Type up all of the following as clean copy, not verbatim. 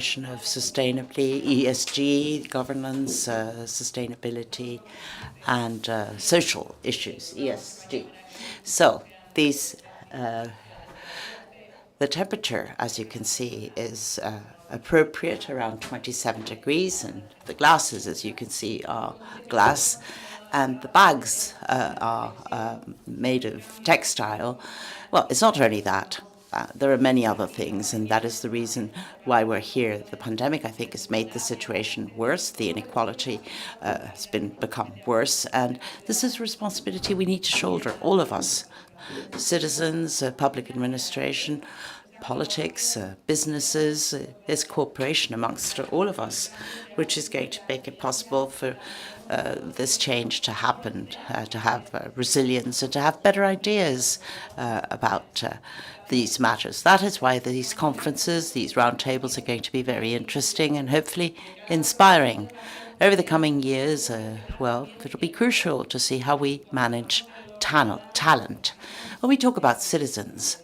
of sustainably, ESG, governance, sustainability, and social issues, ESG. So these, the temperature, as you can see, is appropriate, around 27 degrees, and the glasses, as you can see, are glass, and the bags are made of textile. Well, it's not only that. There are many other things, and that is the reason why we're here. The pandemic, I think, has made the situation worse. The inequality has become worse, and this is a responsibility we need to shoulder, all of us, citizens, public administration, politics, businesses. There's cooperation amongst all of us, which is going to make it possible for this change to happen, to have resilience and to have better ideas about these matters. That is why these conferences, these roundtables are going to be very interesting and hopefully inspiring. Over the coming years, well, it'll be crucial to see how we manage talent. When we talk about citizens,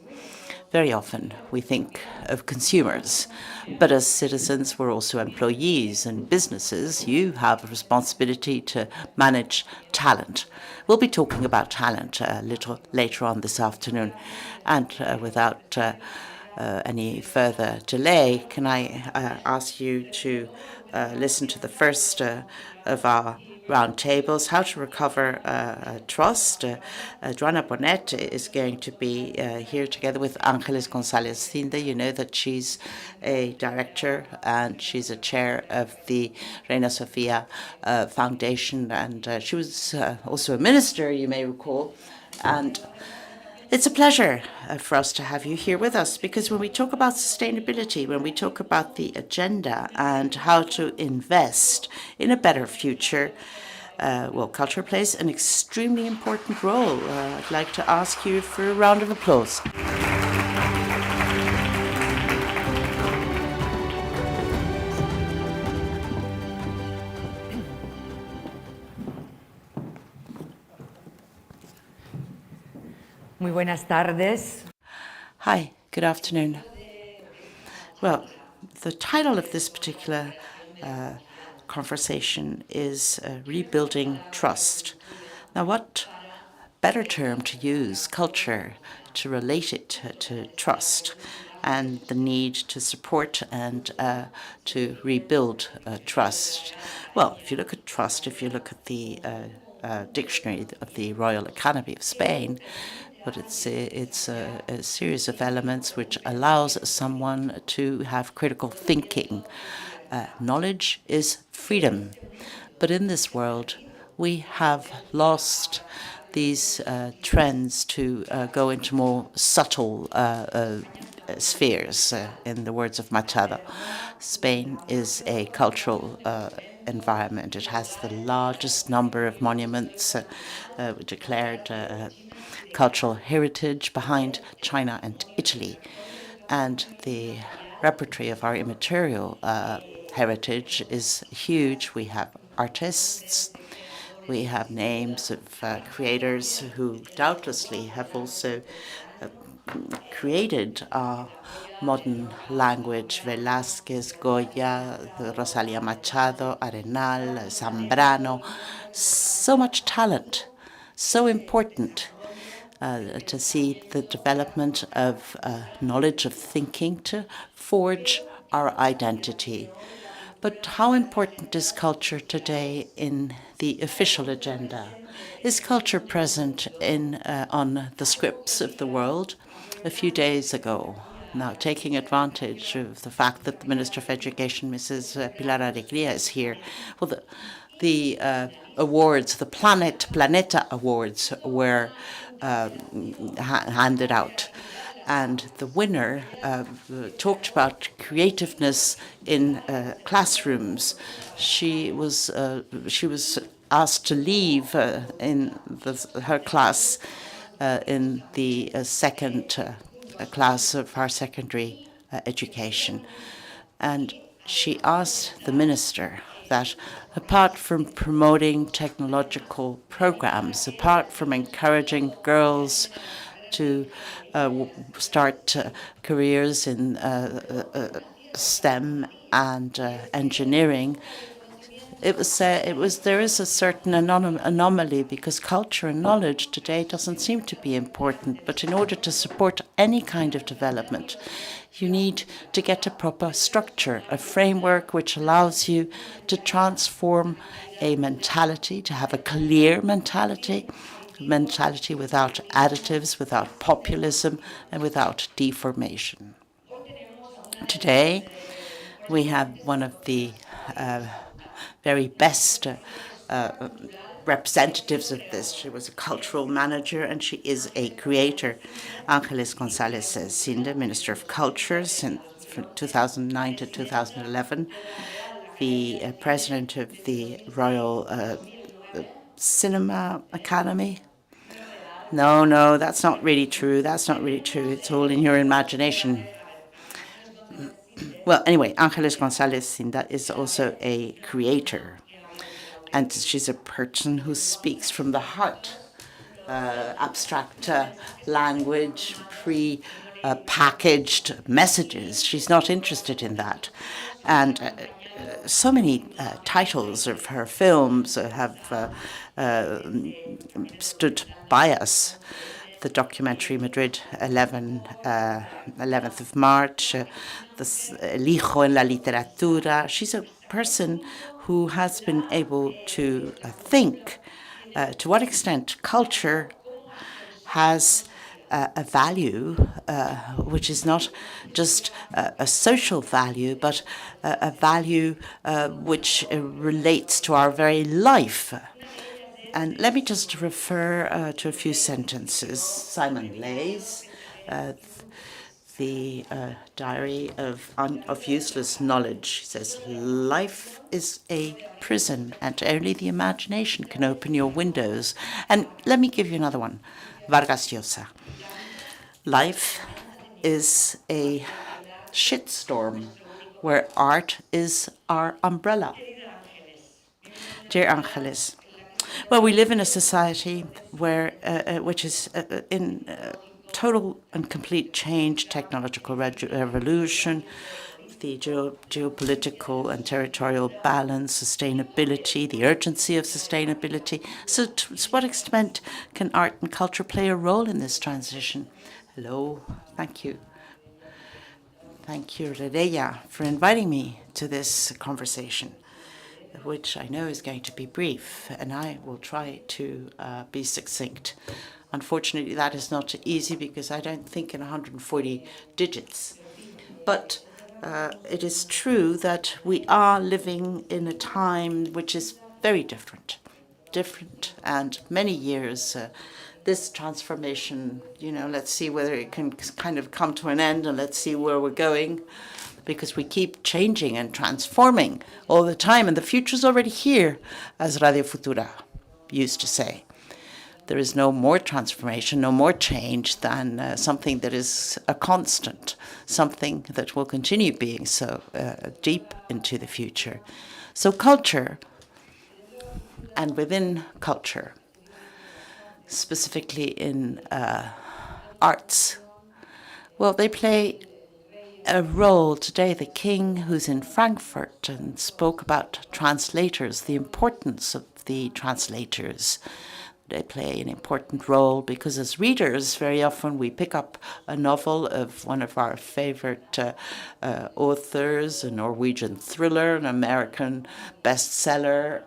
very often we think of consumers, but as citizens, we're also employees and businesses. You have a responsibility to manage talent. We'll be talking about talent a little later on this afternoon. And without any further delay, can I ask you to listen to the first of our roundtables, how to recover trust. Joana Bonet is going to be here together with Ángeles González Cinda. You know that she's a director and she's a chair of the Reina Sofia Foundation, and she was also a minister, you may recall. And it's a pleasure for us to have you here with us, because when we talk about sustainability, when we talk about the agenda and how to invest in a better future, well, culture plays an extremely important role. I'd like to ask you for a round of applause. Muy buenas tardes. Hi, good afternoon. Well, the title of this particular conversation is Rebuilding Trust. Now, what better term to use, culture, to relate it to trust and the need to support and to rebuild trust? Well, if you look at trust, if you look at the dictionary of the Royal Academy of Spain, but it's a series of elements which allows someone to have critical thinking. Knowledge is freedom. But in this world, we have lost these trends to go into more subtle spheres, in the words of Machado. Spain is a cultural environment. It has the largest number of monuments declared cultural heritage behind China and Italy. And the repertory of our immaterial heritage is huge. We have artists, we have names of creators who doubtlessly have also created our modern language: Velázquez, Goya, Rosalía Machado, Arenal, Zambrano. So much talent, so important to see the development of knowledge, of thinking, to forge our identity. But how important is culture today in the official agenda? Is culture present on the scripts of the world? A few days ago, now taking advantage of the fact that the Minister of Education, Mrs. Pilar Alegría, is here, well, the awards, the Planeta Awards, were handed out. And the winner talked about creativeness in classrooms. She was asked to leave in her class in the second class of our secondary education. And she asked the minister that, apart from promoting technological programs, apart from encouraging girls to start careers in STEM and engineering, there is a certain anomaly because culture and knowledge today doesn't seem to be important. But in order to support any kind of development, you need to get a proper structure, a framework which allows you to transform a mentality, to have a clear mentality without additives, without populism, and without deformation. Today, we have one of the very best representatives of this. She was a cultural manager and she is a creator. Ángeles González Sinde, Minister of Culture from 2009 to 2011, the president of the Royal Cinema Academy. No, that's not really true. That's not really true. It's all in your imagination. Well, anyway, Ángeles González Cinda is also a creator, and she's a person who speaks from the heart. Abstract language, pre-packaged messages. She's not interested in that. And so many titles of her films have stood by us. The documentary Madrid 11th of March, El Hijo en la Literatura. She's a person who has been able to think to what extent culture has a value which is not just a social value, but a value which relates to our very life. And let me just refer to a few sentences. Simon Leys, the Diary of Useless Knowledge, says, life is a prison and only the imagination can open your windows. And let me give you another one. Vargas Llosa. Life is a shitstorm where art is our umbrella. Dear Ángeles, well, we live in a society which is in total and complete change, technological revolution, the geopolitical and territorial balance, sustainability, the urgency of sustainability. So to what extent can art and culture play a role in this transition? Hello, thank you. Thank you, Redeya, for inviting me to this conversation, which I know is going to be brief, and I will try to be succinct. Unfortunately, that is not easy because I don't think in 140 digits. But it is true that we are living in a time which is very different, and many years. This transformation, let's see whether it can kind of come to an end, and let's see where we're going, because we keep changing and transforming all the time, and the future's already here, as Radio Futura used to say. There is no more transformation, no more change than something that is a constant, something that will continue being so deep into the future. So culture, and within culture, specifically in arts, well, they play a role today. The king, who's in Frankfurt and spoke about translators, the importance of the translators. They play an important role because as readers, very often we pick up a novel of one of our favorite authors, a Norwegian thriller, an American bestseller,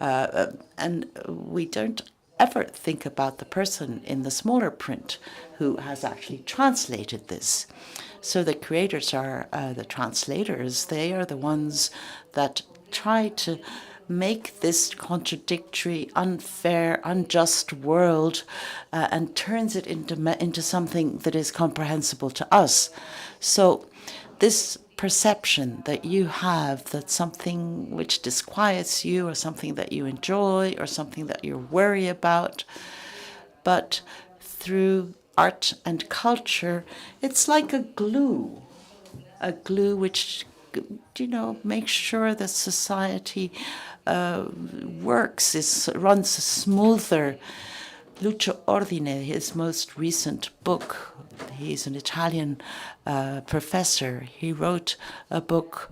and we don't ever think about the person in the smaller print who has actually translated this. So the creators are the translators. They are the ones that try to make this contradictory, unfair, unjust world and turns it into something that is comprehensible to us. So this perception that you have that something which disquiets you or something that you enjoy or something that you worry about, but through art and culture, it's like a glue which, makes sure that society runs smoother. Lucio Ordine, his most recent book, he's an Italian professor. He wrote a book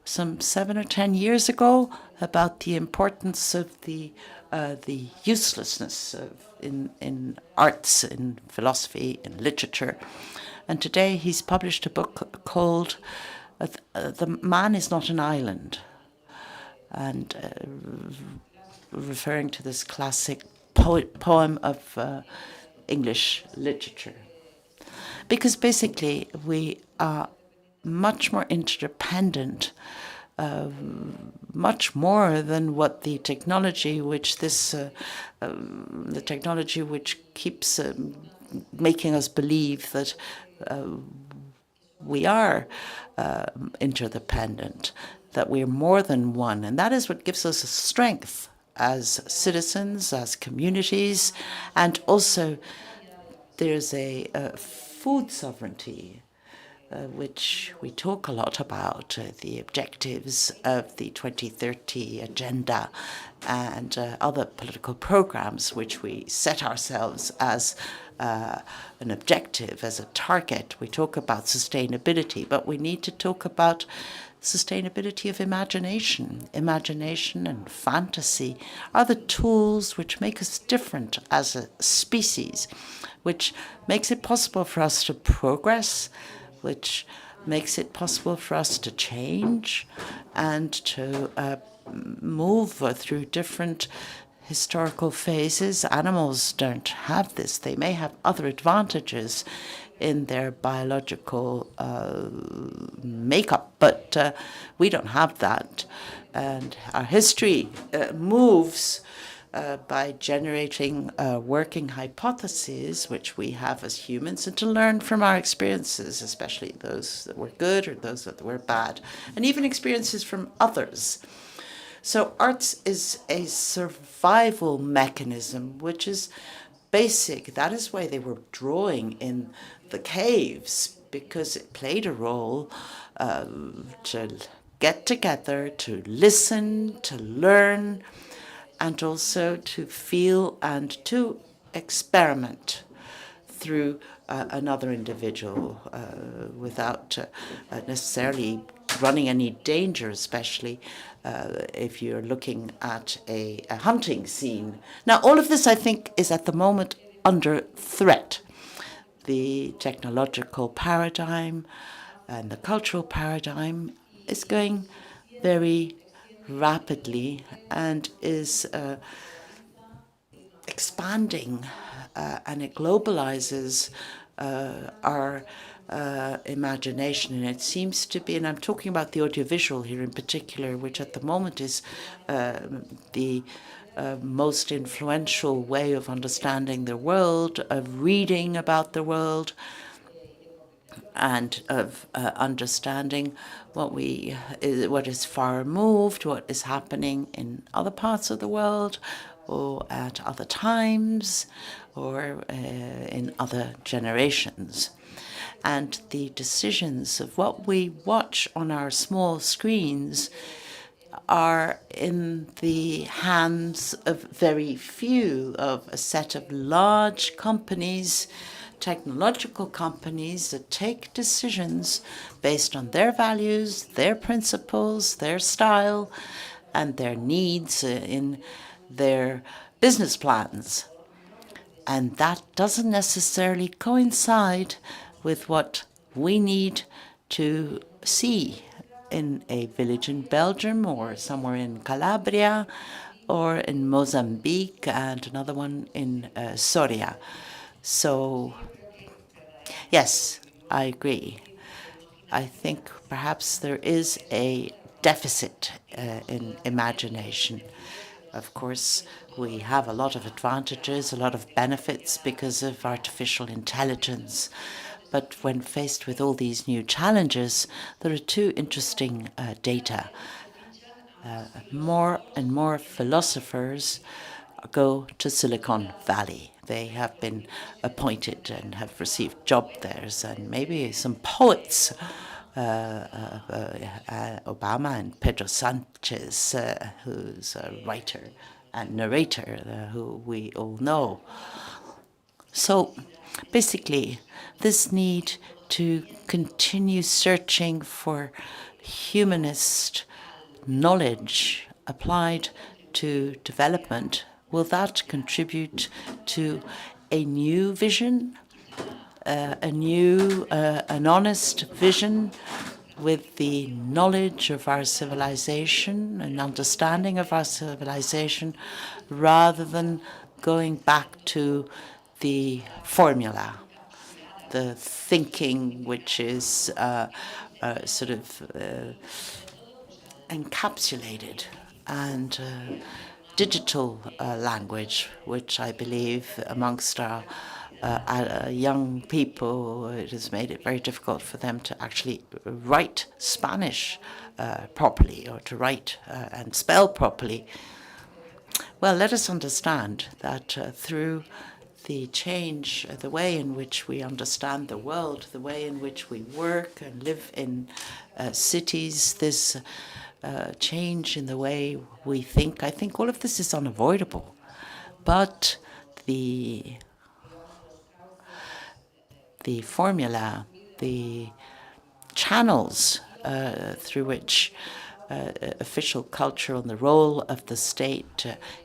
some 7 or 10 years ago about the importance of the uselessness in arts, in philosophy, in literature. And today he's published a book called The Man is Not an Island, and referring to this classic poem of English literature. Because basically we are much more interdependent, much more than what the technology which the technology which keeps making us believe that we are interdependent, that we're more than one. And that is what gives us a strength as citizens, as communities, and also there's a food sovereignty, which we talk a lot about, the objectives of the 2030 agenda and other political programs which we set ourselves as an objective, as a target. We talk about sustainability, but we need to talk about sustainability of imagination. Imagination and fantasy are the tools which make us different as a species, which makes it possible for us to progress, which makes it possible for us to change and to move through different historical phases. Animals don't have this. They may have other advantages in their biological makeup, but we don't have that. And our history moves by generating working hypotheses, which we have as humans, and to learn from our experiences, especially those that were good or those that were bad, and even experiences from others. So arts is a survival mechanism, which is basic. That is why they were drawing in the caves, because it played a role to get together, to listen, to learn, and also to feel and to experiment through another individual without necessarily running any danger, especially if you're looking at a hunting scene. Now, all of this, I think, is at the moment under threat. The technological paradigm and the cultural paradigm is going very rapidly and is expanding, and it globalizes our imagination. And it seems to be, and I'm talking about the audiovisual here in particular, which at the moment is the most influential way of understanding the world, of reading about the world, and of understanding what is far removed, what is happening in other parts of the world, or at other times, or in other generations. And the decisions of what we watch on our small screens are in the hands of very few, of a set of large companies, technological companies that take decisions based on their values, their principles, their style, and their needs in their business plans. And that doesn't necessarily coincide with what we need to see in a village in Belgium or somewhere in Calabria or in Mozambique and another one in Soria. So, yes, I agree. I think perhaps there is a deficit in imagination. Of course, we have a lot of advantages, a lot of benefits because of artificial intelligence. But when faced with all these new challenges, there are two interesting data. More and more philosophers go to Silicon Valley. They have been appointed and have received job there, and maybe some poets, Obama and Pedro Sanchez, who's a writer and narrator, who we all know. So basically, this need to continue searching for humanist knowledge applied to development, will that contribute to a new vision, an honest vision with the knowledge of our civilization and understanding of our civilization, rather than going back to the formula, the thinking which is sort of encapsulated, and digital language, which I believe amongst our young people, it has made it very difficult for them to actually write Spanish properly, or to write and spell properly. Well, let us understand that through the change, the way in which we understand the world, the way in which we work and live in cities, this change in the way we think, I think all of this is unavoidable. But the formula, the channels through which official culture and the role of the state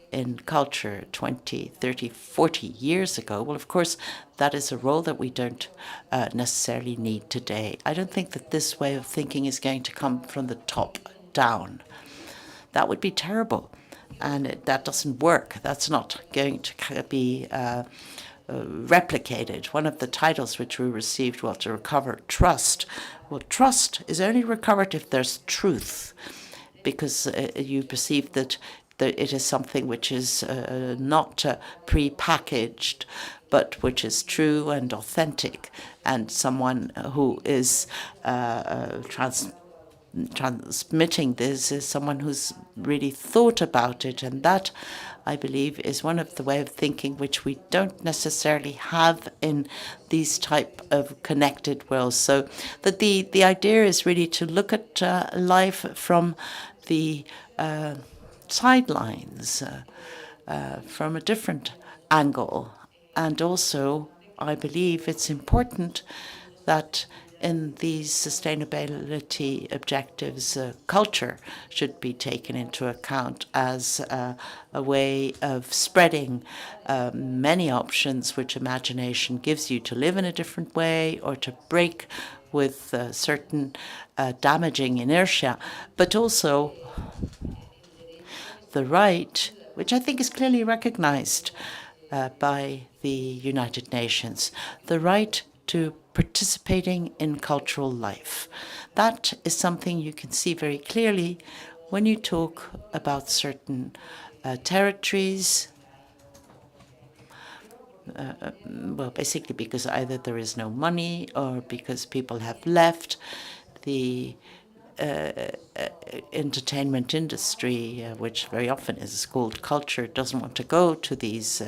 in culture 20, 30, 40 years ago, well, of course, that is a role that we don't necessarily need today. I don't think that this way of thinking is going to come from the top down. That would be terrible. And that doesn't work. That's not going to be replicated. One of the titles which we received was to recover trust. Well, trust is only recovered if there's truth, because you perceive that it is something which is not pre-packaged, but which is true and authentic, and someone who is transmitting this is someone who's really thought about it, and that, I believe, is one of the way of thinking which we don't necessarily have in these type of connected worlds. So that the idea is really to look at life from the sidelines, from a different angle. And also, I believe it's important that in these sustainability objectives, culture should be taken into account as a way of spreading many options which imagination gives you to live in a different way, or to break with certain damaging inertia, but also the right, which I think is clearly recognized by the United Nations, the right to participating in cultural life. That is something you can see very clearly when you talk about certain territories. Well, basically because either there is no money or because people have left. The entertainment industry, which very often is called culture, doesn't want to go to these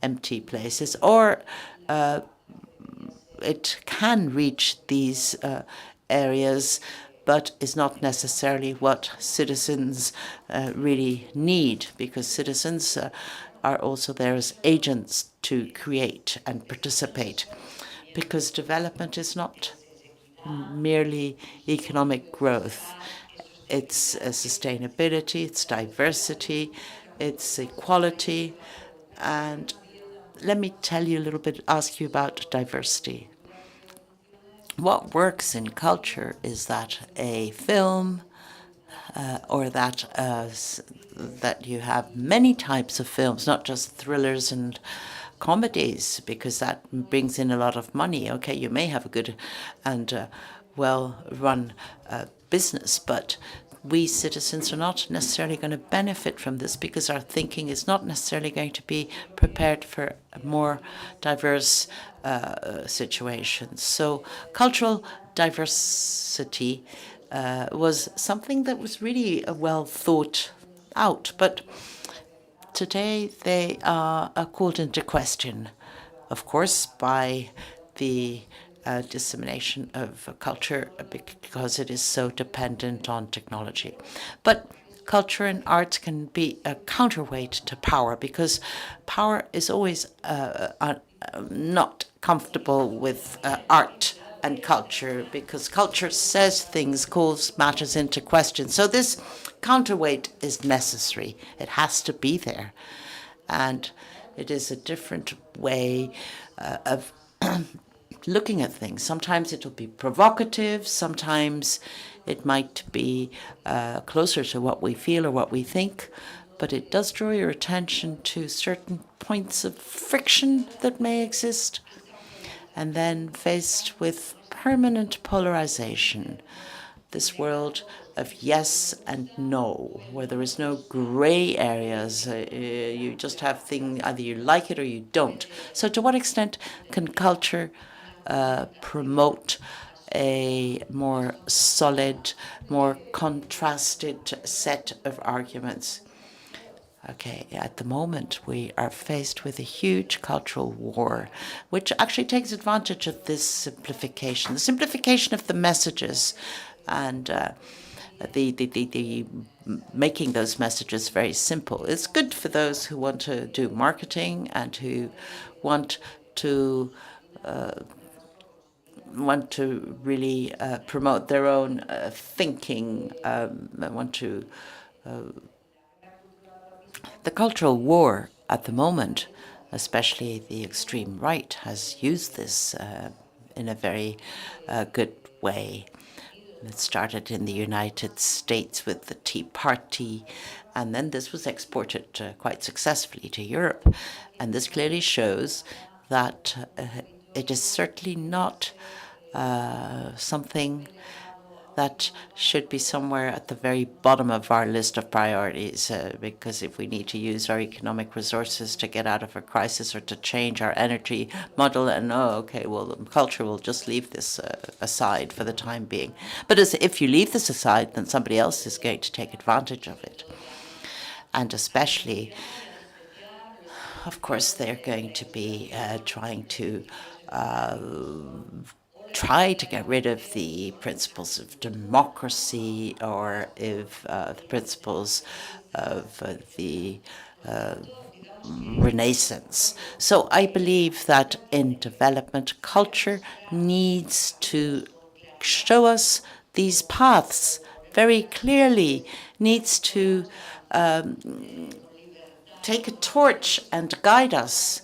empty places, or it can reach these areas, but is not necessarily what citizens really need, because citizens are also there as agents to create and participate, because development is not merely economic growth. It's sustainability, it's diversity, it's equality. And let me tell you a little bit, ask you about diversity. What works in culture is that a film or that you have many types of films, not just thrillers and comedies, because that brings in a lot of money. Okay, you may have a good and well-run business, but we citizens are not necessarily going to benefit from this, because our thinking is not necessarily going to be prepared for more diverse situations. So cultural diversity was something that was really well thought out, but today they are called into question, of course, by the dissemination of culture, because it is so dependent on technology. But culture and arts can be a counterweight to power, because power is always not comfortable with art and culture, because culture says things, calls matters into question. So this counterweight is necessary. It has to be there. And it is a different way of looking at things. Sometimes it'll be provocative, sometimes it might be closer to what we feel or what we think, but it does draw your attention to certain points of friction that may exist. And then faced with permanent polarization, this world of yes and no, where there is no gray areas. You just have things, either you like it or you don't. So to what extent can culture promote a more solid, more contrasted set of arguments? Okay, at the moment we are faced with a huge cultural war, which actually takes advantage of this simplification, the simplification of the messages, and the making those messages very simple. It's good for those who want to do marketing and who want to really promote their own thinking, want to. The cultural war at the moment, especially the extreme right, has used this in a very good way. It started in the United States with the Tea Party, and then this was exported quite successfully to Europe. And this clearly shows that it is certainly not something that should be somewhere at the very bottom of our list of priorities, because if we need to use our economic resources to get out of a crisis or to change our energy model, and culture will just leave this aside for the time being. But if you leave this aside, then somebody else is going to take advantage of it. And especially, of course, they're going to be trying to get rid of the principles of democracy, or if the principles of the Renaissance. So I believe that in development, culture needs to show us these paths very clearly, needs to take a torch and guide us,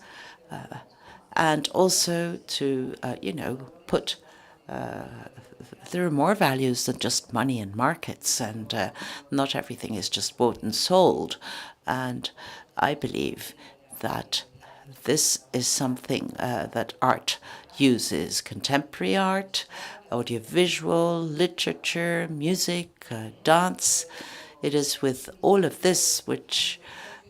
and also to, put. There are more values than just money and markets, and not everything is just bought and sold. And I believe that this is something that art uses: contemporary art, audiovisual, literature, music, dance. It is with all of this, which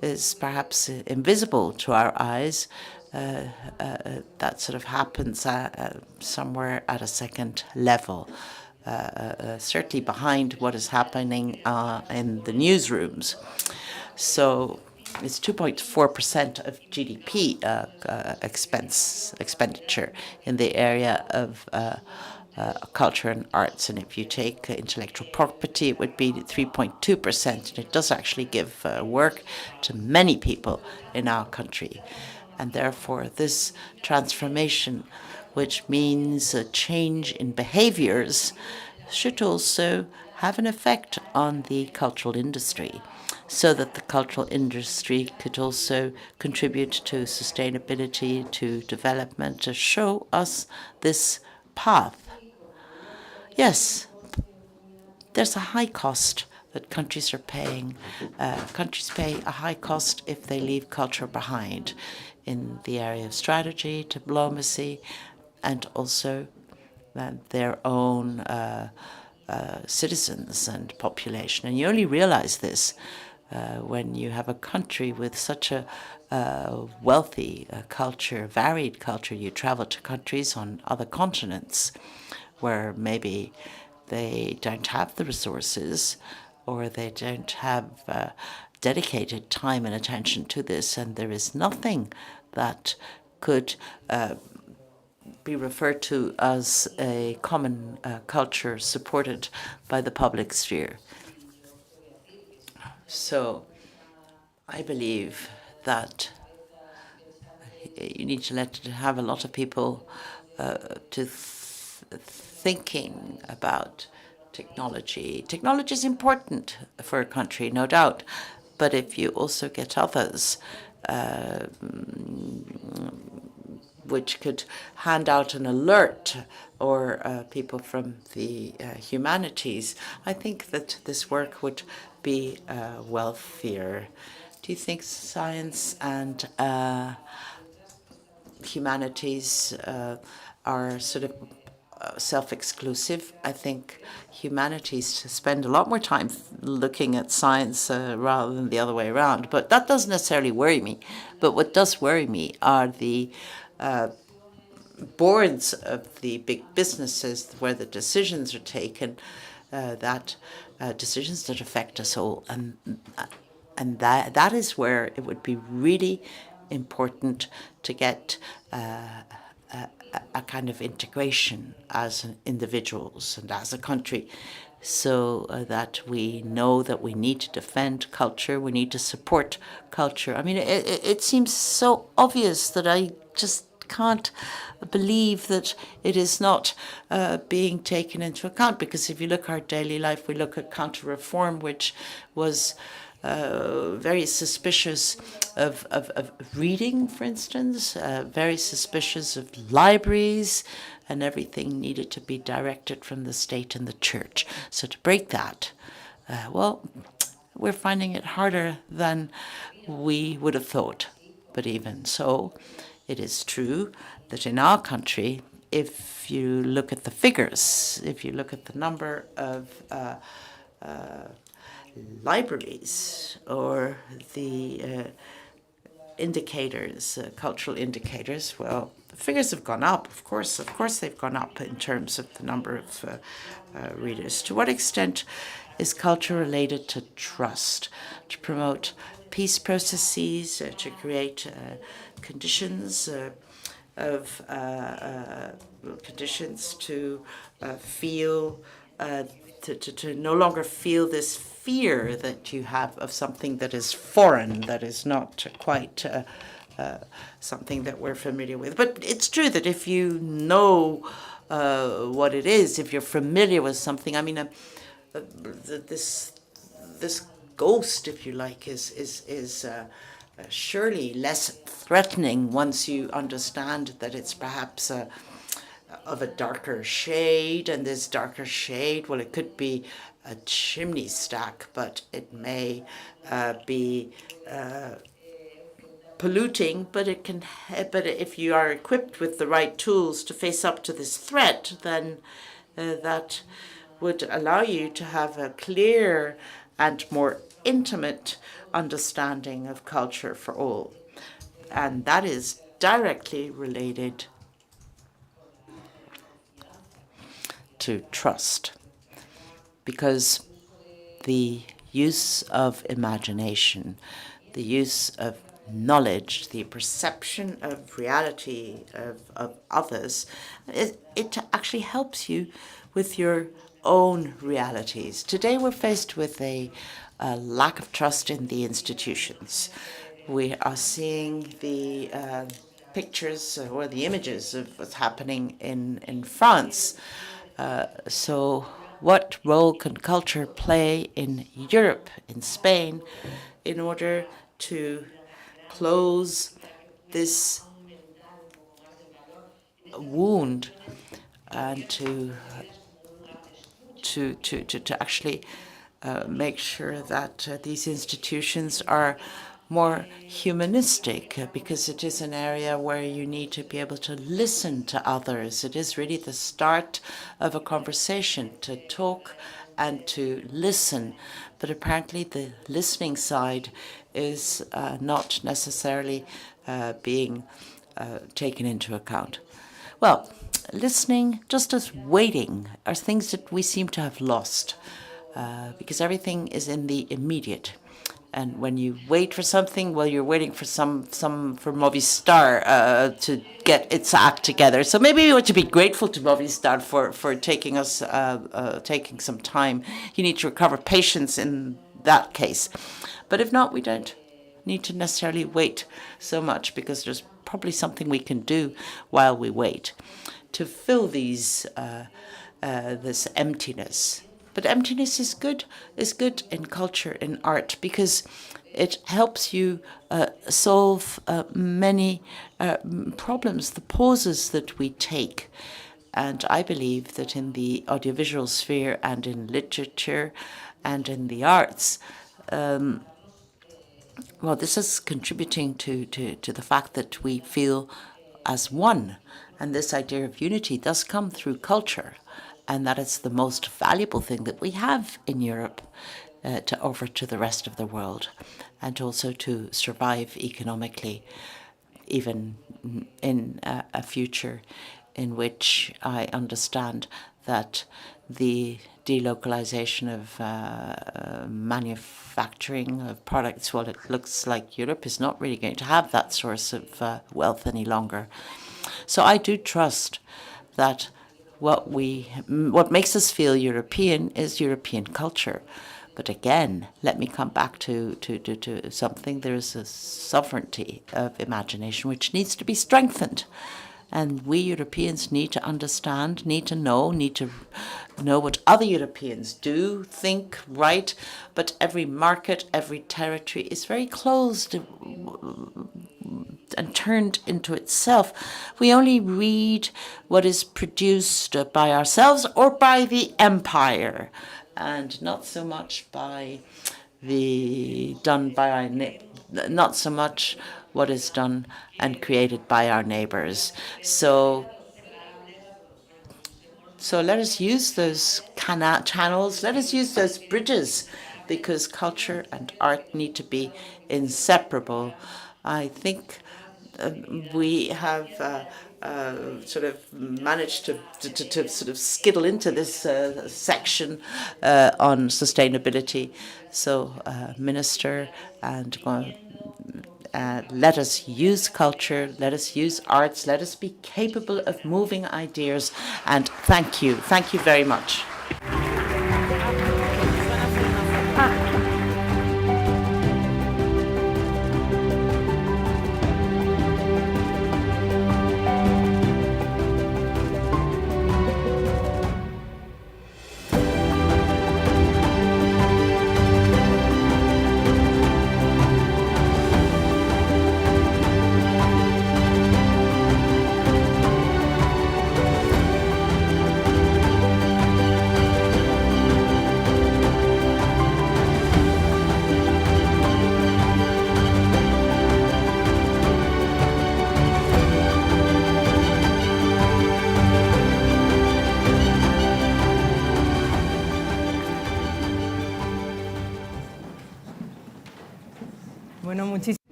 is perhaps invisible to our eyes, that sort of happens somewhere at a second level, certainly behind what is happening in the newsrooms. So it's 2.4% of GDP expenditure in the area of culture and arts. And if you take intellectual property, it would be 3.2%. And it does actually give work to many people in our country. And therefore, this transformation, which means a change in behaviors, should also have an effect on the cultural industry, so that the cultural industry could also contribute to sustainability, to development, to show us this path. Yes, there's a high cost that countries are paying. Countries pay a high cost if they leave culture behind in the area of strategy, diplomacy, and also their own citizens and population. And you only realize this when you have a country with such a wealthy culture, varied culture. You travel to countries on other continents where maybe they don't have the resources, or they don't have dedicated time and attention to this, and there is nothing that could be referred to as a common culture supported by the public sphere. So I believe that you need to have a lot of people thinking about technology. Technology is important for a country, no doubt, but if you also get others which could hand out an alert, or people from the humanities, I think that this work would be wealthier. Do you think science and humanities are sort of self-exclusive? I think humanities spend a lot more time looking at science rather than the other way around. But that doesn't necessarily worry me. But what does worry me are the boards of the big businesses where the decisions are taken, decisions that affect us all, and that is where it would be really important to get a kind of integration as individuals and as a country, so that we know that we need to defend culture, we need to support culture. I mean, it seems so obvious that I just can't believe that it is not being taken into account, because if you look at our daily life, we look at counter-reform, which was very suspicious of reading, for instance, very suspicious of libraries, and everything needed to be directed from the state and the church. So to break that, well, we're finding it harder than we would have thought. But even so, it is true that in our country, if you look at the figures, if you look at the number of libraries or the indicators, cultural indicators, well, the figures have gone up, of course they've gone up in terms of the number of readers. To what extent is culture related to trust, to promote peace processes, to create conditions conditions to feel, to no longer feel this fear that you have of something that is foreign, that is not quite something that we're familiar with. But it's true that if you know what it is, if you're familiar with something, I mean, this ghost, if you like, is surely less threatening once you understand that it's perhaps of a darker shade, and this darker shade, well, it could be a chimney stack, but it may be polluting, but it can. But if you are equipped with the right tools to face up to this threat, then that would allow you to have a clear and more intimate understanding of culture for all. And that is directly related to trust, because the use of imagination, the use of knowledge, the perception of reality of others, it actually helps you with your own realities. Today we're faced with a lack of trust in the institutions. We are seeing the pictures or the images of what's happening in France. So what role can culture play in Europe, in Spain, in order to close this wound and to actually make sure that these institutions are more humanistic, because it is an area where you need to be able to listen to others. It is really the start of a conversation, to talk and to listen. But apparently the listening side is not necessarily being taken into account. Well, listening, just as waiting, are things that we seem to have lost, because everything is in the immediate. And when you wait for something, well, you're waiting for for Movistar to get its act together. So maybe we want to be grateful to Movistar for taking us taking some time. You need to recover patience in that case. But if not, we don't need to necessarily wait so much, because there's probably something we can do while we wait to fill this emptiness. But emptiness is good in culture, in art, because it helps you solve many problems, the pauses that we take. And I believe that in the audiovisual sphere and in literature and in the arts, this is contributing to the fact that we feel as one. And this idea of unity does come through culture. And that is the most valuable thing that we have in Europe to offer to the rest of the world, and also to survive economically, even in a future in which I understand that the delocalization of manufacturing of products, well, it looks like Europe is not really going to have that source of wealth any longer. So I do trust that what makes us feel European is European culture. But again, let me come back to something. There is a sovereignty of imagination which needs to be strengthened. And we Europeans need to understand, need to know what other Europeans do, think, write. But every market, every territory is very closed and turned into itself. We only read what is produced by ourselves or by the empire, and not so much what is done and created by our neighbors. So let us use those channels, let us use those bridges, because culture and art need to be inseparable. I think we have sort of managed to sort of skittle into this section on sustainability. So, Minister, and let us use culture, let us use arts, let us be capable of moving ideas. And thank you very much.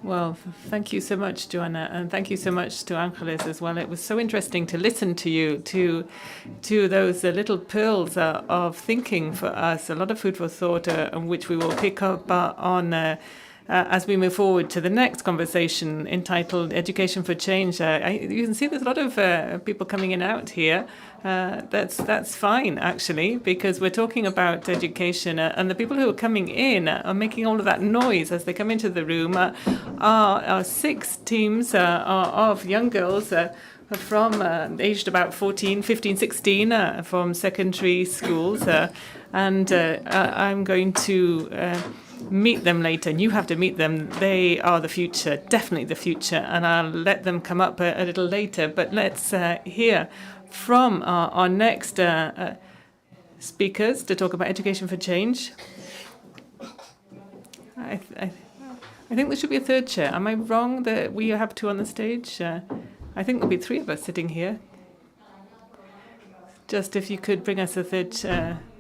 Well, thank you so much, Joanna, and thank you so much to Angeles as well. It was so interesting to listen to you, to those little pearls of thinking for us, a lot of food for thought, which we will pick up on as we move forward to the next conversation entitled Education for Change. You can see there's a lot of people coming in out here. That's fine, actually, because we're talking about education, and the people who are coming in are making all of that noise as they come into the room. Our 6 teams of young girls from aged about 14, 15, 16 from secondary schools, and I'm going to meet them later, and you have to meet them. They are the future, definitely the future, and I'll let them come up a little later. But let's hear from our next speakers to talk about education for change. I think there should be a third chair. Am I wrong that we have 2 on the stage? I think there'll be 3 of us sitting here. Just if you could bring us a third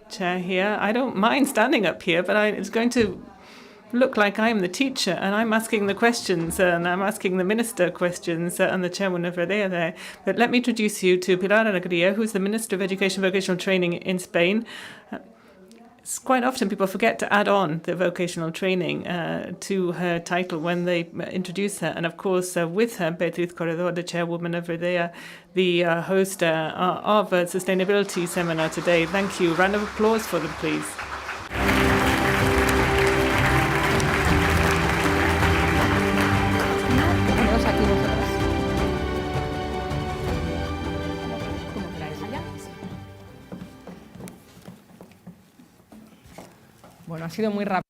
chair here. I don't mind standing up here, but it's going to look like I'm the teacher and I'm asking the questions, and I'm asking the minister questions, and the chairman over there. But let me introduce you to Pilar Alegría, who's the Minister of Education and Vocational Training in Spain. It's quite often people forget to add on the vocational training to her title when they introduce her. And of course, with her, Beatriz Corredor, the chairwoman over there, the host of a sustainability seminar today. Thank you. Round of applause for them, please. sido muy rápido.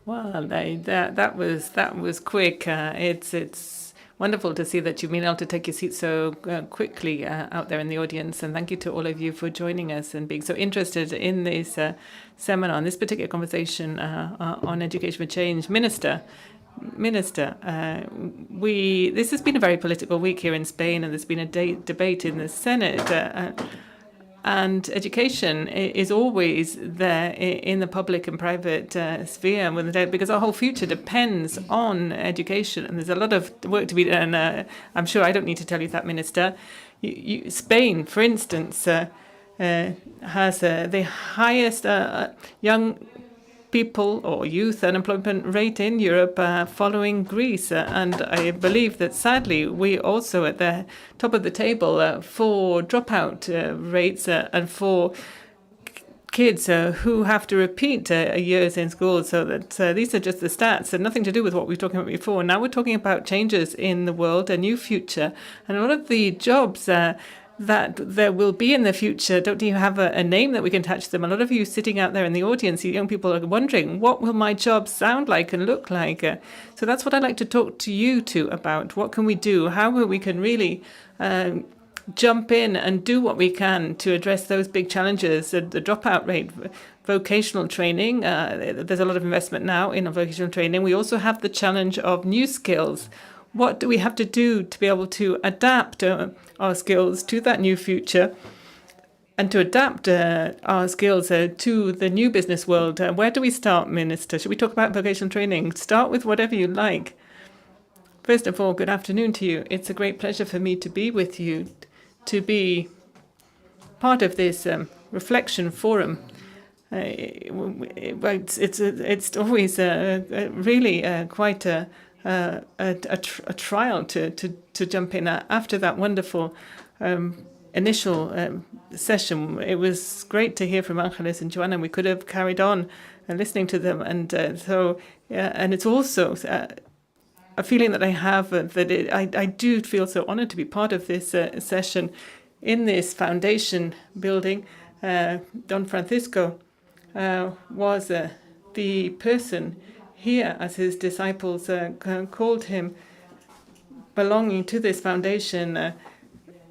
Well, that was quick. It's wonderful to see that you've been able to take your seat so quickly out there in the audience. And thank you to all of you for joining us and being so interested in this seminar, in this particular conversation on education for change. Minister, this has been a very political week here in Spain, and there's been a debate in the Senate. And education is always there in the public and private sphere, because our whole future depends on education. And there's a lot of work to be done. I'm sure I don't need to tell you that, Minister. Spain, for instance, has the highest young people or youth unemployment rate in Europe, following Greece. And I believe that sadly we also at the top of the table for dropout rates and for kids who have to repeat years in school. So that these are just the stats and nothing to do with what we were talking about before. Now we're talking about changes in the world, a new future, and a lot of the jobs that there will be in the future don't even have a name that we can attach to them. A lot of you sitting out there in the audience, you young people, are wondering, what will my job sound like and look like? So that's what I'd like to talk to you about. What can we do? How we can really jump in and do what we can to address those big challenges, the dropout rate, vocational training. There's a lot of investment now in vocational training. We also have the challenge of new skills. What do we have to do to be able to adapt our skills to that new future and to adapt our skills to the new business world? Where do we start, Minister? Should we talk about vocational training? Start with whatever you like. First of all, good afternoon to you. It's a great pleasure for me to be with you, to be part of this reflection forum. It's always really quite a trial to jump in after that wonderful initial session. It was great to hear from Angeles and Joanna. We could have carried on listening to them, and and it's also a feeling that I have that I do feel so honored to be part of this session in this foundation building. Don Francisco was the person here, as his disciples called him, belonging to this foundation,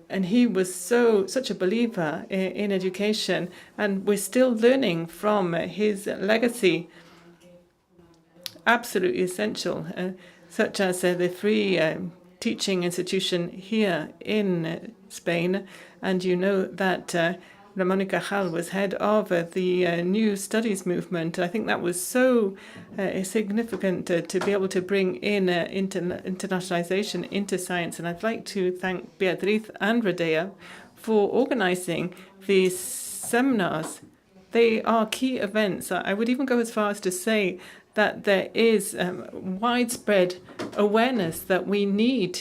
and he was such a believer in education, and we're still learning from his legacy. Absolutely essential, such as the free teaching institution here in Spain, and you know that Ramon y Cajal was head of the New Studies movement. I think that was so significant to be able to bring in internationalization into science. And I'd like to thank Beatriz and Radea for organizing these seminars. They are key events. I would even go as far as to say that there is widespread awareness that we need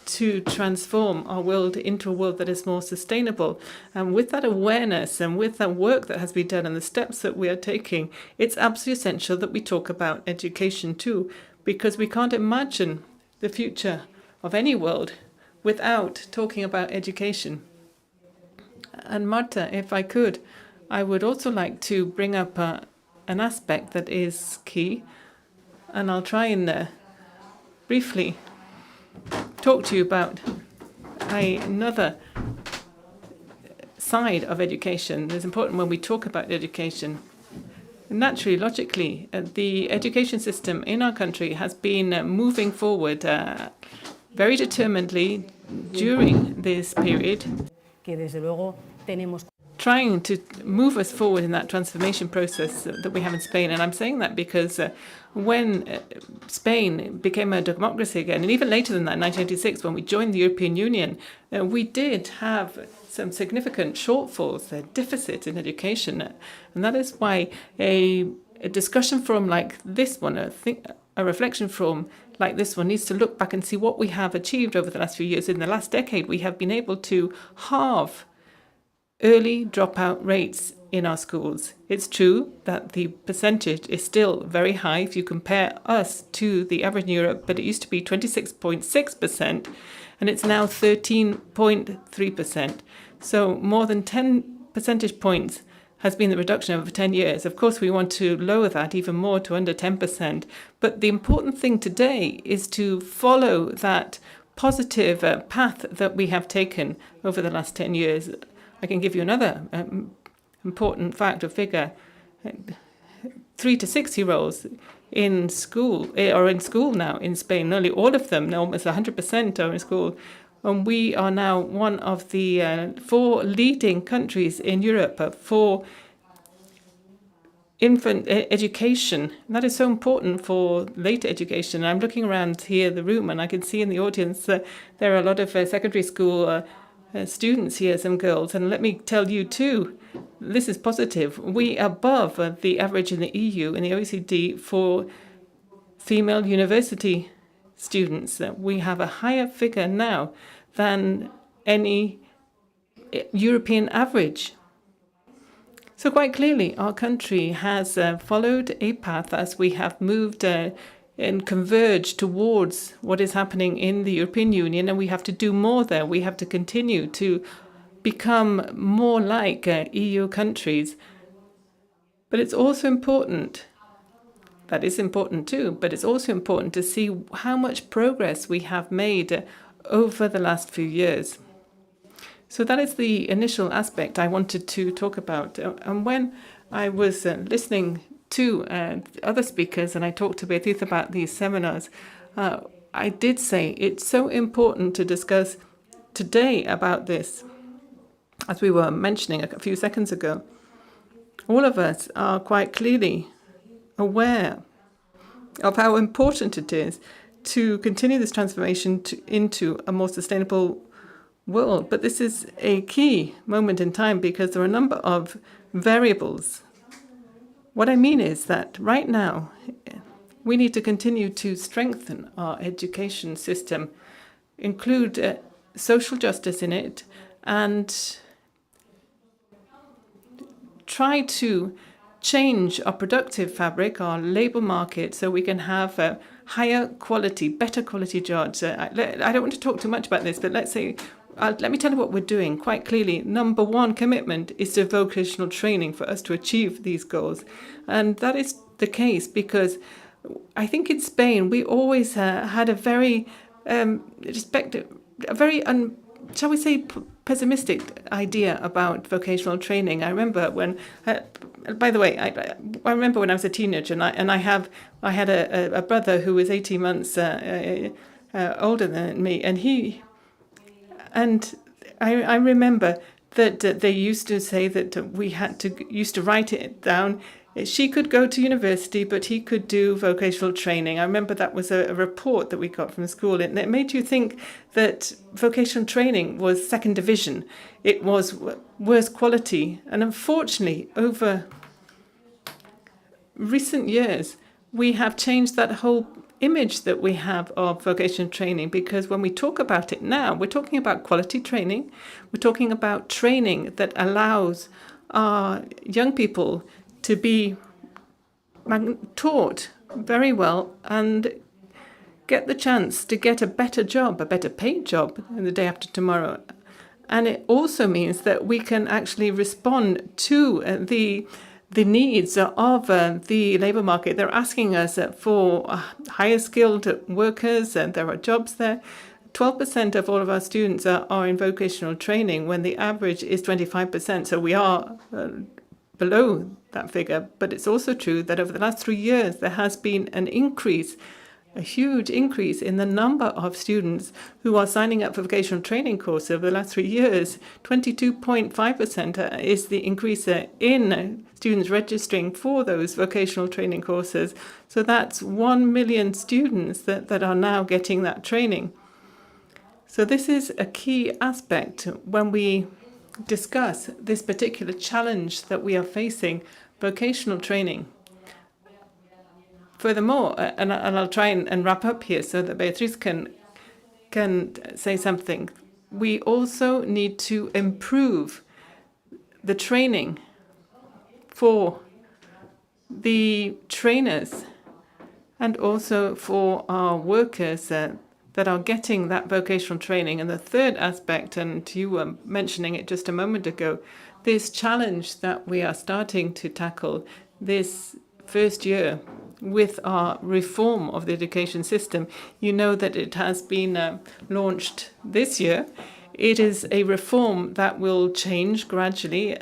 to transform our world into a world that is more sustainable. And with that awareness and with that work that has been done and the steps that we are taking, it's absolutely essential that we talk about education too, because we can't imagine the future of any world without talking about education. And Marta, if I could, I would also like to bring up an aspect that is key, and I'll try and briefly talk to you about another side of education that's important when we talk about education. Naturally, logically, the education system in our country has been moving forward very determinedly during this period, trying to move us forward in that transformation process that we have in Spain. And I'm saying that because when Spain became a democracy again, and even later than that, in 1986, when we joined the European Union, we did have some significant shortfalls, a deficit in education. And that is why a discussion forum like this one, a reflection forum like this one, needs to look back and see what we have achieved over the last few years. In the last decade, we have been able to halve early dropout rates in our schools. It's true that the percentage is still very high if you compare us to the average in Europe, but it used to be 26.6%, and it's now 13.3%. So more than 10 percentage points has been the reduction over 10 years. Of course, we want to lower that even more to under 10%. But the important thing today is to follow that positive path that we have taken over the last 10 years. I can give you another important fact or figure. 3 to 6-year-olds in school are in school now in Spain. Nearly all of them, almost 100%, are in school. And we are now one of the 4 leading countries in Europe for infant education. And that is so important for later education. I'm looking around here, the room, and I can see in the audience that there are a lot of secondary school students here, some girls. And let me tell you too, this is positive. We are above the average in the EU and the OECD for female university students. We have a higher figure now than any European average. So quite clearly, our country has followed a path as we have moved and converged towards what is happening in the European Union, and we have to do more there. We have to continue to become more like EU countries. But it's also important, that is important too, but it's also important to see how much progress we have made over the last few years. So that is the initial aspect I wanted to talk about. And when I was listening to other speakers and I talked to Beatriz about these seminars, I did say it's so important to discuss today about this. As we were mentioning a few seconds ago, all of us are quite clearly aware of how important it is to continue this transformation into a more sustainable world. But this is a key moment in time because there are a number of variables. What I mean is that right now, we need to continue to strengthen our education system, include social justice in it, and try to change our productive fabric, our labour market, so we can have higher quality, better quality jobs. I don't want to talk too much about this, but let me tell you what we're doing quite clearly. Number one commitment is to vocational training for us to achieve these goals. And that is the case because I think in Spain we always had a very shall we say, pessimistic idea about vocational training. I remember when, by the way, I remember when I was a teenager, and I had a brother who was 18 months older than me, and I remember that they used to say that we used to write it down. She could go to university, but he could do vocational training. I remember that was a report that we got from school, and it made you think that vocational training was second division. It was worse quality. And unfortunately, over recent years, we have changed that whole image that we have of vocational training, because when we talk about it now, we're talking about quality training. We're talking about training that allows our young people to be taught very well and get the chance to get a better job, a better paid job in the day after tomorrow. And it also means that we can actually respond to the needs of the labour market. They're asking us for higher skilled workers, and there are jobs there. 12% of all of our students are in vocational training when the average is 25%. So we are below that figure. But it's also true that over the last 3 years, there has been an increase, a huge increase in the number of students who are signing up for vocational training courses. Over the last 3 years, 22.5% is the increase in students registering for those vocational training courses. So that's 1 million students that are now getting that training. So this is a key aspect when we discuss this particular challenge that we are facing, vocational training. Furthermore, and I'll try and wrap up here so that Beatriz can say something, we also need to improve the training for the trainers and also for our workers that that are getting that vocational training. And the third aspect, and you were mentioning it just a moment ago, this challenge that we are starting to tackle this first year with our reform of the education system. You know that it has been launched this year. It is a reform that will change gradually,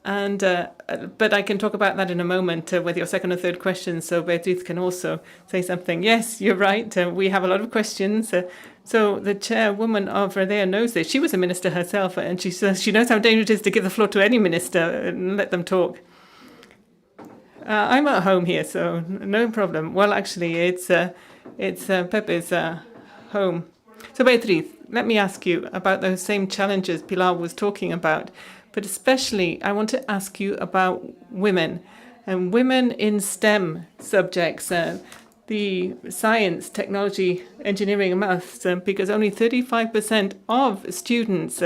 but I can talk about that in a moment with your second and third questions, so Beatriz can also say something. Yes, you're right. We have a lot of questions. So the chairwoman of Redea knows this. She was a minister herself, and she says she knows how dangerous it is to give the floor to any minister and let them talk. I'm at home here, so no problem. Well, actually, it's Pepe's home. So Beatriz, let me ask you about those same challenges Pilar was talking about, but especially I want to ask you about women and women in STEM subjects, the science, technology, engineering and maths, because only 35% of students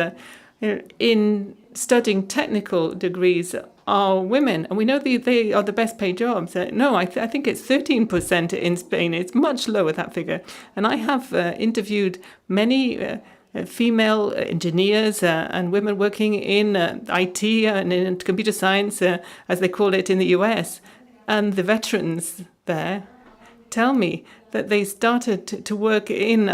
in studying technical degrees are women, and we know they are the best paid jobs. I think it's 13% in Spain. It's much lower, that figure. And I have interviewed many female engineers and women working in IT and in computer science, as they call it in the US. And the veterans there tell me that they started to work in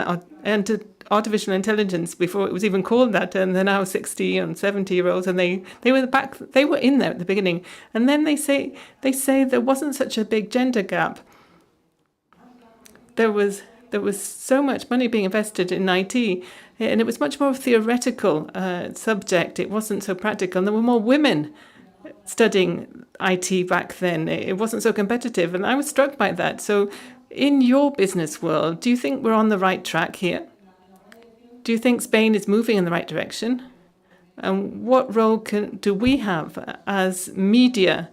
artificial intelligence before it was even called that, and they're now 60 and 70-year-olds, and they were in there at the beginning, and then they say there wasn't such a big gender gap. There was so much money being invested in IT, and it was much more theoretical subject. It wasn't so practical, and there were more women studying IT back then. It wasn't so competitive, and I was struck by that. So in your business world, do you think we're on the right track here? Do you think Spain is moving in the right direction? And what role do we have as media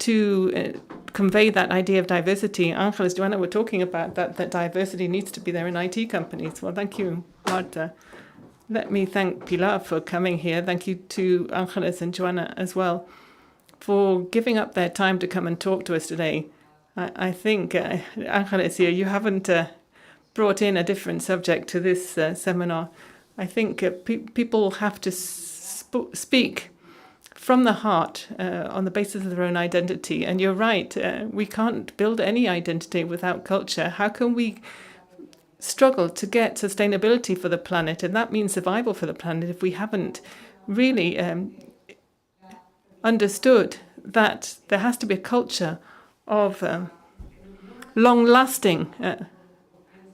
to convey that idea of diversity? Angeles, Joanna were talking about that diversity needs to be there in IT companies. Well, thank you, Marta. Let me thank Pilar for coming here. Thank you to Angeles and Joanna as well for giving up their time to come and talk to us today. I think, Angeles, here, you haven't brought in a different subject to this seminar. I think people have to speak from the heart on the basis of their own identity. And you're right, we can't build any identity without culture. How can we struggle to get sustainability for the planet, and that means survival for the planet, if we haven't really understood that there has to be a culture of long-lasting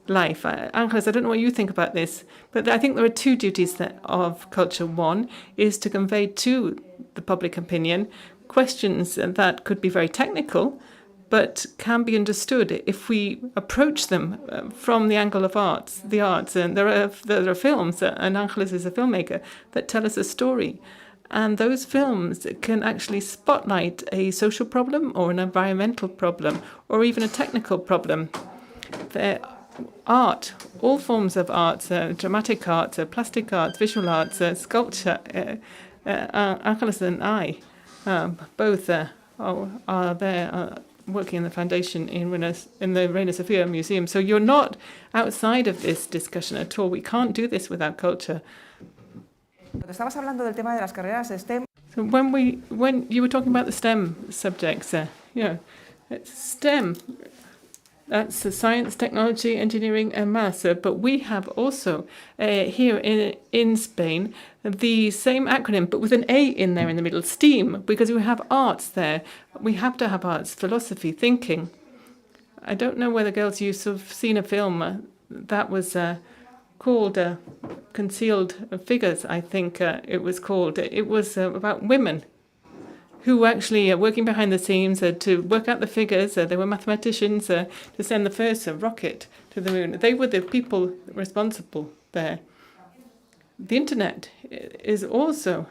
life? Angeles, I don't know what you think about this, but I think there are two duties of culture. One is to convey to the public opinion questions that could be very technical, but can be understood if we approach them from the angle of the arts. And there are films, and Angeles is a filmmaker, that tell us a story. And those films can actually spotlight a social problem or an environmental problem or even a technical problem. Art, all forms of art, dramatic art, plastic art, visual arts, sculpture, Angeles and I both are there working in the foundation in the Reina Sofia Museum. So you're not outside of this discussion at all. We can't do this without culture. Estabas hablando del tema de las carreras STEM. So when you were talking about the STEM subjects, STEM, that's science, technology, engineering, and maths. But we have also here in Spain the same acronym, but with an A in there in the middle, STEAM, because we have arts there. We have to have arts, philosophy, thinking. I don't know whether, girls, you've seen a film that was called Concealed Figures, I think it was called. It was about women who were actually working behind the scenes to work out the figures. They were mathematicians to send the first rocket to the moon. They were the people responsible there. The internet is also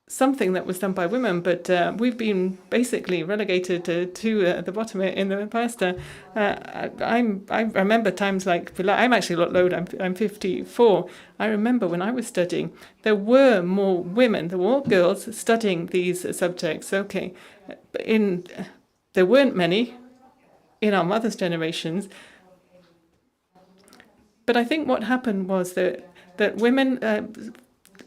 something that was done by women, but we've been basically relegated to the bottom in the past. I remember times like Pilar. I'm actually a lot older. I'm 54. I remember when I was studying, there were more women, there were more girls studying these subjects. Okay, there weren't many in our mother's generations, But I think what happened was that women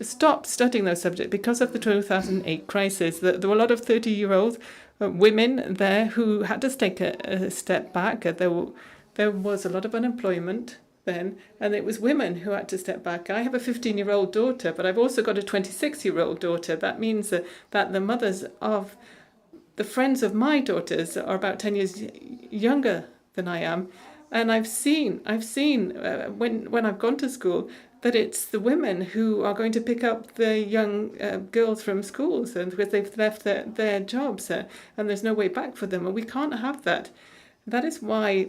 stopped studying those subjects because of the 2008 crisis. There were a lot of 30-year-old women there who had to take a step back. There was a lot of unemployment then, and it was women who had to step back. I have a 15-year-old daughter, but I've also got a 26-year-old daughter. That means that the mothers of the friends of my daughters are about 10 years younger than I am. And I've seen when I've gone to school that it's the women who are going to pick up the young girls from schools, and because they've left their jobs and there's no way back for them, and we can't have that. That is why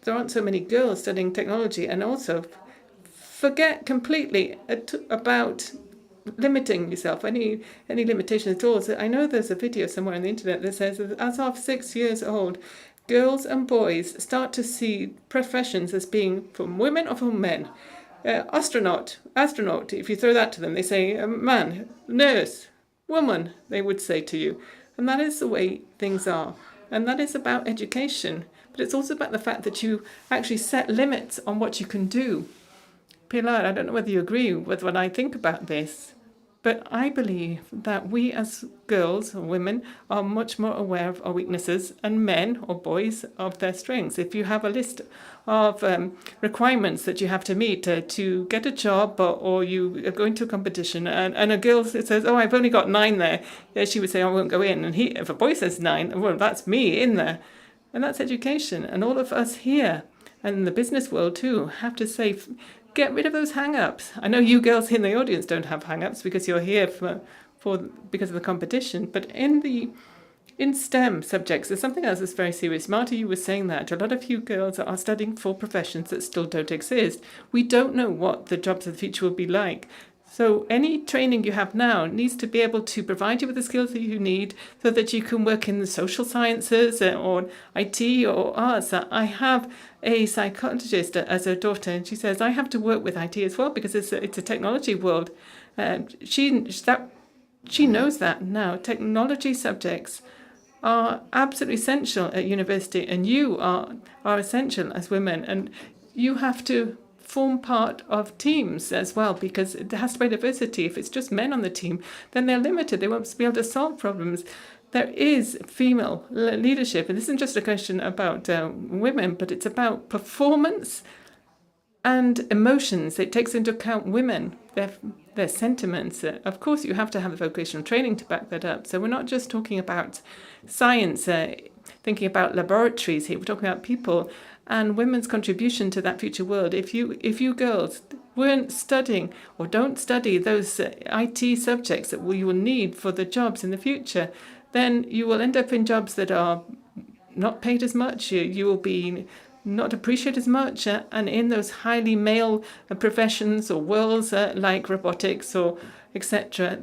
there aren't so many girls studying technology, and also forget completely about limiting yourself, any limitation at all. So I know there's a video somewhere on the internet that says that as of 6 years old, girls and boys start to see professions as being from women or from men. Astronaut, if you throw that to them, they say man, nurse, woman, they would say to you. And that is the way things are. And that is about education. But it's also about the fact that you actually set limits on what you can do. Pilar, I don't know whether you agree with what I think about this, but I believe that we as girls or women are much more aware of our weaknesses, and men or boys of their strengths. If you have a list of requirements that you have to meet to get a job, or you are going to a competition, and a girl says, oh, I've only got 9 there, she would say, I won't go in. And if a boy says 9, well, that's me in there. And that's education. And all of us here, and in the business world too, have to say, get rid of those hang-ups. I know you girls in the audience don't have hang-ups because you're here because of the competition, but in STEM subjects, there's something else that's very serious. Marta, you were saying that. A lot of you girls are studying for professions that still don't exist. We don't know what the jobs of the future will be like. So any training you have now needs to be able to provide you with the skills that you need so that you can work in the social sciences or IT or arts. I have a psychologist as a daughter, and she says, I have to work with IT as well because it's a technology world. She knows that now. Technology subjects are absolutely essential at university, and you are essential as women, and you have to form part of teams as well, because there has to be diversity. If it's just men on the team, then they're limited. They won't be able to solve problems. There is female leadership, and this isn't just a question about women, but it's about performance and emotions. It takes into account women, their sentiments. Of course, you have to have the vocational training to back that up. So we're not just talking about science, thinking about laboratories here. We're talking about people and women's contribution to that future world. If you girls weren't studying or don't study those IT subjects that you will need for the jobs in the future, then you will end up in jobs that are not paid as much. You will be not appreciated as much, and in those highly male professions or worlds like robotics or etc.,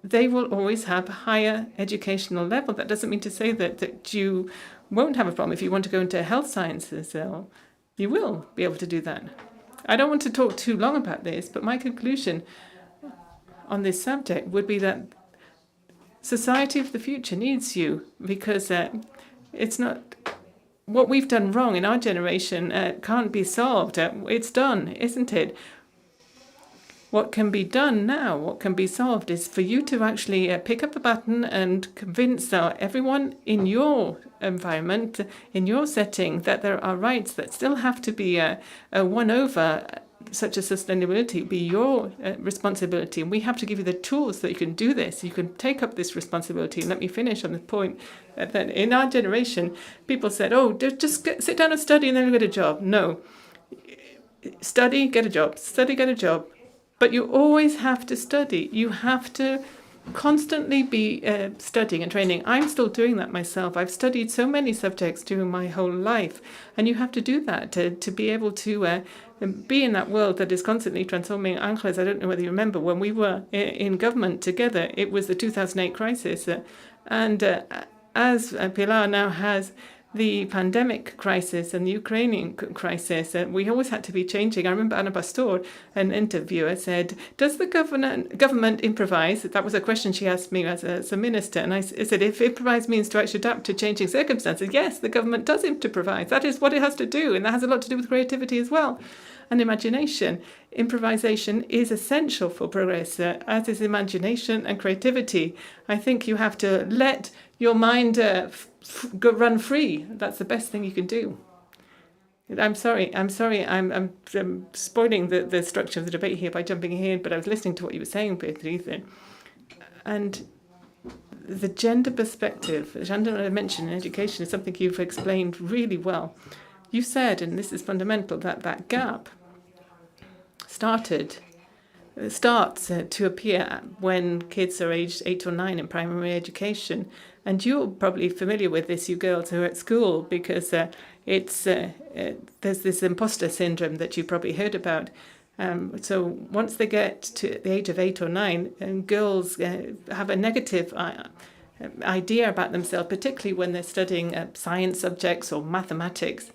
they will always have a higher educational level. That doesn't mean to say that you won't have a problem if you want to go into health sciences. You will be able to do that. I don't want to talk too long about this, but my conclusion on this subject would be that society of the future needs you, because it's not what we've done wrong in our generation can't be solved. It's done, isn't it? What can be done now, what can be solved, is for you to actually pick up the button and convince everyone in your environment, in your setting, that there are rights that still have to be won over, such as sustainability, be your responsibility. And we have to give you the tools that you can do this. You can take up this responsibility. And let me finish on the point that in our generation, people said, oh, just sit down and study and then you'll get a job. No. Study, get a job. Study, get a job. But you always have to study. You have to constantly be studying and training. I'm still doing that myself. I've studied so many subjects during my whole life. And you have to do that to be able to be in that world that is constantly transforming. Ángeles, I don't know whether you remember, when we were in government together, it was the 2008 crisis. And as Pilar now has the pandemic crisis and the Ukrainian crisis, we always had to be changing. I remember Anna Pastor, an interviewer, said, does the government improvise? That was a question she asked me as a minister. And I said, if improvise means to actually adapt to changing circumstances, yes, the government does improvise. That is what it has to do. And that has a lot to do with creativity as well. and imagination. Improvisation is essential for progress, as is imagination and creativity. I think you have to let your mind run free. That's the best thing you can do. I'm sorry, I'm spoiling the structure of the debate here by jumping in, but I was listening to what you were saying, Beatriz. And the gender perspective, gender dimension in education, is something you've explained really well. You said, and this is fundamental, that gap starts to appear when kids are aged 8 or 9 in primary education. And you're probably familiar with this, you girls who are at school, because there's this imposter syndrome that you probably heard about. So once they get to the age of 8 or 9, girls have a negative idea about themselves, particularly when they're studying science subjects or mathematics.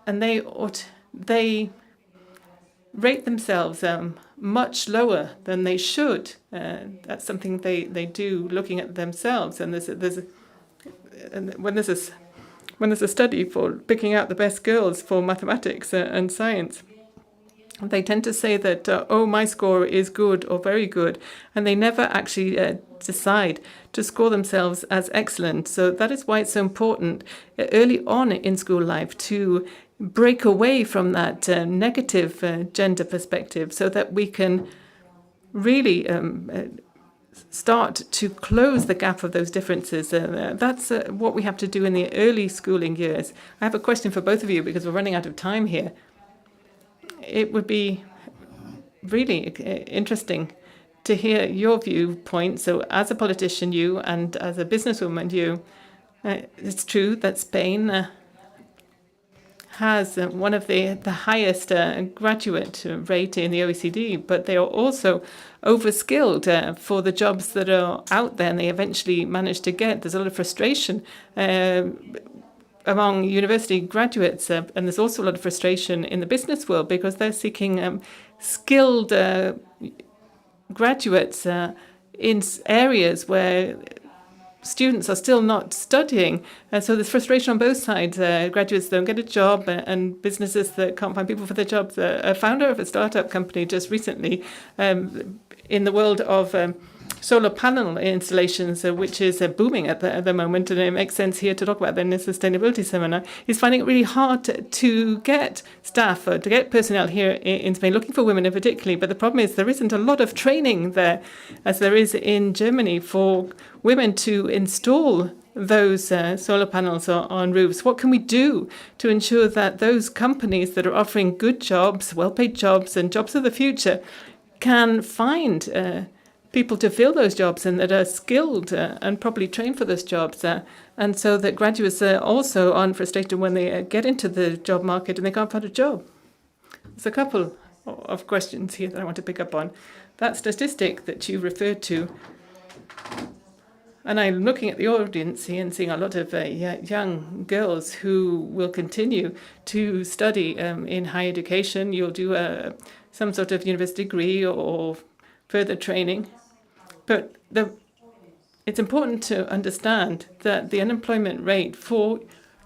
And they rate themselves much lower than they should. That's something they do looking at themselves. And when there's a study for picking out the best girls for mathematics and science, they tend to say that, my score is good or very good, and they never actually decide to score themselves as excellent. So that is why it's so important early on in school life to break away from that negative gender perspective, so that we can really start to close the gap of those differences. That's what we have to do in the early schooling years. I have a question for both of you, because we're running out of time here. It would be really interesting to hear your viewpoint. So as a politician, you, and as a businesswoman, you, it's true that Spain has one of the highest graduate rate in the OECD, but they are also overskilled for the jobs that are out there, and they eventually manage to get. There's a lot of frustration among university graduates, and there's also a lot of frustration in the business world, because they're seeking skilled graduates in areas where students are still not studying. And so there's frustration on both sides. Graduates don't get a job, and businesses that can't find people for their jobs. A founder of a startup company just recently in the world of solar panel installations, which is booming at the moment, and it makes sense here to talk about that in a sustainability seminar, is finding it really hard to get staff, to get personnel here in Spain, looking for women in particular. But the problem is there isn't a lot of training there, as there is in Germany, for women to install those solar panels on roofs. What can we do to ensure that those companies that are offering good jobs, well-paid jobs, and jobs of the future can find people to fill those jobs, and that are skilled and properly trained for those jobs, and so that graduates also aren't frustrated when they get into the job market and they can't find a job? There's a couple of questions here that I want to pick up on. That statistic that you referred to, and I'm looking at the audience here and seeing a lot of young girls who will continue to study in higher education. You'll do some sort of university degree or further training. But it's important to understand that the unemployment rate for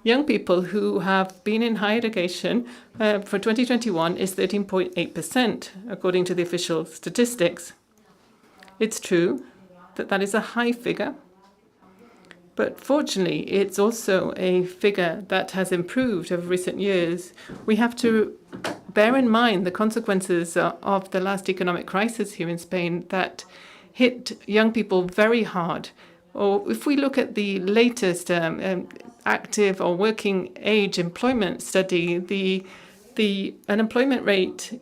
young people who have been in higher education for 2021 is 13.8%, according to the official statistics. It's true that that is a high figure, but fortunately, it's also a figure that has improved over recent years. We have to bear in mind the consequences of the last economic crisis here in Spain that hit young people very hard. Or if we look at the latest active or working age employment study, the unemployment rate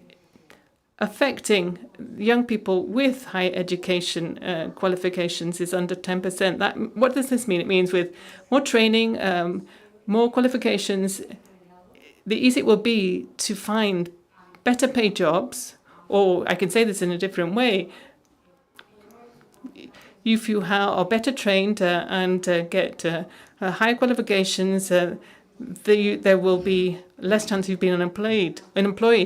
affecting young people with higher education qualifications is under 10%. What does this mean? It means with more training, more qualifications, the easier it will be to find better paid jobs, or I can say this in a different way, if you are better trained and get higher qualifications, there will be less chance of being unemployed.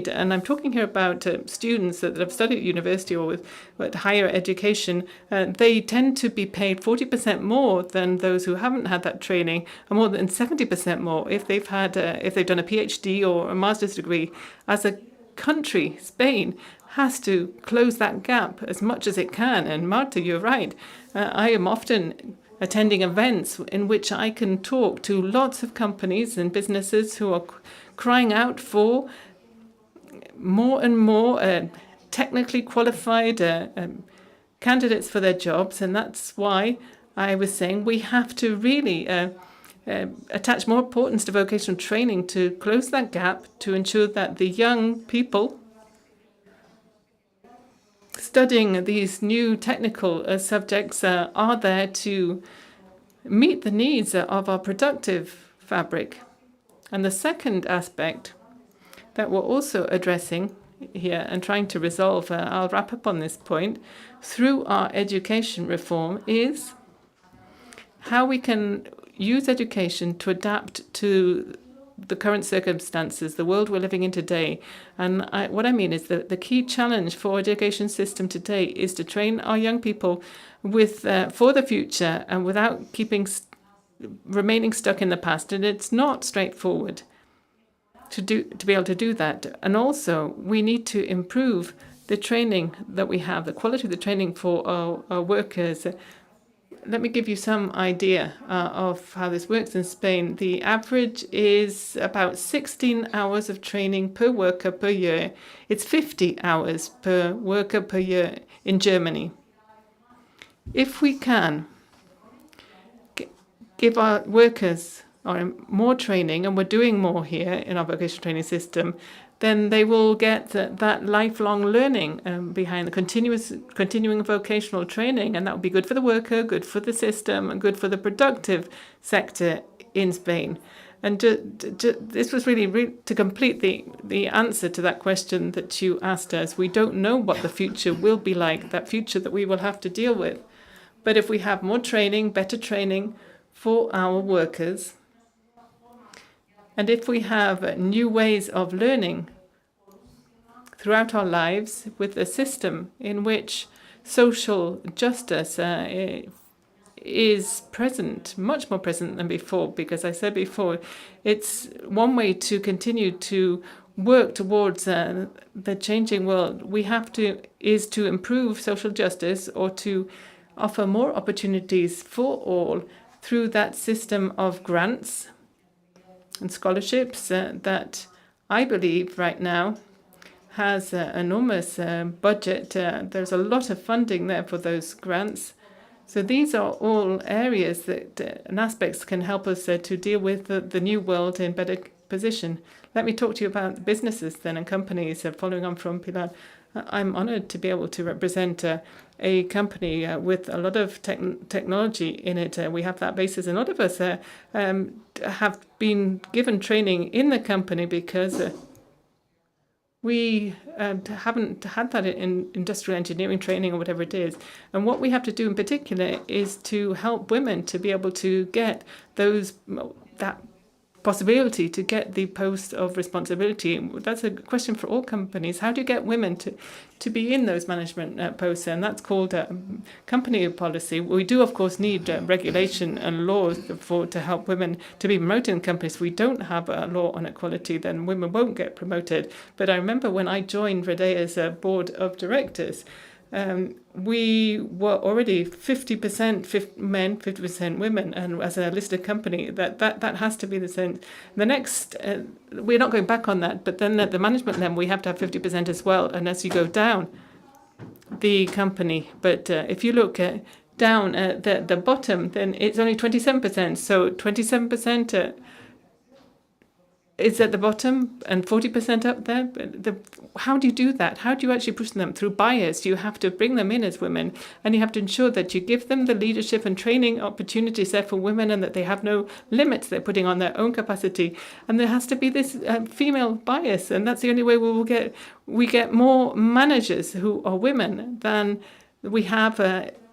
And I'm talking here about students that have studied at university or with higher education. They tend to be paid 40% more than those who haven't had that training, and more than 70% more if they've done a PhD or a master's degree. As a country, Spain has to close that gap as much as it can. And Marta, you're right. I am often attending events in which I can talk to lots of companies and businesses who are crying out for more and more technically qualified candidates for their jobs. And that's why I was saying we have to really attach more importance to vocational training to close that gap, to ensure that the young people studying these new technical subjects are there to meet the needs of our productive fabric. And the second aspect that we're also addressing here and trying to resolve, I'll wrap up on this point, through our education reform is how we can use education to adapt to the current circumstances, the world we're living in today. And what I mean is that the key challenge for our education system today is to train our young people for the future and without remaining stuck in the past. And it's not straightforward to be able to do that. And also, we need to improve the training that we have, the quality of the training for our workers. Let me give you some idea of how this works in Spain. The average is about 16 hours of training per worker per year. It's 50 hours per worker per year in Germany. If we can give our workers more training, and we're doing more here in our vocational training system, then they will get that lifelong learning behind the continuing vocational training, and that will be good for the worker, good for the system, and good for the productive sector in Spain. And this was really to complete the answer to that question that you asked us. We don't know what the future will be like, that future that we will have to deal with. But if we have more training, better training for our workers, and if we have new ways of learning throughout our lives with a system in which social justice is present, much more present than before, because I said before, it's one way to continue to work towards the changing world. Is to improve social justice or to offer more opportunities for all through that system of grants and scholarships that I believe right now has an enormous budget. There's a lot of funding there for those grants. So these are all areas and aspects can help us to deal with the new world in better position. Let me talk to you about businesses then and companies. Following on from Pilar, I'm honored to be able to represent a company with a lot of technology in it. We have that basis, and a lot of us have been given training in the company because we haven't had that in industrial engineering training or whatever it is. And what we have to do in particular is to help women to be able to get that possibility to get the post of responsibility. That's a question for all companies. How do you get women to be in those management posts? And that's called company policy. We do, of course, need regulation and laws to help women to be promoted in companies. If we don't have a law on equality, then women won't get promoted. But I remember when I joined Redea's board of directors, we were already 50% men, 50% women, and as a listed company, that has to be the same. The next, we're not going back on that, but then at the management level, we have to have 50% as well. And as you go down the company, but if you look down at the bottom, then it's only 27%. So 27%. Is at the bottom and 40% up there. How do you do that? How do you actually push them? Through bias. You have to bring them in as women, and you have to ensure that you give them the leadership and training opportunities there for women, and that they have no limits they're putting on their own capacity. And there has to be this female bias, and that's the only way we get more managers who are women than we have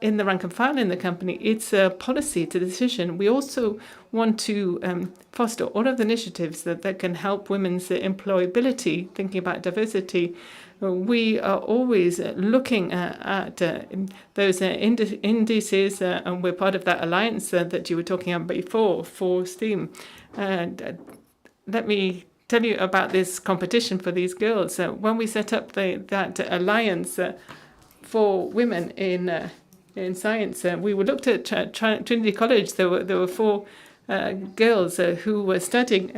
in the rank and file in the company. It's a policy, it's a decision. We also want to foster all of the initiatives that can help women's employability, thinking about diversity. We are always looking at those indices, and we're part of that alliance that you were talking about before for STEAM. Let me tell you about this competition for these girls. When we set up that alliance for women in science, we were looked at Trinity College. There were 4 girls who were studying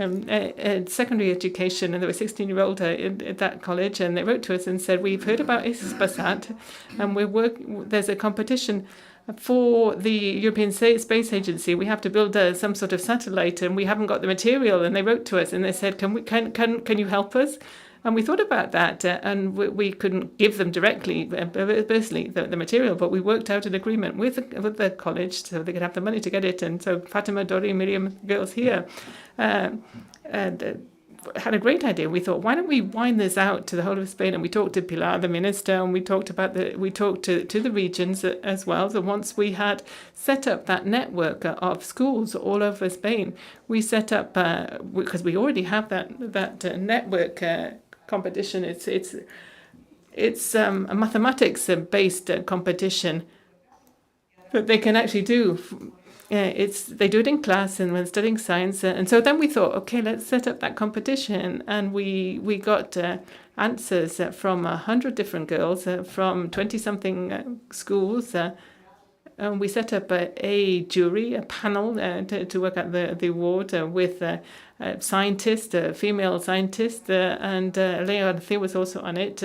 secondary education, and they were 16-year-old at that college, and they wrote to us and said, we've heard about Ispasat, and there's a competition for the European Space Agency. We have to build some sort of satellite, and we haven't got the material. And they wrote to us and they said, can you help us? And we thought about that, and we couldn't give them directly, personally, the material, but we worked out an agreement with the college so they could have the money to get it. And so Fatima, Dori, Miriam, girls here, had a great idea. We thought, why don't we wind this out to the whole of Spain? And we talked to Pilar, the minister, and we talked to the regions as well. So once we had set up that network of schools all over Spain, we set up because we already have that network competition. It's a mathematics based competition that they can actually do. They do it in class and when studying science, and so then we thought, okay, let's set up that competition, and we got answers from 100 different girls from 20-something schools, and we set up a jury, a panel to work out the award with scientists, female scientists, and Leah Garcia was also on it.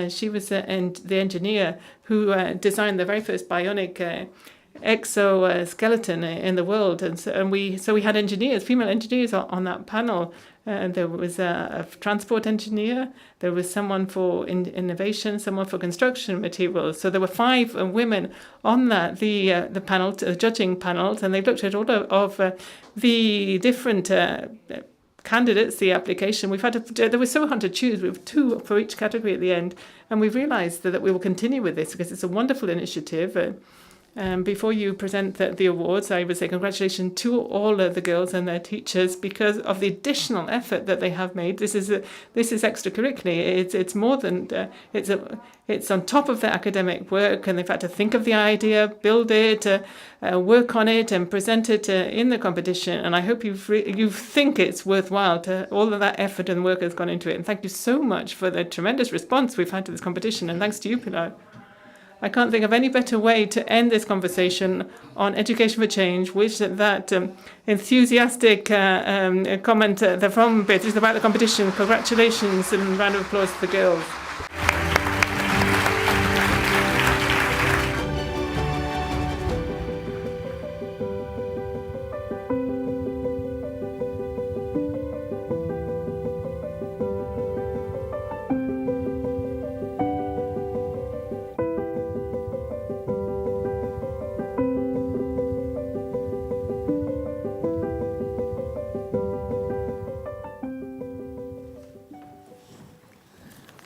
She was the engineer who designed the very first bionic exoskeleton in the world, and so we had engineers, female engineers on that panel. There was a transport engineer, there was someone for innovation, someone for construction materials. So there were 5 women on the panel, judging panels, and they looked at all of the different candidates, the application. There were so hard to choose. We have 2 for each category at the end, and we realised that we will continue with this because it's a wonderful initiative. Before you present the awards, I would say congratulations to all of the girls and their teachers because of the additional effort that they have made. This is extracurricular. It's more than it's on top of their academic work, and they've had to think of the idea, build it, work on it, and present it in the competition. And I hope you think it's worthwhile. All of that effort and work has gone into it. And thank you so much for the tremendous response we've had to this competition. And thanks to you, Pilar. I can't think of any better way to end this conversation on education for change, which that enthusiastic comment from Beatriz about the competition. Congratulations and a round of applause to the girls.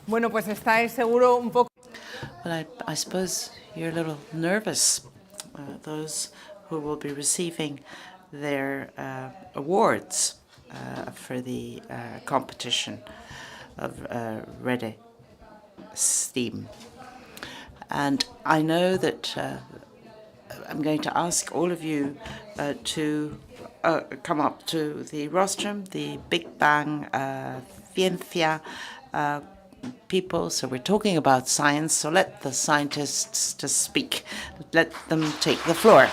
Bueno, pues estáis seguro un poco. Well, I suppose you're a little nervous, those who will be receiving their awards for the competition of Rede STEAM. And I know that I'm going to ask all of you to come up to the rostrum, the Big Bang Ciencia people. So we're talking about science, so let the scientists just speak. Let them take the floor.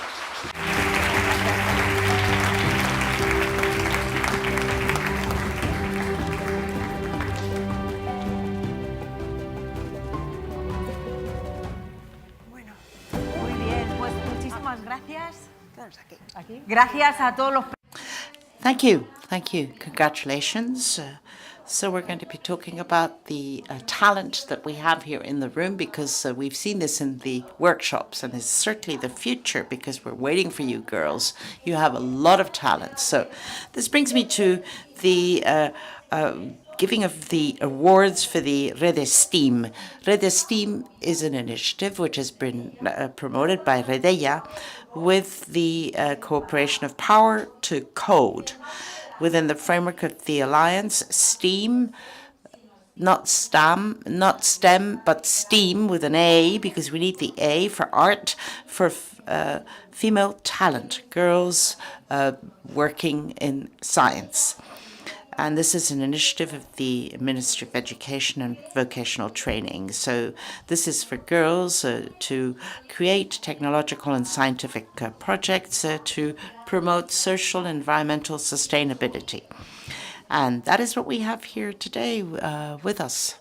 Bueno, muy bien, pues muchísimas gracias. Gracias a todos los. Thank you. Congratulations. So we're going to be talking about the talent that we have here in the room, because we've seen this in the workshops, and it's certainly the future because we're waiting for you girls. You have a lot of talent. So this brings me to the giving of the awards for the Rede STEAM. Rede STEAM is an initiative which has been promoted by Redella with the cooperation of Power to Code. Within the framework of the Alliance, STEAM, not STEM, but STEAM with an A, because we need the A for art, for female talent, girls working in science. And this is an initiative of the Ministry of Education and Vocational Training. So this is for girls to create technological and scientific projects to promote social and environmental sustainability. And that is what we have here today with us.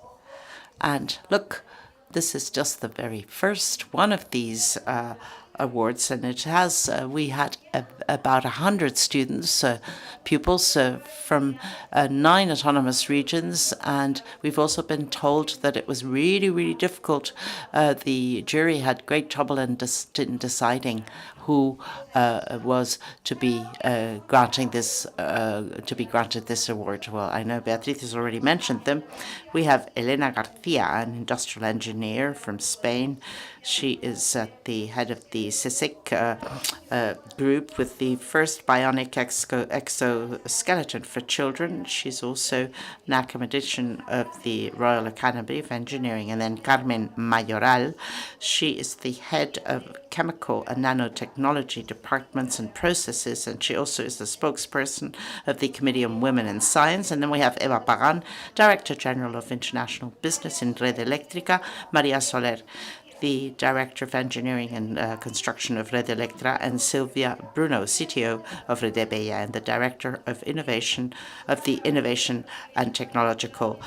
And look, this is just the very first one of these awards, and it has we had about 100 students, pupils from 9 autonomous regions, and we've also been told that it was really, really difficult. The jury had great trouble in deciding who was to be granted this award. Well, I know Beatriz has already mentioned them. We have Elena Garcia, an industrial engineer from Spain. She is at the head of the CSIC group with the first bionic exoskeleton for children. She's also an academician of the Royal Academy of Engineering. And then Carmen Mayoral, she is the head of chemical and nanotechnology departments and processes, and she also is the spokesperson of the Committee on Women in Science. And then we have Eva Pagan, Director General of International Business in Red Eléctrica, Maria Soler, the Director of Engineering and Construction of Red Eléctrica, and Silvia Bruno, CTO of Redebella, and the Director of Innovation of the Innovation and Technological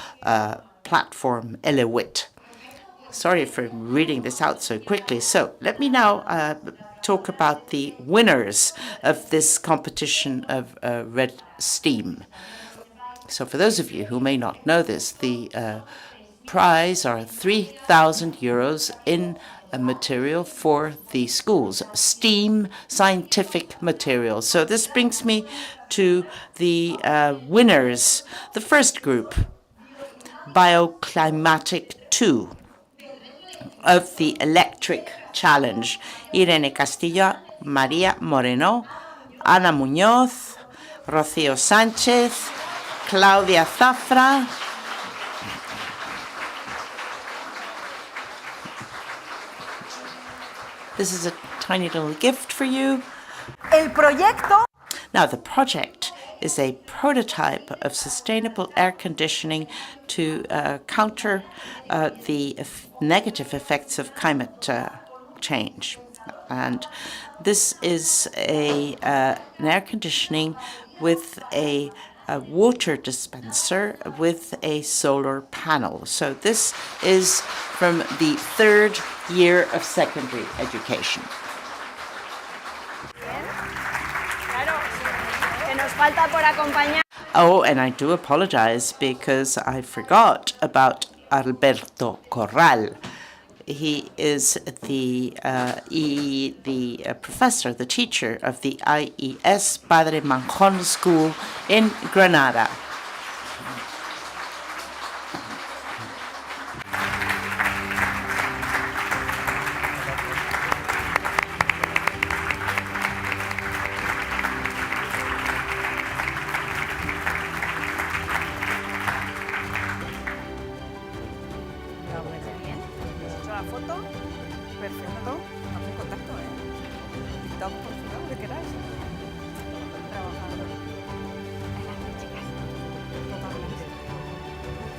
Platform, Elewit. Sorry for reading this out so quickly. So let me now talk about the winners of this competition of Red STEAM. So for those of you who may not know this, the prize are 3,000 euros in a material for the schools, STEAM scientific materials. So this brings me to the winners. The first group, Bioclimatic 2 of the Electric Challenge. Irene Castillo, María Moreno, Ana Muñoz, Rocío Sánchez, Claudia Zafra, this is a tiny little gift for you. El proyecto. Now, the project is a prototype of sustainable air conditioning to counter the negative effects of climate change. And this is an air conditioning with a water dispenser with a solar panel. So this is from the 3rd year of secondary education. Oh, and I do apologize because I forgot about Alberto Corral. He is the professor, the teacher of the IES Padre Manjón School in Granada.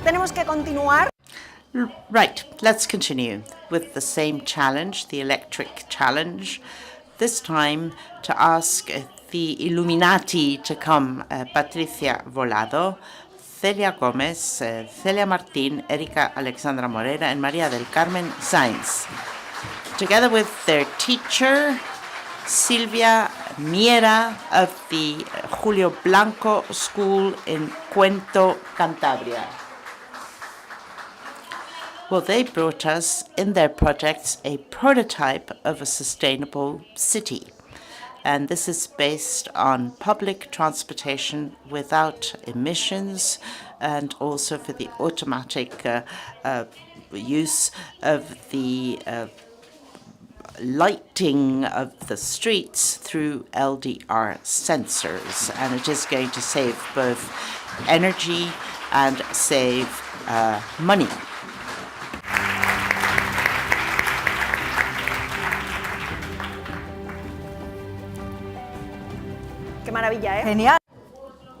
Tenemos que continuar. Right, let's continue with the same challenge, the electric challenge. This time to ask the Illuminati to come, Patricia Volado, Celia Gomez, Celia Martín, Erika Alexandra Morera, and María del Carmen Sainz, together with their teacher, Silvia Miera of the Julio Blanco School in Cuento, Cantabria. Well, they brought us in their projects a prototype of a sustainable city. And this is based on public transportation without emissions, and also for the automatic use of the lighting of the streets through LDR sensors. And it is going to save both energy and save money. Qué maravilla, ¿eh? Genial.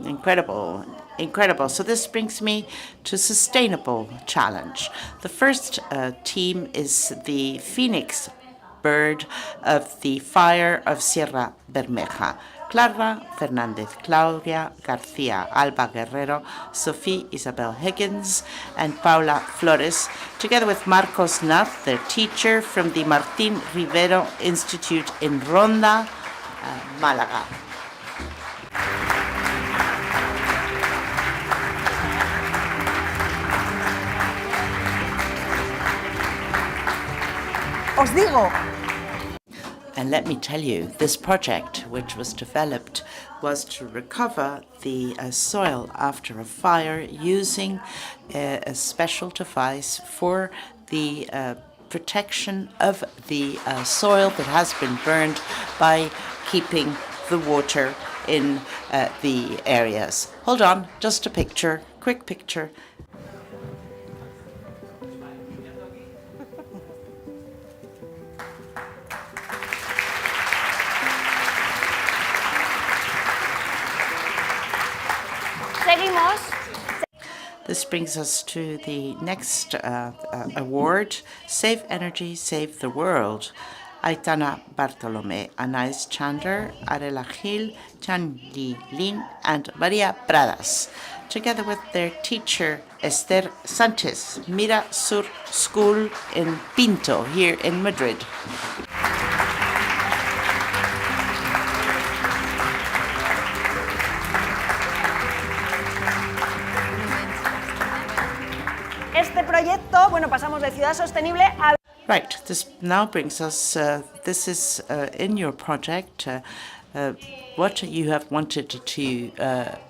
Incredible, incredible. So this brings me to sustainable challenge. The first team is the Phoenix bird of the fire of Sierra Bermeja. Clara Fernandez, Claudia Garcia, Alba Guerrero, Sophie Isabel Higgins, and Paula Flores, together with Marcos Naz, their teacher from the Martín Rivero Institute in Ronda, Málaga. Os digo. And let me tell you, this project, which was developed, was to recover the soil after a fire using a special device for the protection of the soil that has been burned by keeping the water in the areas. Hold on, just a picture, quick picture. Seguimos. This brings us to the next award, Save Energy, Save the World. Aitana Bartolomé, Anais Chandler, Arela Gil, Chan Li Lin, and Maria Pradas, together with their teacher Esther Sanchez, Mira Sur School in Pinto, here in Madrid. Este proyecto, bueno, pasamos de ciudad sostenible a... Right, this now brings us, this is in your project, what you have wanted to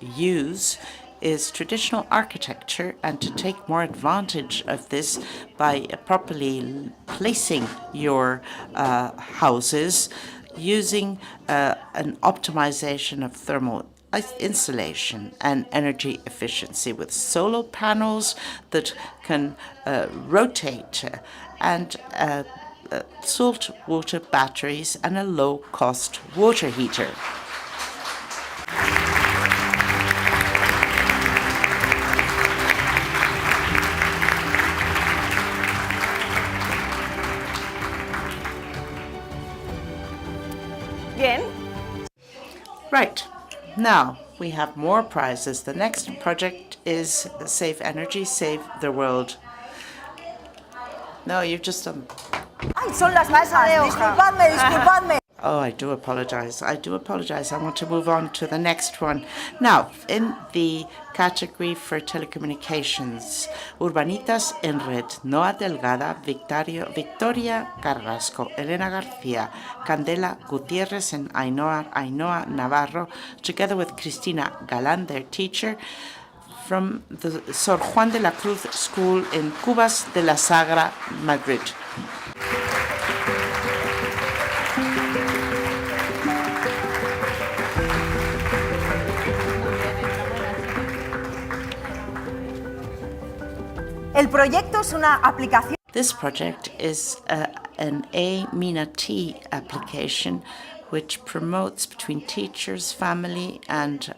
use is traditional architecture, and to take more advantage of this by properly placing your houses using an optimization of thermal insulation and energy efficiency with solar panels that can rotate and salt water batteries and a low-cost water heater. Bien. Right. Now, we have more prizes. The next project is Save Energy, Save the World. No, you've just done... Ay, son las hojas. Disculpadme, disculpadme. Oh, I do apologize. I do apologize. I want to move on to the next one. Now, in the category for telecommunications, Urbanitas en Red, Noa Delgada, Victoria Carrasco, Elena García, Candela Gutiérrez, and Ainhoa Navarro, together with Cristina Galán, their teacher, from the Sor Juan de la Cruz School in Cubas de la Sagra, Madrid. El proyecto es una aplicación. This project is an A-Mina-T application which promotes between teachers, family, and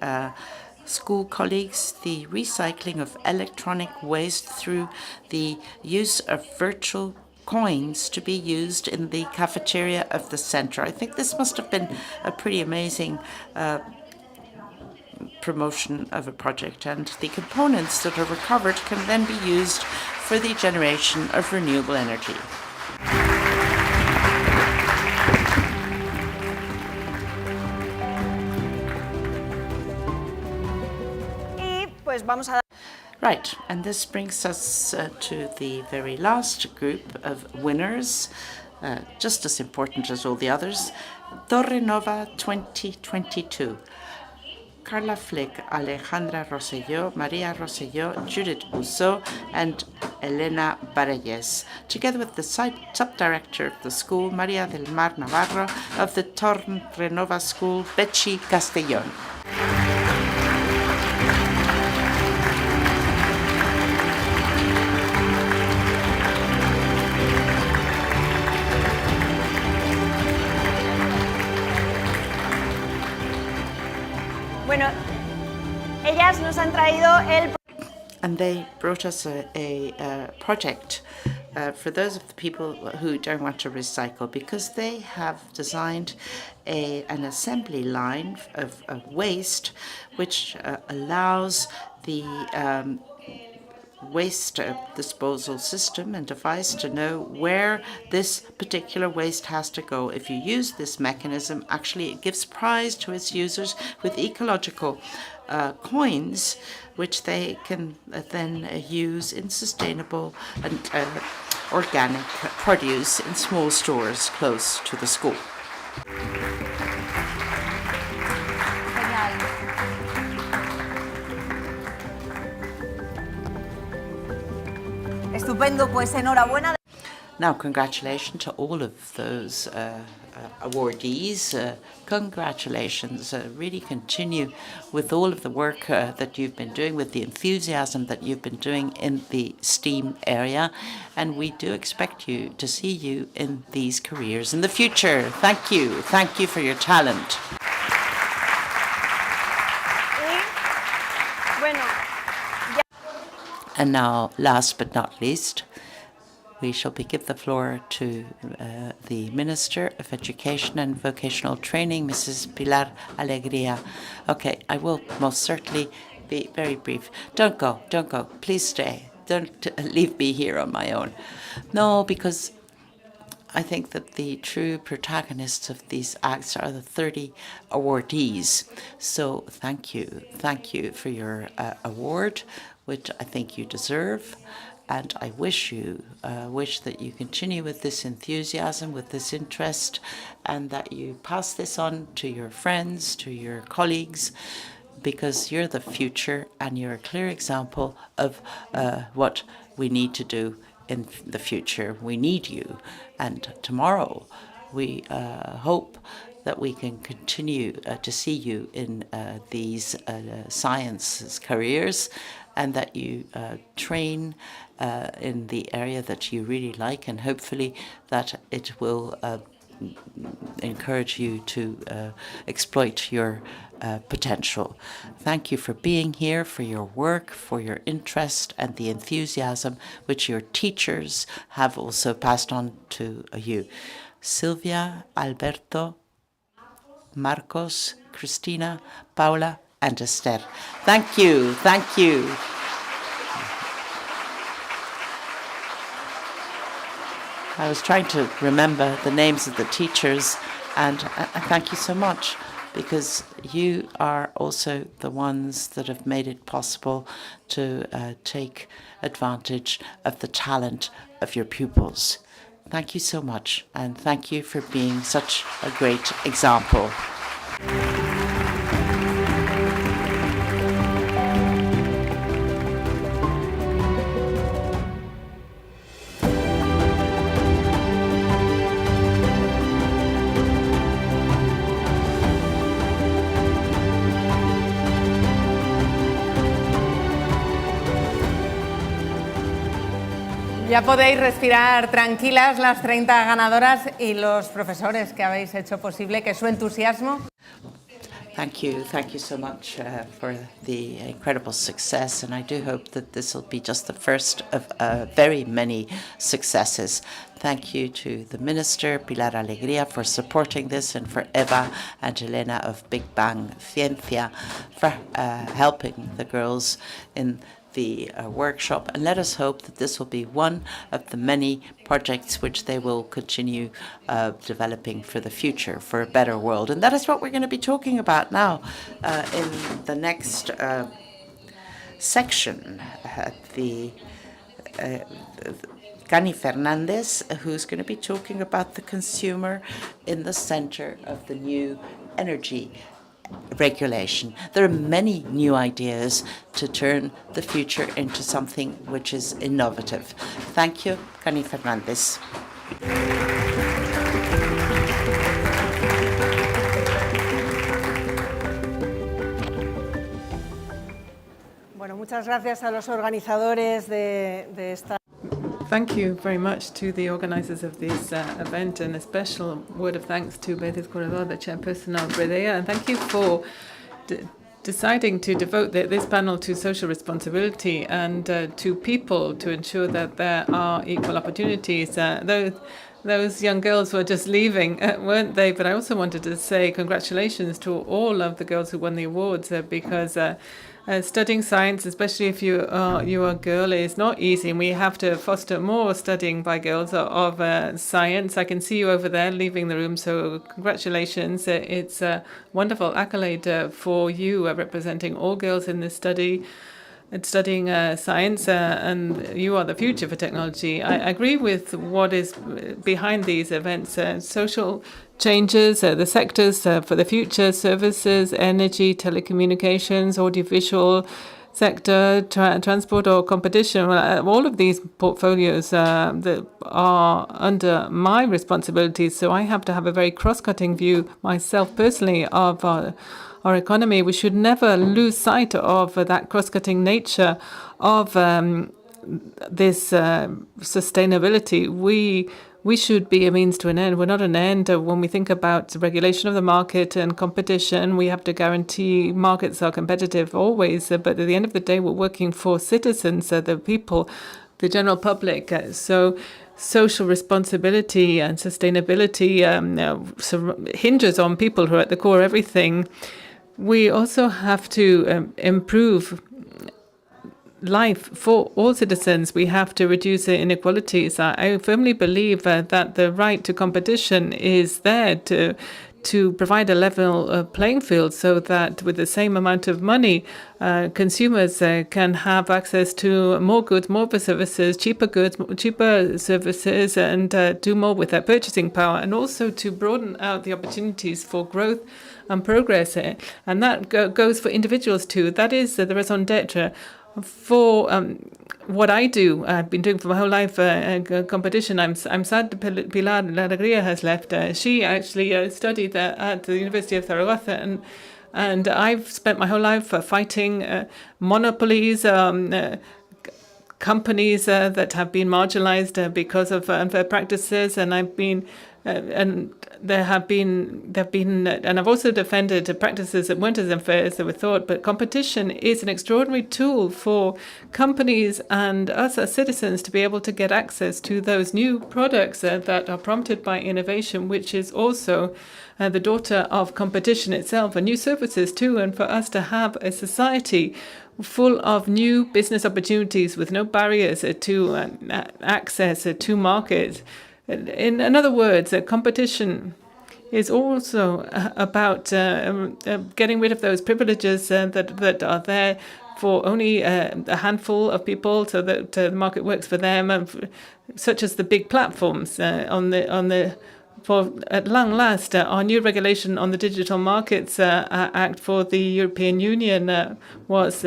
school colleagues the recycling of electronic waste through the use of virtual coins to be used in the cafeteria of the center. I think this must have been a pretty amazing promotion of a project, and the components that are recovered can then be used for the generation of renewable energy. Y pues vamos a... Right, and this brings us to the very last group of winners, just as important as all the others. Torre Nova 2022. Carla Flick, Alejandra Rosselló, Maria Rosselló, Judith Uso, and Elena Barelles, together with the sub-director of the school, Maria del Mar Navarro, of the Torre Nova School, Betty Castellón. Bueno, ellas nos han traído el... And they brought us a project for those of the people who don't want to recycle, because they have designed an assembly line of waste which allows the waste disposal system and device to know where this particular waste has to go. If you use this mechanism, actually it gives prize to its users with ecological coins, which they can then use in sustainable and organic produce in small stores close to the school. Estupendo, pues enhorabuena. Now, congratulations to all of those awardees. Congratulations. Really continue with all of the work that you've been doing, with the enthusiasm that you've been doing in the STEAM area. And we do expect you to see you in these careers in the future. Thank you. Thank you for your talent. And now, last but not least, we shall give the floor to the Minister of Education and Vocational Training, Mrs. Pilar Alegría. Okay, I will most certainly be very brief. Don't go, please stay. Don't leave me here on my own. No, because I think that the true protagonists of these acts are the 30 awardees. So thank you for your award, which I think you deserve. And I wish that you continue with this enthusiasm, with this interest, and that you pass this on to your friends, to your colleagues, because you're the future and you're a clear example of what we need to do in the future. We need you. And tomorrow, we hope that we can continue to see you in these science careers, and that you train in the area that you really like, and hopefully that it will encourage you to exploit your potential. Thank you for being here, for your work, for your interest and the enthusiasm which your teachers have also passed on to you. Silvia, Alberto, Marcos, Cristina, Paula, and Esther. Thank you. Thank you. I was trying to remember the names of the teachers, and I thank you so much, because you are also the ones that have made it possible to take advantage of the talent of your pupils. Thank you so much, and thank you for being such a great example. Ya podéis respirar tranquilas las 30 ganadoras y los profesores que habéis hecho posible que su entusiasmo. Thank you so much for the incredible success, and I do hope that this will be just the first of very many successes. Thank you to the Minister, Pilar Alegría, for supporting this, and for Eva and Elena of Big Bang Ciencia for helping the girls in the workshop, and let us hope that this will be one of the many projects which they will continue developing for the future, for a better world. And that is what we're going to be talking about now in the next section. The Gani Fernandez, who's going to be talking about the consumer in the center of the new energy regulation. There are many new ideas to turn the future into something which is innovative. Thank you, Gani Fernandez. Bueno, muchas gracias a los organizadores de esta. Thank you very much to the organisers of this event, and a special word of thanks to Beatriz Corredor, the chairperson of Redea, and thank you for deciding to devote this panel to social responsibility and to people, to ensure that there are equal opportunities. Those young girls were just leaving, weren't they? But I also wanted to say congratulations to all of the girls who won the awards, because studying science, especially if you are a girl, is not easy, and we have to foster more studying by girls of science. I can see you over there leaving the room, so congratulations. It's a wonderful accolade for you, representing all girls in this studying science, and you are the future for technology. I agree with what is behind these events. Social changes, the sectors for the future, services, energy, telecommunications, audiovisual sector, transport or competition. All of these portfolios that are under my responsibilities, so I have to have a very cross-cutting view myself personally of our economy. We should never lose sight of that cross-cutting nature of this sustainability. We should be a means to an end. We're not an end. When we think about regulation of the market and competition, we have to guarantee markets are competitive always. But at the end of the day, we're working for citizens, the people, the general public. So social responsibility and sustainability hinges on people who are at the core of everything. We also have to improve life for all citizens. We have to reduce the inequalities. I firmly believe that the right to competition is there to provide a level playing field, so that with the same amount of money, consumers can have access to more goods, more services, cheaper services, and do more with their purchasing power, and also to broaden out the opportunities for growth and progress. And that goes for individuals too. That is the raison d'etre for what I do. I've been doing for my whole life competition. I'm sad Pilar Alegría has left. She actually studied at the University of Zaragoza, and I've spent my whole life fighting monopolies, companies that have been marginalized because of unfair practices, and I've been and I've also defended practices that weren't as unfair as they were thought. But competition is an extraordinary tool for companies and us as citizens to be able to get access to those new products that are prompted by innovation, which is also the daughter of competition itself, and new services too. And for us to have a society full of new business opportunities with no barriers to access to markets. In other words, competition is also about getting rid of those privileges that are there for only a handful of people, so that the market works for them, such as the big platforms for at long last, our new regulation on the Digital Markets Act for the European Union was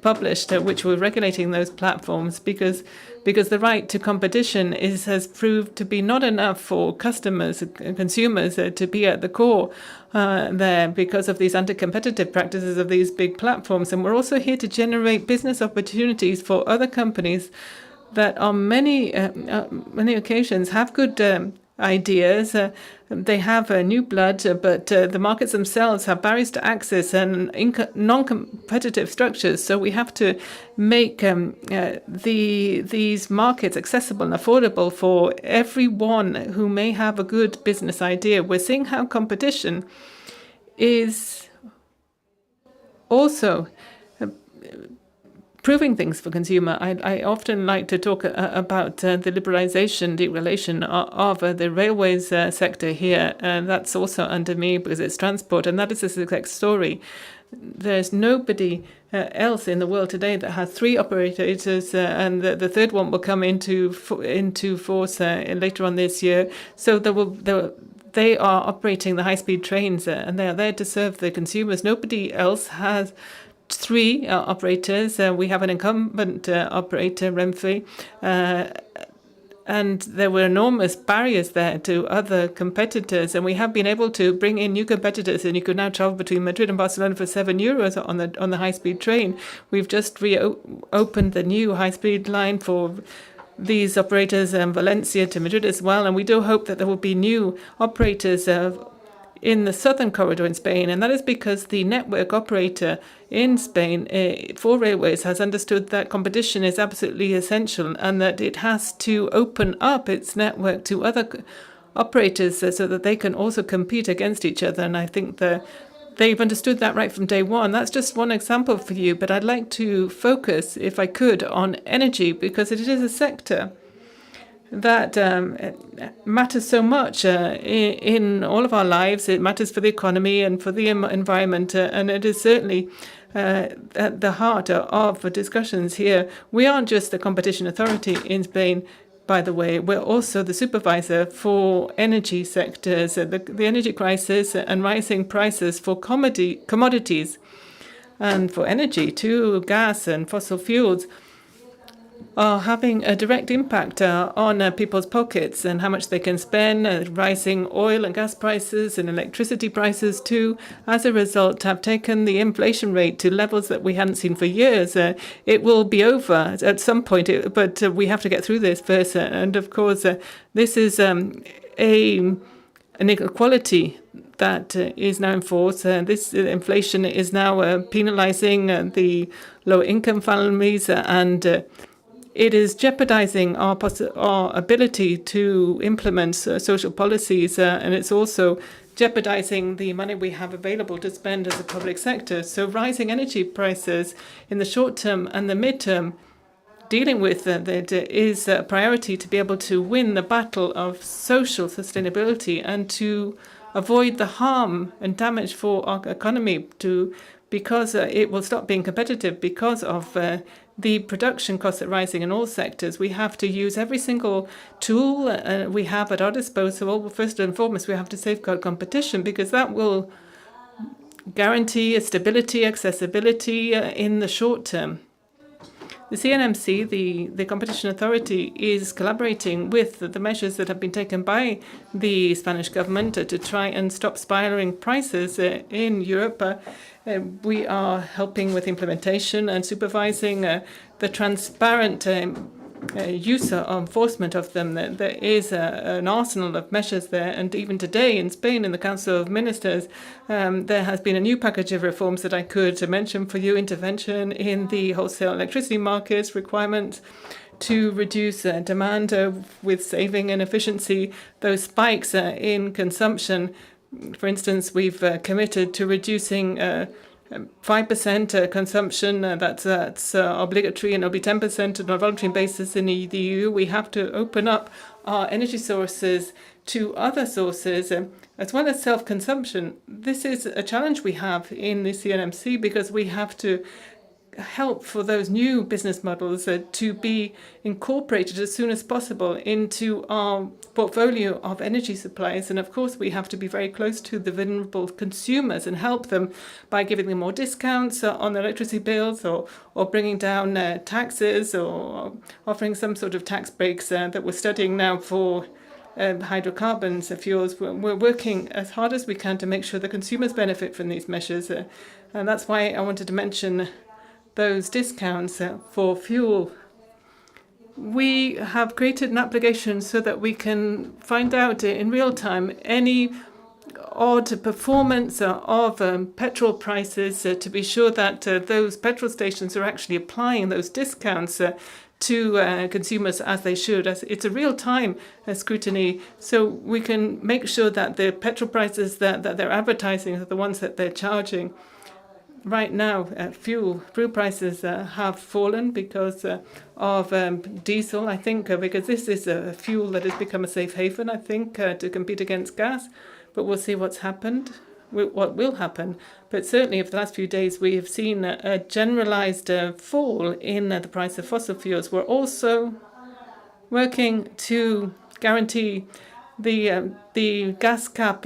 published, which were regulating those platforms, because the right to competition has proved to be not enough for customers, consumers, to be at the core there because of these anti-competitive practices of these big platforms. And we're also here to generate business opportunities for other companies that on many occasions have good ideas. They have new blood, but the markets themselves have barriers to access and non-competitive structures. So we have to make these markets accessible and affordable for everyone who may have a good business idea. We're seeing how competition is also proving things for consumer. I often like to talk about the liberalization, deregulation of the railways sector here. That's also under me because it's transport, and that is a success story. There's nobody else in the world today that has 3 operators, and the third one will come into force later on this year. So they are operating the high-speed trains, and they are there to serve the consumers. Nobody else has 3 operators. We have an incumbent operator, Renfe, and there were enormous barriers there to other competitors, and we have been able to bring in new competitors, and you could now travel between Madrid and Barcelona for €7 on the high-speed train. We've just reopened the new high-speed line for these operators in Valencia to Madrid as well, and we do hope that there will be new operators in the southern corridor in Spain, and that is because the network operator in Spain for railways has understood that competition is absolutely essential and that it has to open up its network to other operators so that they can also compete against each other. And I think they've understood that right from day one. That's just one example for you, but I'd like to focus, if I could, on energy, because it is a sector that matters so much in all of our lives. It matters for the economy and for the environment, and it is certainly at the heart of discussions here. We aren't just the competition authority in Spain, by the way. We're also the supervisor for energy sectors. The energy crisis and rising prices for commodities and for energy too, gas and fossil fuels, are having a direct impact on people's pockets and how much they can spend. Rising oil and gas prices and electricity prices too, as a result, have taken the inflation rate to levels that we hadn't seen for years. It will be over at some point, but we have to get through this first. And of course, this is an inequality that is now in force. This inflation is now penalizing the low-income families, and it is jeopardizing our ability to implement social policies, and it's also jeopardizing the money we have available to spend as a public sector. So rising energy prices in the short term and the mid-term, dealing with that is a priority to be able to win the battle of social sustainability and to avoid the harm and damage for our economy, because it will stop being competitive because of the production costs are rising in all sectors. We have to use every single tool we have at our disposal. First and foremost, we have to safeguard competition, because that will guarantee stability, accessibility in the short term. The CNMC, the competition authority, is collaborating with the measures that have been taken by the Spanish government to try and stop spiraling prices in Europe. We are helping with implementation and supervising the transparent use or enforcement of them. There is an arsenal of measures there, and even today in Spain, in the Council of Ministers, there has been a new package of reforms that I could mention for you: intervention in the wholesale electricity markets, requirements to reduce demand with saving and efficiency, those spikes in consumption. For instance, we've committed to reducing 5% consumption. That's obligatory, and it'll be 10% on a voluntary basis in the EU. We have to open up our energy sources to other sources, as well as self-consumption. This is a challenge we have in the CNMC, because we have to help for those new business models to be incorporated as soon as possible into our portfolio of energy supplies. And of course, we have to be very close to the vulnerable consumers and help them by giving them more discounts on their electricity bills, or bringing down taxes, or offering some sort of tax breaks that we're studying now for hydrocarbons fuels. We're working as hard as we can to make sure the consumers benefit from these measures. And that's why I wanted to mention those discounts for fuel. We have created an application so that we can find out in real time any odd performance of petrol prices to be sure that those petrol stations are actually applying those discounts to consumers as they should. It's a real-time scrutiny, so we can make sure that the petrol prices that they're advertising are the ones that they're charging. Right now, fuel prices have fallen because of diesel, I think, because this is a fuel that has become a safe haven, I think, to compete against gas. But we'll see what's happened what will happen. But certainly over the last few days, we have seen a generalized fall in the price of fossil fuels. We're also working to guarantee the gas cap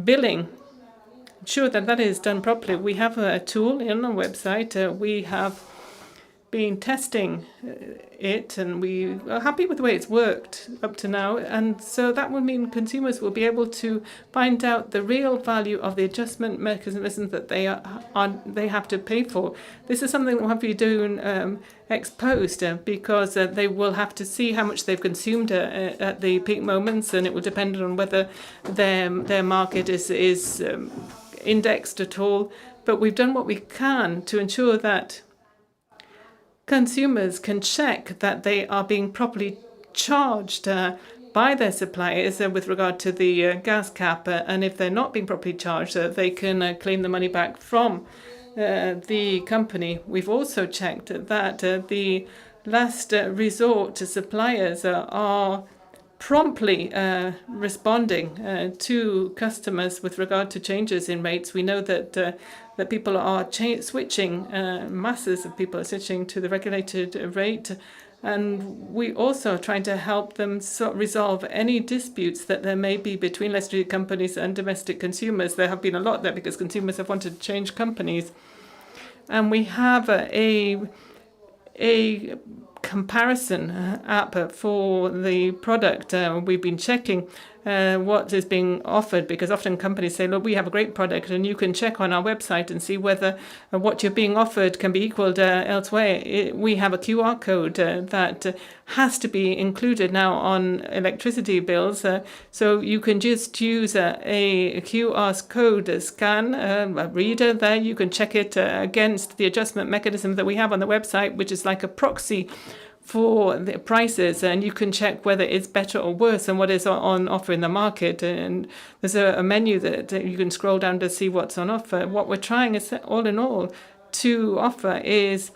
billing, ensure that that is done properly. We have a tool in our website. We have been testing it, and we are happy with the way it's worked up to now. And so that will mean consumers will be able to find out the real value of the adjustment mechanisms that they have to pay for. This is something we'll have to be doing ex post because they will have to see how much they've consumed at the peak moments, and it will depend on whether their market is indexed at all. But we've done what we can to ensure that consumers can check that they are being properly charged by their suppliers with regard to the gas cap, and if they're not being properly charged, they can claim the money back from the company. We've also checked that the last resort suppliers are promptly responding to customers with regard to changes in rates. We know that people are switching, masses of people are switching to the regulated rate, and we also are trying to help them resolve any disputes that there may be between electricity companies and domestic consumers. There have been a lot there because consumers have wanted to change companies. And we have a comparison app for the product. We've been checking what is being offered, because often companies say, look, we have a great product, and you can check on our website and see whether what you're being offered can be equaled elsewhere. We have a QR code that has to be included now on electricity bills. So you can just use a QR code scan, a reader there. You can check it against the adjustment mechanism that we have on the website, which is like a proxy for the prices, and you can check whether it's better or worse than what is on offer in the market. And there's a menu that you can scroll down to see what's on offer. What we're trying is, all in all, to offer is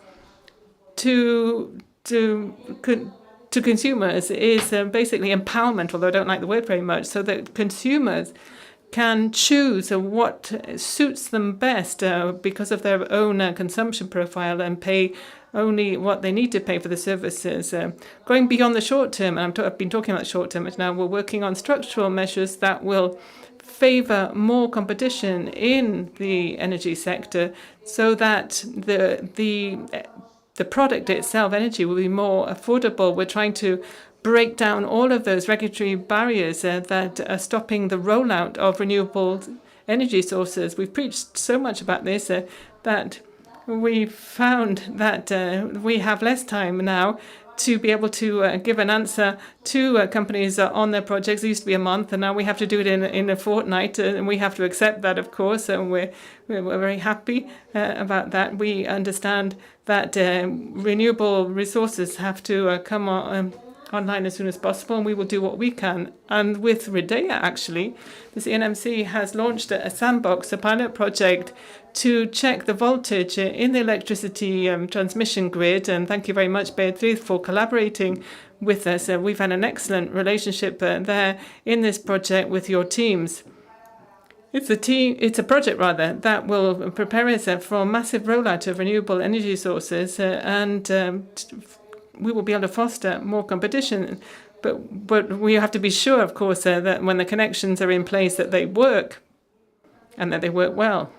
to consumers is basically empowerment, although I don't like the word very much, so that consumers can choose what suits them best because of their own consumption profile, and pay only what they need to pay for the services. Going beyond the short term, and I've been talking about short term now, we're working on structural measures that will favour more competition in the energy sector, so that the product itself, energy, will be more affordable. We're trying to break down all of those regulatory barriers that are stopping the rollout of renewable energy sources. We've preached so much about this that we found that we have less time now to be able to give an answer to companies on their projects. It used to be a month, and now we have to do it in a fortnight, and we have to accept that, of course, and we're very happy about that. We understand that renewable resources have to come online as soon as possible, and we will do what we can. And with Redea, actually, the CNMC has launched a sandbox, a pilot project, to check the voltage in the electricity transmission grid. And thank you very much, Beatriz, for collaborating with us. We've had an excellent relationship there in this project with your teams. It's a project that will prepare us for a massive rollout of renewable energy sources, and we will be able to foster more competition. But we have to be sure, of course, that when the connections are in place, that they work, and that they work well.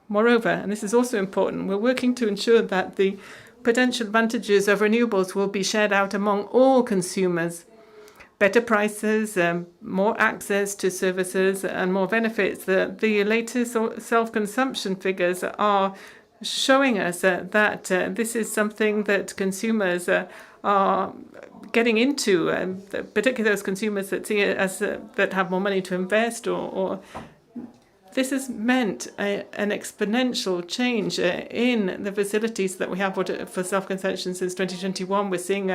Moreover, and this is also important, we're working to ensure that the potential advantages of renewables will be shared out among all consumers. Better prices, more access to services, and more benefits. The latest self-consumption figures are showing us that this is something that consumers are getting into, particularly those consumers that see it as that have more money to invest, or this has meant an exponential change in the facilities that we have for self-consumption since 2021. We're seeing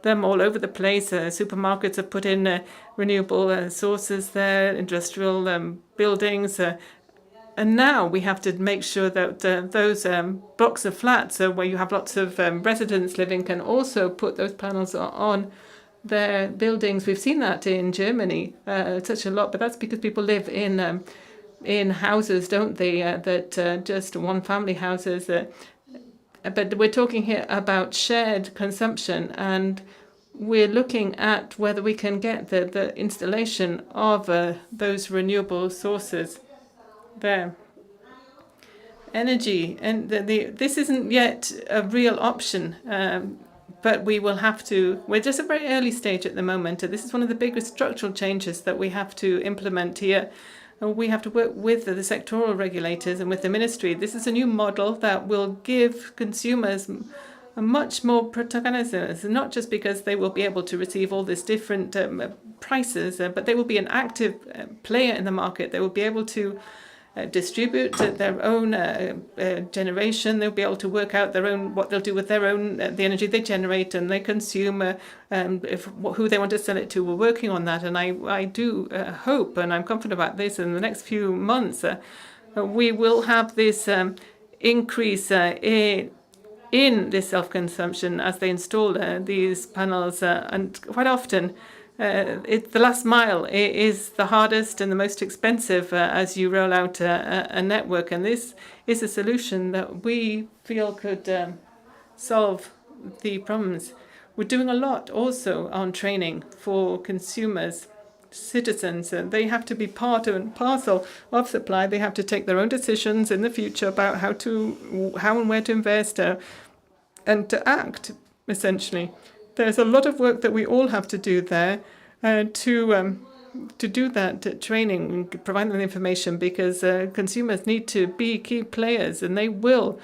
them all over the place. Supermarkets have put in renewable sources there, industrial buildings. And now we have to make sure that those blocks of flats where you have lots of residents living can also put those panels on their buildings. We've seen that in Germany such a lot, but that's because people live in in houses, don't they? That just one-family houses. But we're talking here about shared consumption, and we're looking at whether we can get the installation of those renewable sources there. Energy, and this isn't yet a real option, but we will have to. We're just at a very early stage at the moment. This is one of the biggest structural changes that we have to implement here. We have to work with the sectoral regulators and with the ministry. This is a new model that will give consumers a much more protagonism, not just because they will be able to receive all these different prices, but they will be an active player in the market. They will be able to distribute their own generation. They'll be able to work out their own what they'll do with their own the energy they generate and they consume. Who they want to sell it to. We're working on that, and I do hope, and I'm confident about this. In the next few months, we will have this increase in this self-consumption as they install these panels, and quite often. The last mile is the hardest and the most expensive as you roll out a network, and this is a solution that we feel could solve the problems. We're doing a lot also on training for consumers, citizens. They have to be part and parcel of supply. They have to take their own decisions in the future about how and where to invest and to act, essentially. There's a lot of work that we all have to do there to do that training, provide them the information, because consumers need to be key players, and they will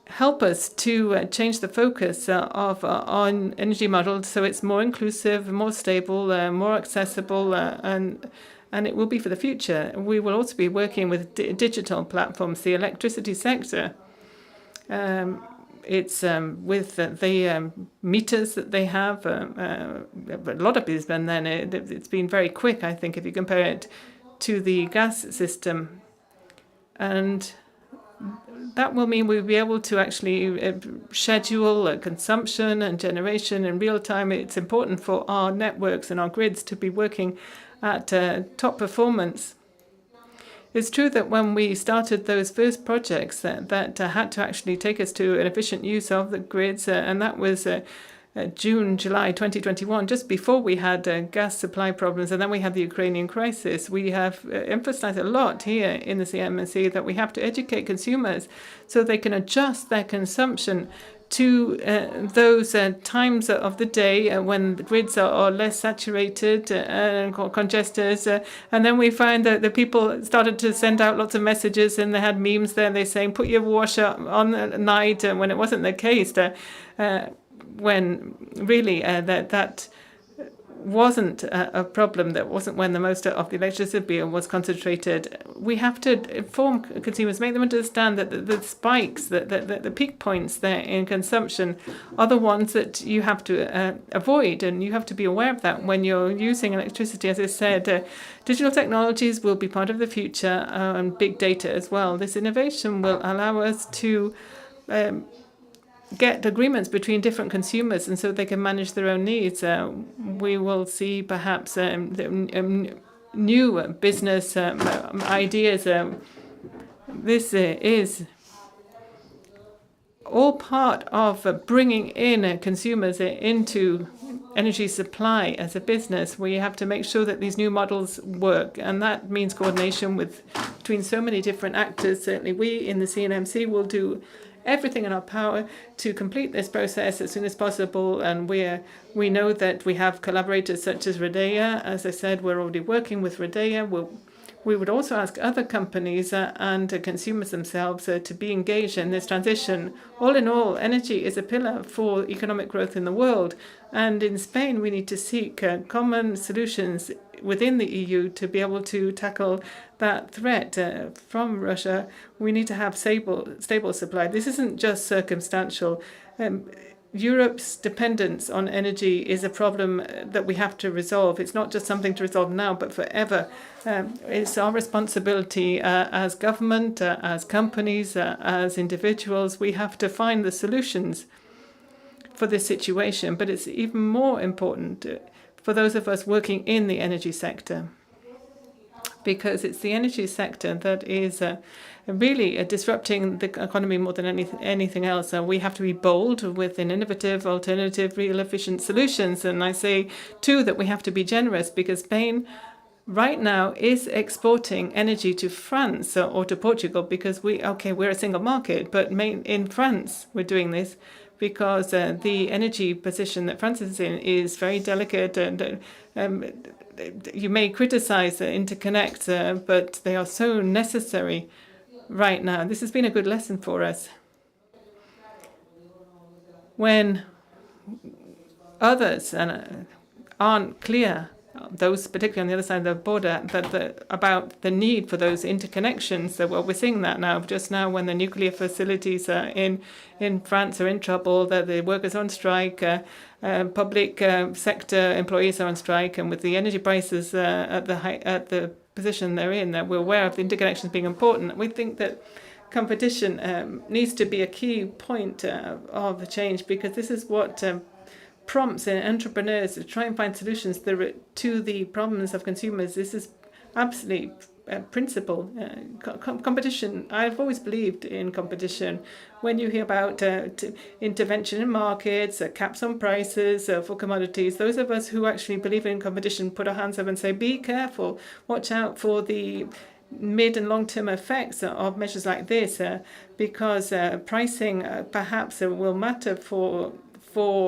help us to change the focus on energy models so it's more inclusive, more stable, more accessible, and it will be for the future. We will also be working with digital platforms, the electricity sector. It's with the meters that they have. A lot of these, and then it's been very quick, I think, if you compare it to the gas system. And that will mean we'll be able to actually schedule consumption and generation in real time. It's important for our networks and our grids to be working at top performance. It's true that when we started those first projects that had to actually take us to an efficient use of the grids, and that was July 2021, just before we had gas supply problems, and then we had the Ukrainian crisis. We have emphasized a lot here in the CMC that we have to educate consumers so they can adjust their consumption to those times of the day when the grids are less saturated and congested. And then we find that the people started to send out lots of messages, and they had memes there. They saying, put your washer on at night, when it wasn't the case. When really that wasn't a problem. That wasn't when the most of the electricity was concentrated. We have to inform consumers, make them understand that the spikes, the peak points there in consumption are the ones that you have to avoid, and you have to be aware of that when you're using electricity. As I said, digital technologies will be part of the future, and big data as well. This innovation will allow us to get agreements between different consumers, and so they can manage their own needs. We will see perhaps new business ideas. This is all part of bringing in consumers into energy supply as a business. We have to make sure that these new models work, and that means coordination between so many different actors. Certainly we in the CNMC will do everything in our power to complete this process as soon as possible, and we know that we have collaborators such as Redea. As I said, we're already working with Redea. We would also ask other companies and consumers themselves to be engaged in this transition. All in all, energy is a pillar for economic growth in the world, and in Spain we need to seek common solutions within the EU to be able to tackle that threat from Russia. We need to have stable supply. This isn't just circumstantial. Europe's dependence on energy is a problem that we have to resolve. It's not just something to resolve now, but forever. It's our responsibility as government, as companies, as individuals. We have to find the solutions for this situation, but it's even more important for those of us working in the energy sector. because it's the energy sector that is really disrupting the economy more than anything else. We have to be bold with an innovative, alternative, real efficient solutions. And I say, too, that we have to be generous because Spain right now is exporting energy to France or to Portugal because we're a single market, but in France we're doing this because the energy position that France is in is very delicate and you may criticize interconnect, but they are so necessary right now. This has been a good lesson for us. When others aren't clear, those particularly on the other side of the border, about the need for those interconnections. So we're seeing that now. Just now, when the nuclear facilities in France are in trouble, that the workers are on strike, public sector employees are on strike, and with the energy prices at the position they're in, that we're aware of the interconnections being important. We think that competition needs to be a key point of the change because this is what prompts entrepreneurs to try and find solutions to the problems of consumers. This is absolutely principle. Competition, I've always believed in competition. When you hear about intervention in markets, caps on prices for commodities, those of us who actually believe in competition put our hands up and say, be careful, watch out for the mid and long-term effects of measures like this, because pricing perhaps will matter for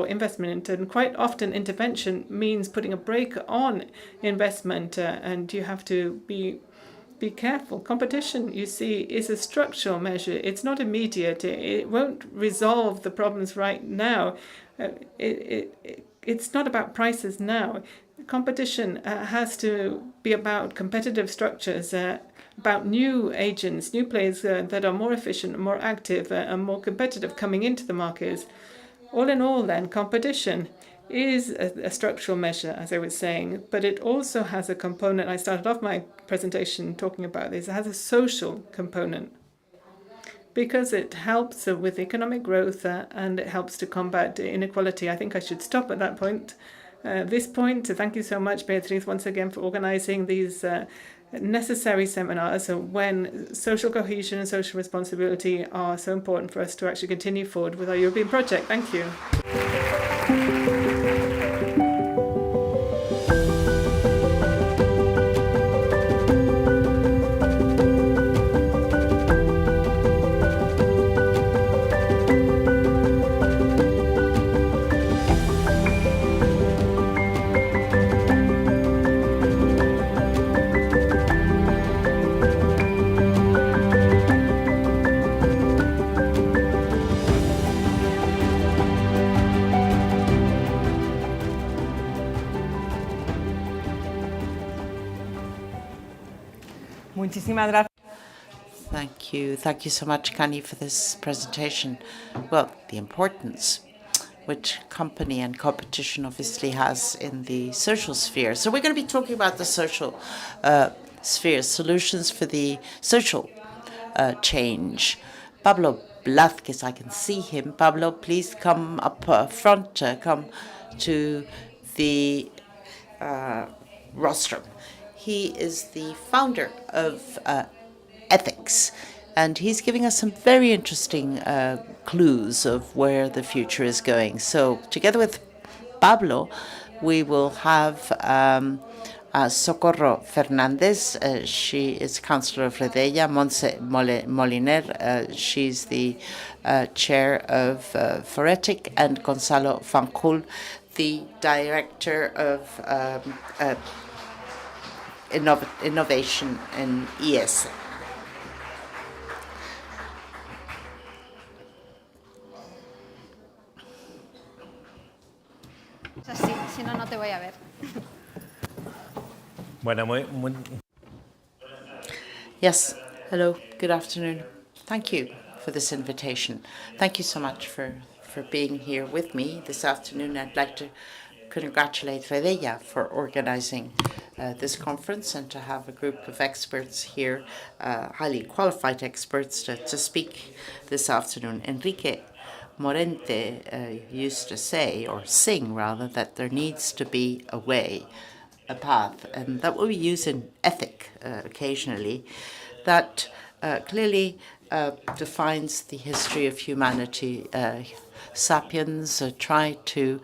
investment, and quite often intervention means putting a brake on investment, and you have to be careful. Competition, you see, is a structural measure. It's not immediate. It won't resolve the problems right now. It's not about prices now. Competition has to be about competitive structures, about new agents, new players that are more efficient, more active, and more competitive coming into the markets. All in all, then, competition is a structural measure, as I was saying, but it also has a component. I started off my presentation talking about this. It has a social component because it helps with economic growth and it helps to combat inequality. I think I should stop at that point. Thank you so much, Beatriz, once again for organizing these necessary seminars when social cohesion and social responsibility are so important for us to actually continue forward with our European project. Thank you. Muchísimas gracias. Thank you. Thank you so much, Connie, for this presentation. Well, the importance which company and competition obviously has in the social sphere. So we're going to be talking about the social sphere, solutions for the social change. Pablo Blázquez, I can see him. Pablo, please come up front, come to the rostrum. He is the founder of Ethics, and he's giving us some very interesting clues of where the future is going. So together with Pablo, we will have Socorro Fernández. She is Councillor of Redella. Montse Moliner, she's the chair of Foretic, and Gonzalo Fanjul, the director of innovation in ES. Así, si no, no te voy a ver. Bueno, Yes, hello, good afternoon. Thank you for this invitation. Thank you so much for being here with me this afternoon. I'd like to congratulate Redella for organizing this conference and to have a group of experts here, highly qualified experts, to speak this afternoon. Enrique Morente used to say, or sing rather, that there needs to be a way a path, and that what we use in ethic occasionally, that clearly defines the history of humanity. Sapiens try to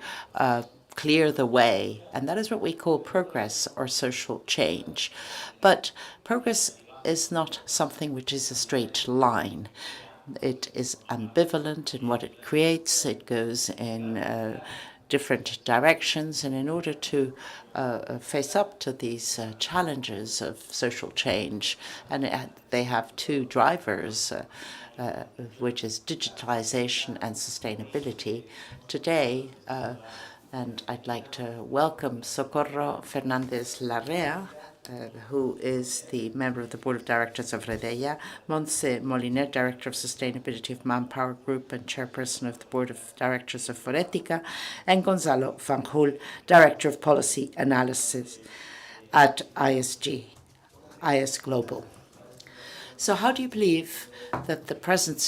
clear the way, and that is what we call progress or social change. But progress is not something which is a straight line. It is ambivalent in what it creates. It goes in different directions, and in order to face up to these challenges of social change, and they have two drivers, which is digitalization and sustainability. Today, and I'd like to welcome Socorro Fernandez Larrea, who is the member of the Board of Directors of Redeia, Montse Moliner, Director of Sustainability of Manpower Group and Chairperson of the Board of Directors of Eléctrica, and Gonzalo Fanjul, Director of Policy Analysis at IS Global. So how do you believe that the present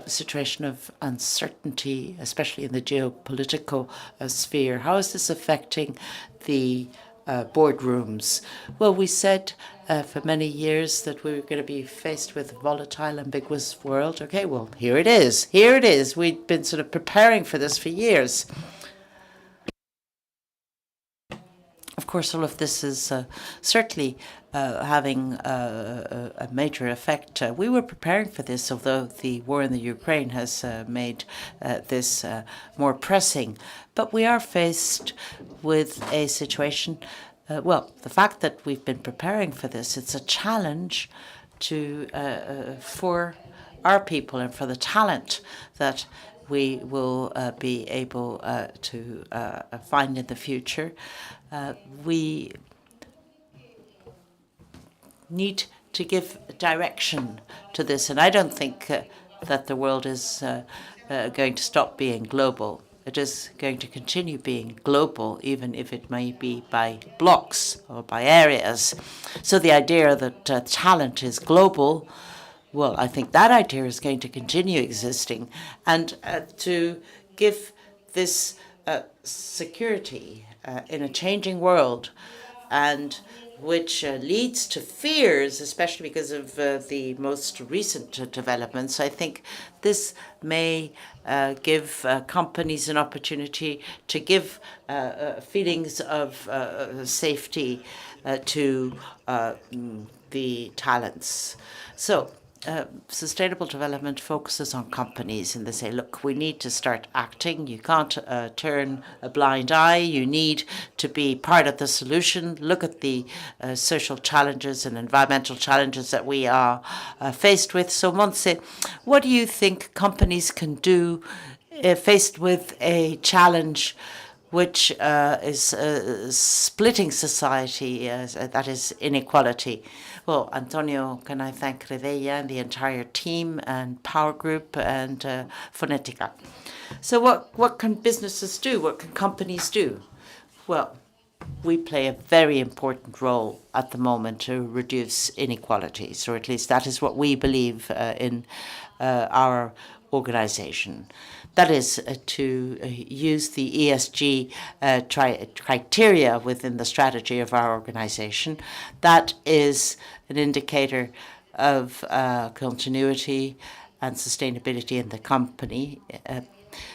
situation of uncertainty, especially in the geopolitical sphere, how is this affecting the boardrooms? Well, we said for many years that we were going to be faced with a volatile, ambiguous world. Okay, well, here it is. Here it is. We've been sort of preparing for this for years. Of course, all of this is certainly having a major effect. We were preparing for this, although the war in the Ukraine has made this more pressing. But we are faced with a situation, well, the fact that we've been preparing for this, it's a challenge for our people and for the talent that we will be able to find in the future. We need to give direction to this, and I don't think that the world is going to stop being global. It is going to continue being global, even if it may be by blocks or by areas. So the idea that talent is global, well, I think that idea is going to continue existing, and to give this security in a changing world, and which leads to fears, especially because of the most recent developments. I think this may give companies an opportunity to give feelings of safety to the talents. So sustainable development focuses on companies, and they say, look, we need to start acting. You can't turn a blind eye. You need to be part of the solution. Look at the social challenges and environmental challenges that we are faced with. So, Montse, what do you think companies can do faced with a challenge which is splitting society, that is inequality? Well, Antonio, can I thank Redeia and the entire team and Power Group and Fonética. So what can businesses do? What can companies do? Well, we play a very important role at the moment to reduce inequalities, or at least that is what we believe in our organization. That is to use the ESG criteria within the strategy of our organization. That is an indicator of continuity and sustainability in the company.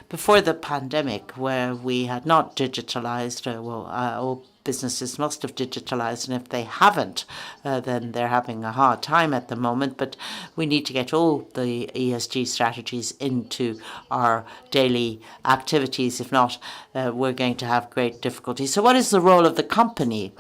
Before the pandemic, where we had not digitalized, all businesses must have digitalized, and if they haven't, then they're having a hard time at the moment. But we need to get all the ESG strategies into our daily activities. If not, we're going to have great difficulty. So what is the role of the company?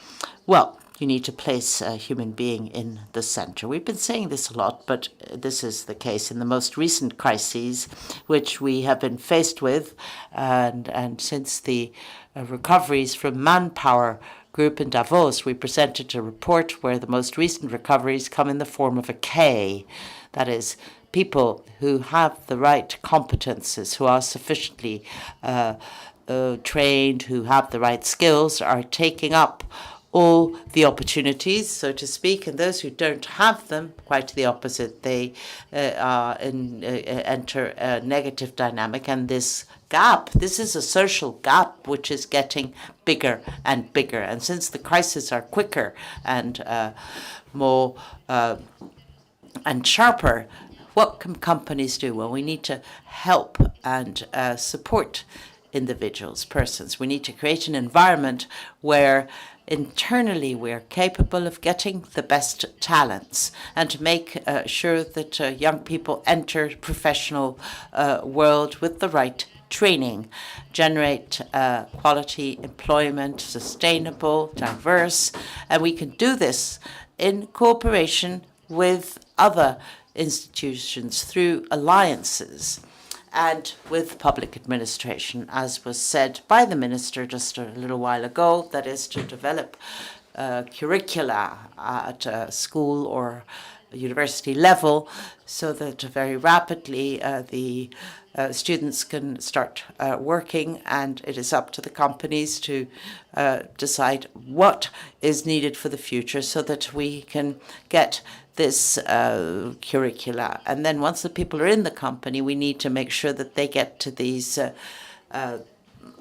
Well, you need to place a human being in the center. We've been saying this a lot, but this is the case in the most recent crises which we have been faced with, and since the recoveries from Manpower Group in Davos, we presented a report where the most recent recoveries come in the form of a K. That is, people who have the right competences, who are sufficiently trained, who have the right skills, are taking up all the opportunities, so to speak, and those who don't have them, quite the opposite. They enter a negative dynamic, and this gap. This is a social gap which is getting bigger and bigger. And since the crises are quicker and more and sharper, what can companies do? Well, we need to help and support individuals, persons. We need to create an environment where internally we're capable of getting the best talents and to make sure that young people enter professional world with the right training, generate quality employment, sustainable, diverse, and we can do this in cooperation with other institutions through alliances and with public administration, as was said by the minister just a little while ago, that is to develop curricula at a school or university level so that very rapidly the students can start working, and it is up to the companies to decide what is needed for the future so that we can get this curricula. And then once the people are in the company, we need to make sure that they get to these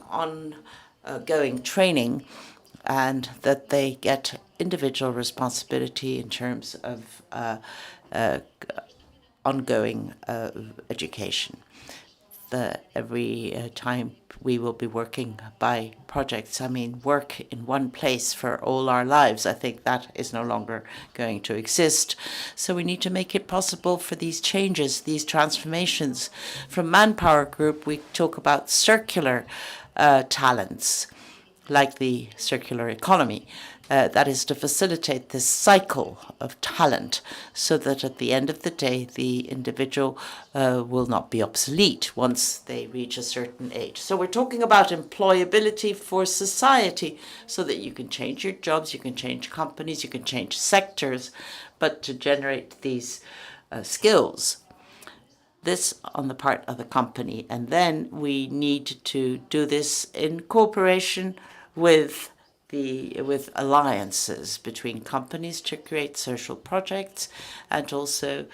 ongoing training and that they get individual responsibility in terms of ongoing education. Every time we will be working by projects. I mean, work in one place for all our lives. I think that is no longer going to exist. So we need to make it possible for these changes, these transformations. From Manpower Group, we talk about circular talents, like the circular economy. That is to facilitate this cycle of talent so that at the end of the day, the individual will not be obsolete once they reach a certain age. So we're talking about employability for society so that you can change your jobs, you can change companies, you can change sectors, but to generate these skills. This on the part of the company. And then we need to do this in cooperation with alliances between companies to create social projects and also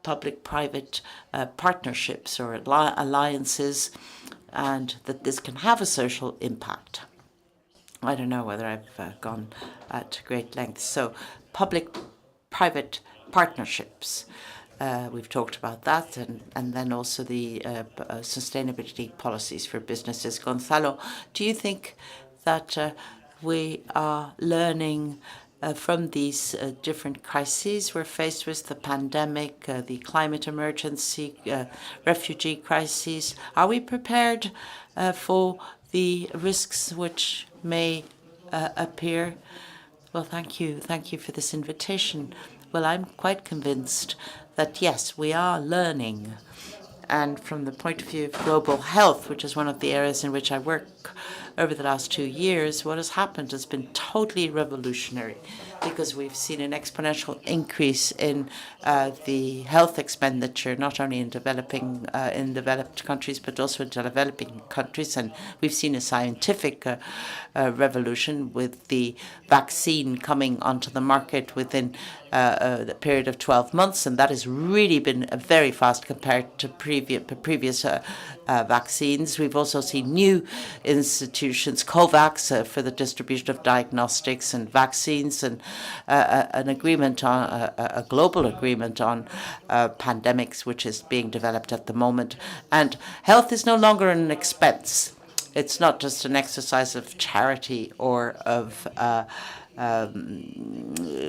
public-private partnerships or alliances, and that this can have a social impact. I don't know whether I've gone at great length. So public-private partnerships. We've talked about that, and then also the sustainability policies for businesses. Gonzalo, do you think that we are learning from these different crises we're faced with, the pandemic, the climate emergency, refugee crises? Are we prepared for the risks which may appear? Well, thank you. Thank you for this invitation. Well, I'm quite convinced that, yes, we are learning. And from the point of view of global health, which is one of the areas in which I work over the last 2 years, what has happened has been totally revolutionary, because we've seen an exponential increase in the health expenditure, not only in developed countries, but also in developing countries. And we've seen a scientific revolution with the vaccine coming onto the market within the period of 12 months, and that has really been very fast compared to previous vaccines. We've also seen new institutions, COVAX, for the distribution of diagnostics and vaccines, and an agreement on a global agreement on pandemics, which is being developed at the moment. And health is no longer an expense. It's not just an exercise of charity or of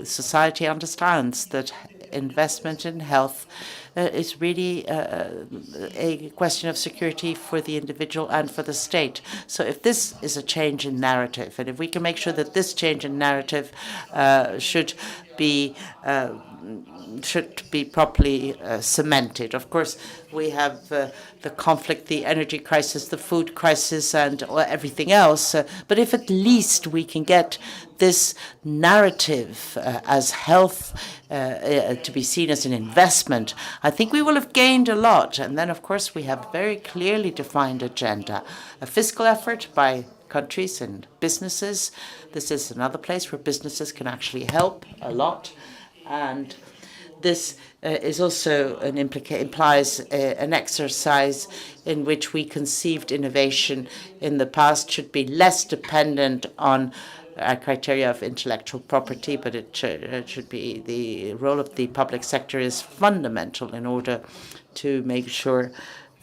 society understands that investment in health is really a question of security for the individual and for the state. So if this is a change in narrative, and if we can make sure that this change in narrative should be properly cemented. Of course, we have the conflict, the energy crisis, the food crisis, and everything else. But if at least we can get this narrative as health to be seen as an investment, I think we will have gained a lot. And then, of course, we have a very clearly defined agenda, a fiscal effort by countries and businesses. This is another place where businesses can actually help a lot. And this is also implies an exercise in which we conceived innovation in the past should be less dependent on criteria of intellectual property, but it should be the role of the public sector is fundamental in order to make sure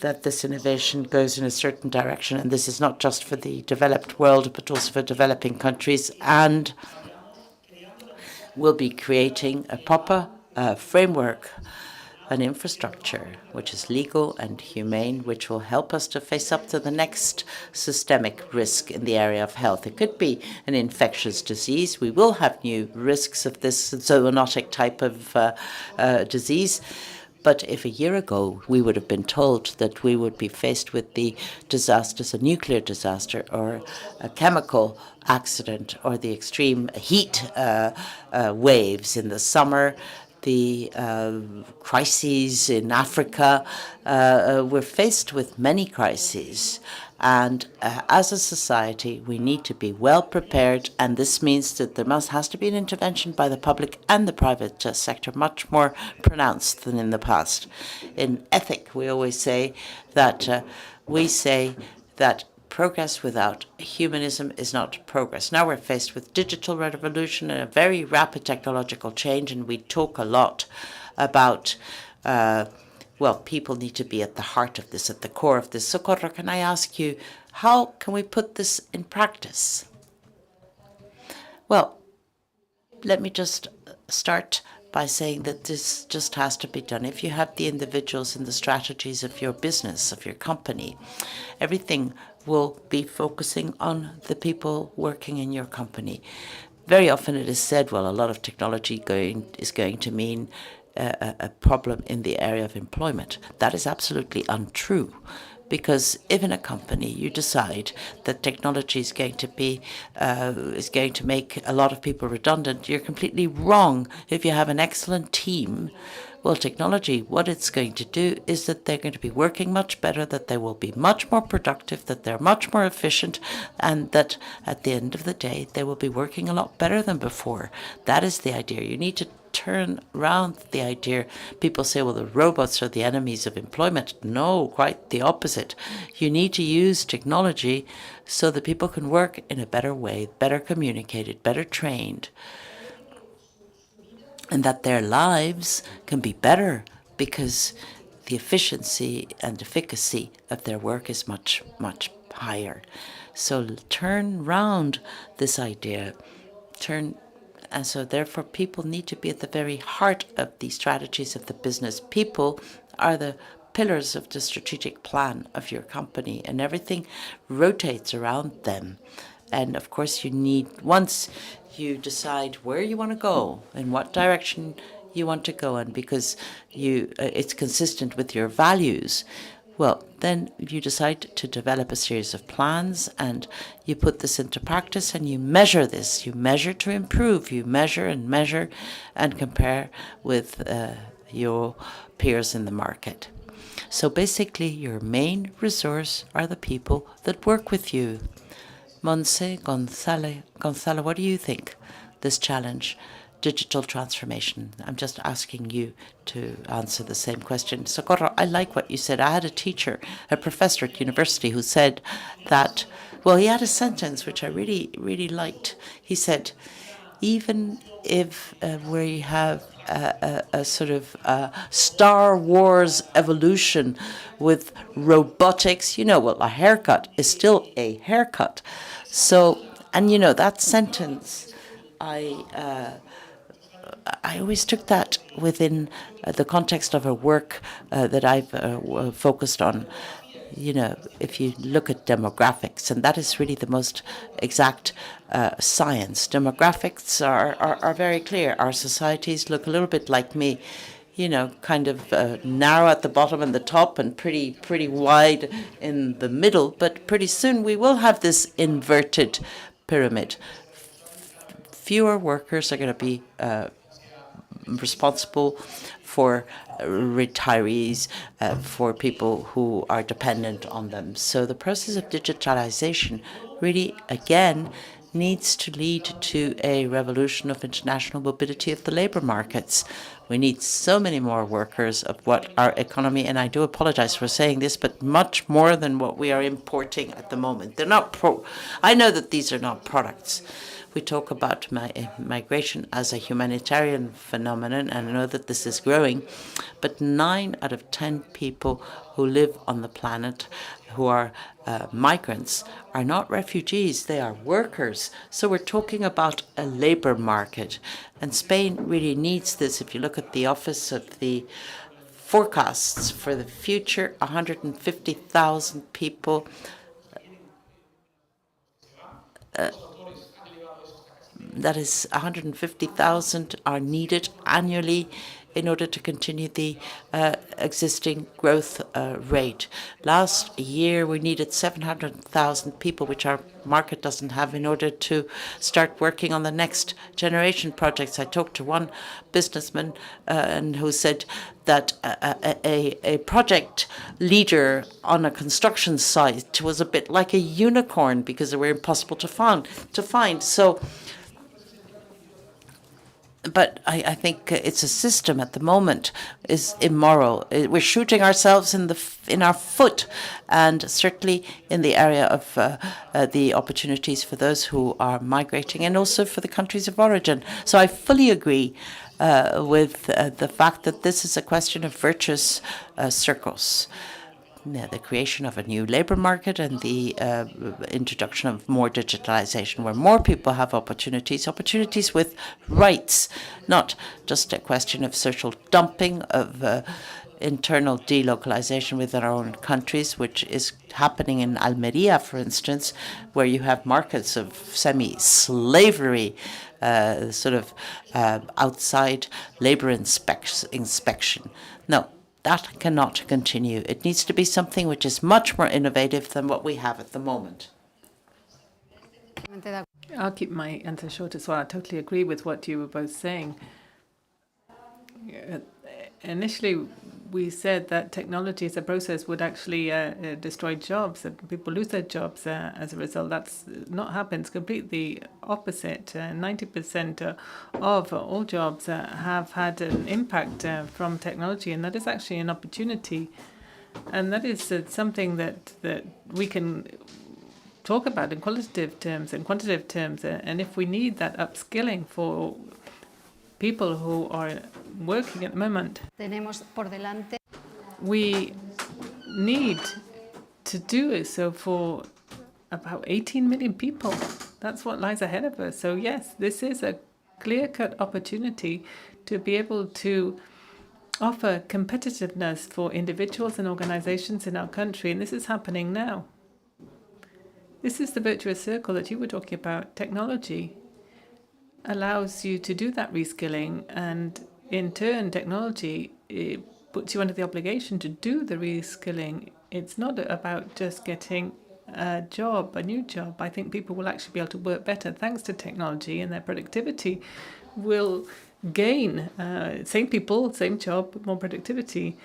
that this innovation goes in a certain direction. And this is not just for the developed world, but also for developing countries. And we'll be creating a proper framework, an infrastructure which is legal and humane, which will help us to face up to the next systemic risk in the area of health. It could be an infectious disease. We will have new risks of this zoonotic type of disease. But if a year ago we would have been told that we would be faced with the disasters, a nuclear disaster or a chemical accident or the extreme heat waves in the summer, the crises in Africa, we're faced with many crises. And as a society, we need to be well prepared, and this means that there has to be an intervention by the public and the private sector, much more pronounced than in the past. In ethic, we always say that progress without humanism is not progress. Now we're faced with digital revolution and a very rapid technological change, and we talk a lot about people need to be at the heart of this, at the core of this. Socorro, can I ask you, how can we put this in practice? Well, let me just start by saying that this just has to be done. If you have the individuals and the strategies of your business, of your company, everything will be focusing on the people working in your company. Very often it is said, well, a lot of technology is going to mean a problem in the area of employment. That is absolutely untrue, because if in a company you decide that technology is going to make a lot of people redundant, you're completely wrong. If you have an excellent team, well, technology, what it's going to do is that they're going to be working much better, that they will be much more productive, that they're much more efficient, and that at the end of the day, they will be working a lot better than before. That is the idea. You need to turn around the idea. People say, well, the robots are the enemies of employment. No, quite the opposite. You need to use technology so that people can work in a better way, better communicated, better trained, and that their lives can be better because the efficiency and efficacy of their work is much, much higher. So turn round this idea, and so therefore people need to be at the very heart of the strategies of the business. People are the pillars of the strategic plan of your company, and everything rotates around them. And of course once you decide where you want to go, in what direction you want to go in, because it's consistent with your values, well, then you decide to develop a series of plans and you put this into practice and you measure this. You measure to improve. You measure and compare with your peers in the market. So basically, your main resource are the people that work with you. Monse, Gonzalo, what do you think? This challenge, digital transformation. I'm just asking you to answer the same question. Socorro, I like what you said. I had a teacher, a professor at university who said that, well, he had a sentence which I really, really liked. He said, even if we have a sort of Star Wars evolution with robotics, well, a haircut is still a haircut. So, and that sentence, I always took that within the context of a work that I've focused on. If you look at demographics, and that is really the most exact science. Demographics are very clear. Our societies look a little bit like me, kind of narrow at the bottom and the top and pretty wide in the middle. But pretty soon we will have this inverted pyramid. Fewer workers are going to be responsible for retirees, for people who are dependent on them. So the process of digitalization really, again, needs to lead to a revolution of international mobility of the labor markets. We need so many more workers of what our economy, and I do apologize for saying this, but much more than what we are importing at the moment. They're not I know that these are not products. We talk about migration as a humanitarian phenomenon, and I know that this is growing, but 9 out of 10 people who live on the planet who are migrants are not refugees, they are workers. So we're talking about a labor market, and Spain really needs this. If you look at the Office of the forecasts for the future, 150,000 people that is 150,000 are needed annually in order to continue the existing growth rate. Last year, we needed 700,000 people, which our market doesn't have, in order to start working on the next generation projects. I talked to one businessman who said that a project leader on a construction site was a bit like a unicorn because they were impossible to find. So. But I think it's a system at the moment is immoral. We're shooting ourselves in our foot, and certainly in the area of the opportunities for those who are migrating, and also for the countries of origin. So I fully agree with the fact that this is a question of virtuous circles. The creation of a new labor market and the introduction of more digitalization, where more people have opportunities with rights, not just a question of social dumping, of internal delocalization within our own countries, which is happening in Almeria, for instance, where you have markets of semi-slavery, outside labor inspection. No. That cannot continue. It needs to be something which is much more innovative than what we have at the moment. I'll keep my answer short as well. I totally agree with what you were both saying. Initially, we said that technology as a process would actually destroy jobs, that people lose their jobs as a result. That's not happened. It's completely opposite. 90% of all jobs have had an impact from technology, and that is actually an opportunity. And that is something that we can talk about in qualitative terms and quantitative terms. And if we need that upskilling for people who are working at the moment, we need to do it. So for about 18 million people, that's what lies ahead of us. So yes, this is a clear-cut opportunity to be able to offer competitiveness for individuals and organizations in our country, and this is happening now. This is the virtuous circle that you were talking about. Technology allows you to do that reskilling, and in turn, technology puts you under the obligation to do the reskilling. It's not about just getting a new job. I think people will actually be able to work better thanks to technology, and their productivity will gain. Same people, same job, more productivity.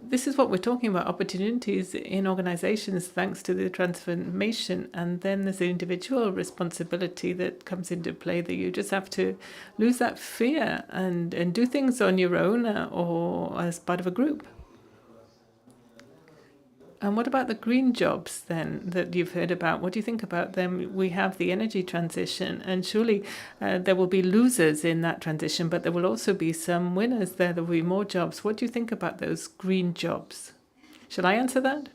This is what we're talking about, opportunities in organizations thanks to the transformation. And then there's the individual responsibility that comes into play, that you just have to lose that fear and do things on your own or as part of a group. And what about the green jobs then that you've heard about? What do you think about them? We have the energy transition, and surely there will be losers in that transition, but there will also be some winners there. There will be more jobs. What do you think about those green jobs? Shall I answer that?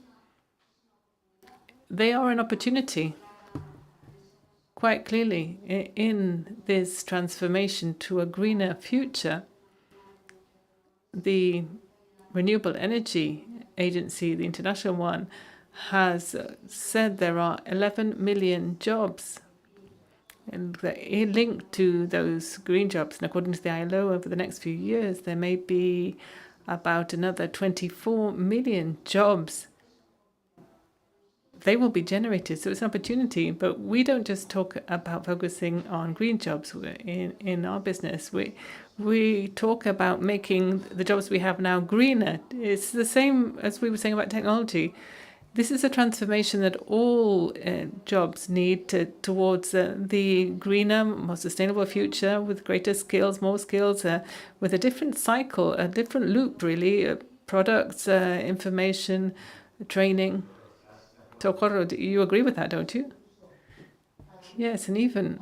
They are an opportunity, quite clearly, in this transformation to a greener future. The Renewable Energy Agency, the international one, has said there are 11 million jobs and linked to those green jobs. And according to the ILO, over the next few years, there may be about another 24 million jobs. They will be generated, so it's an opportunity. But we don't just talk about focusing on green jobs in our business. We talk about making the jobs we have now greener. It's the same as we were saying about technology. This is a transformation that all jobs need towards the greener, more sustainable future with greater skills, more skills, with a different cycle, a different loop, really, products, information, training. Socorro, you agree with that, don't you? Yes, and even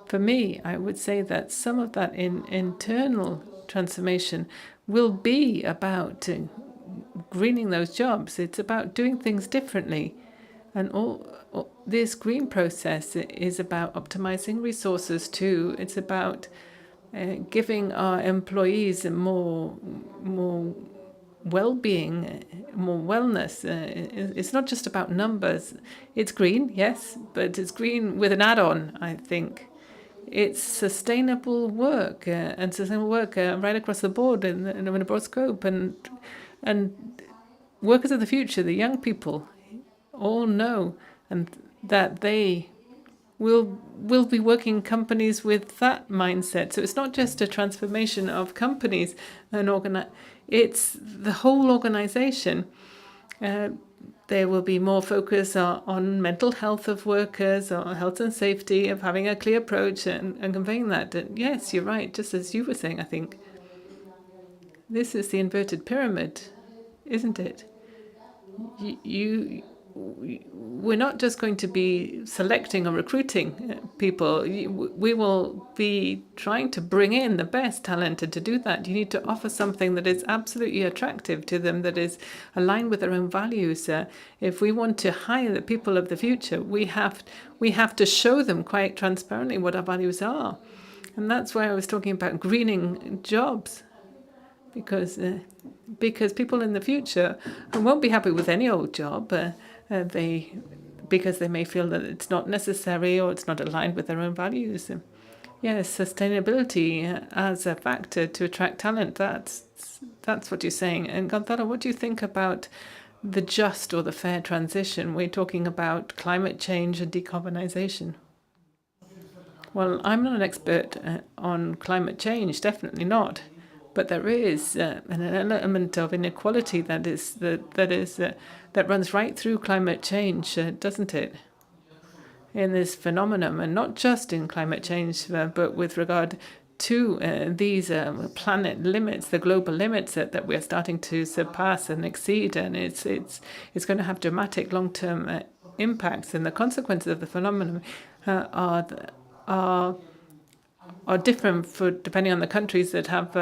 for me, I would say that some of that internal transformation will be about greening those jobs. It's about doing things differently. And all this green process is about optimizing resources too. It's about giving our employees more well-being, more wellness. It's not just about numbers. It's green, yes, but it's green with an add-on, I think. It's sustainable work and sustainable work right across the board in a broad scope. And workers of the future, the young people, all know and that they will be working companies with that mindset. So it's not just a transformation of companies and it's the whole organization. There will be more focus on mental health of workers, or health and safety, of having a clear approach and conveying that. And yes, you're right, just as you were saying, I think. This is the inverted pyramid, isn't it? We're not just going to be selecting or recruiting people. We will be trying to bring in the best talent, and to do that, you need to offer something that is absolutely attractive to them, that is aligned with their own values. If we want to hire the people of the future, we have to show them quite transparently what our values are, and that's why I was talking about greening jobs. Because people in the future won't be happy with any old job, because they may feel that it's not necessary or it's not aligned with their own values. Yes, sustainability as a factor to attract talent, that's what you're saying. And Gonzalo, what do you think about the just or the fair transition? We're talking about climate change and decarbonization. Well, I'm not an expert on climate change, definitely not. But there is an element of inequality that runs right through climate change, doesn't it? In this phenomenon, and not just in climate change, but with regard to these planet limits, the global limits that we're starting to surpass and exceed, and it's going to have dramatic long-term impacts, and the consequences of the phenomenon are different depending on the countries that have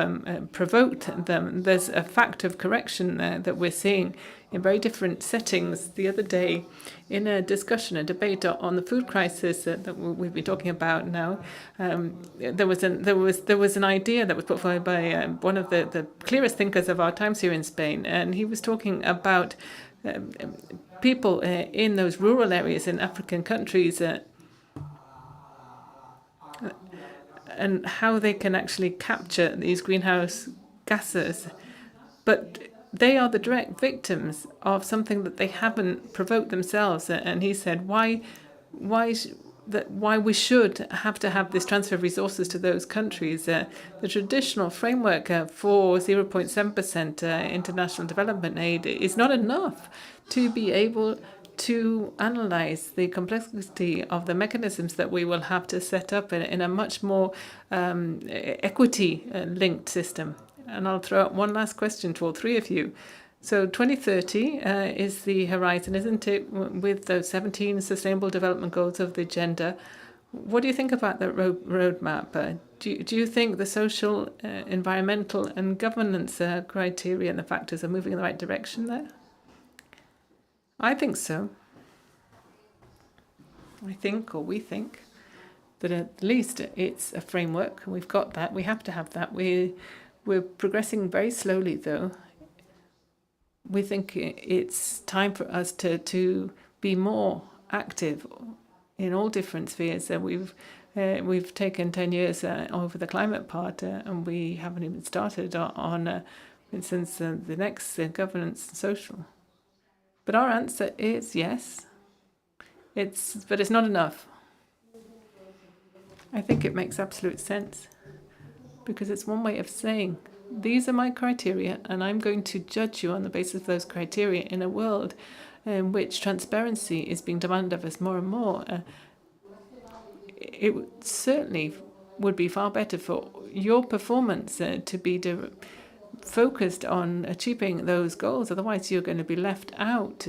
provoked them. There's a fact of correction there that we're seeing in very different settings. The other day, in a debate on the food crisis that we've been talking about now, there was an idea that was put forward by one of the clearest thinkers of our times here in Spain, and he was talking about people in those rural areas in African countries. And how they can actually capture these greenhouse gases. But they are the direct victims of something that they haven't provoked themselves. And he said, why we should have to have this transfer of resources to those countries. The traditional framework for 0.7% international development aid is not enough to be able to analyze the complexity of the mechanisms that we will have to set up in a much more equity-linked system. And I'll throw out one last question to all three of you. So 2030 is the horizon, isn't it, with those 17 Sustainable Development Goals of the agenda. What do you think about that roadmap? Do you think the social, environmental and governance criteria and the factors are moving in the right direction there? I think so. We think that at least it's a framework. We've got that. We have to have that. We're progressing very slowly, though. We think it's time for us to be more active in all different spheres. We've taken 10 years over the climate part, and we haven't even started on, for instance, the next governance and social. But our answer is yes. But it's not enough. I think it makes absolute sense, because it's one way of saying these are my criteria, and I'm going to judge you on the basis of those criteria in a world in which transparency is being demanded of us more and more. It certainly would be far better for your performance to be focused on achieving those goals. Otherwise, you're going to be left out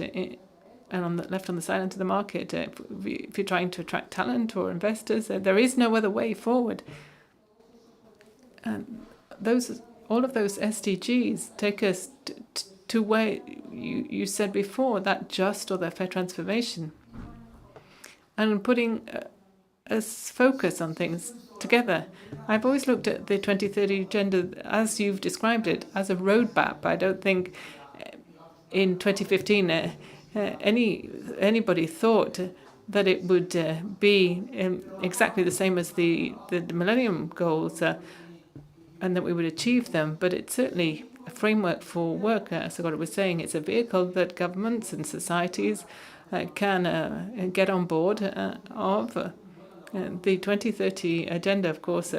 and left on the side of the market. If you're trying to attract talent or investors, there is no other way forward. And all of those SDGs take us to where you said before, that just or that fair transformation, and putting a focus on things together. I've always looked at the 2030 agenda as you've described it, as a roadmap. I don't think in 2015 anybody thought that it would be exactly the same as the Millennium Goals and that we would achieve them. But it's certainly a framework for work. As Socorro was saying, it's a vehicle that governments and societies can get on board of. The 2030 agenda, of course,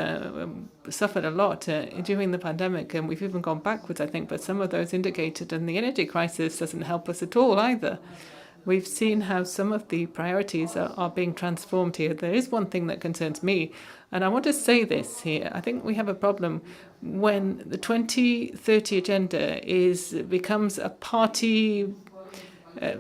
suffered a lot during the pandemic, and we've even gone backwards, I think, but some of those indicated, and the energy crisis doesn't help us at all either. We've seen how some of the priorities are being transformed here. There is one thing that concerns me, and I want to say this here. I think we have a problem when the 2030 agenda becomes a party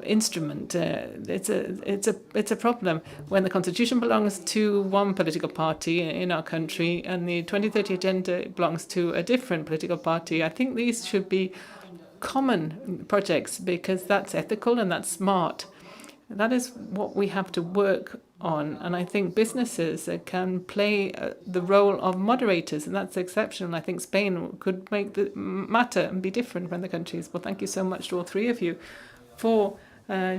instrument. It's a problem when the constitution belongs to one political party in our country and the 2030 agenda belongs to a different political party. I think these should be common projects because that's ethical and that's smart. That is what we have to work on, and I think businesses can play the role of moderators, and that's exceptional. I think Spain could make the matter and be different from the countries. Well, thank you so much to all three of you for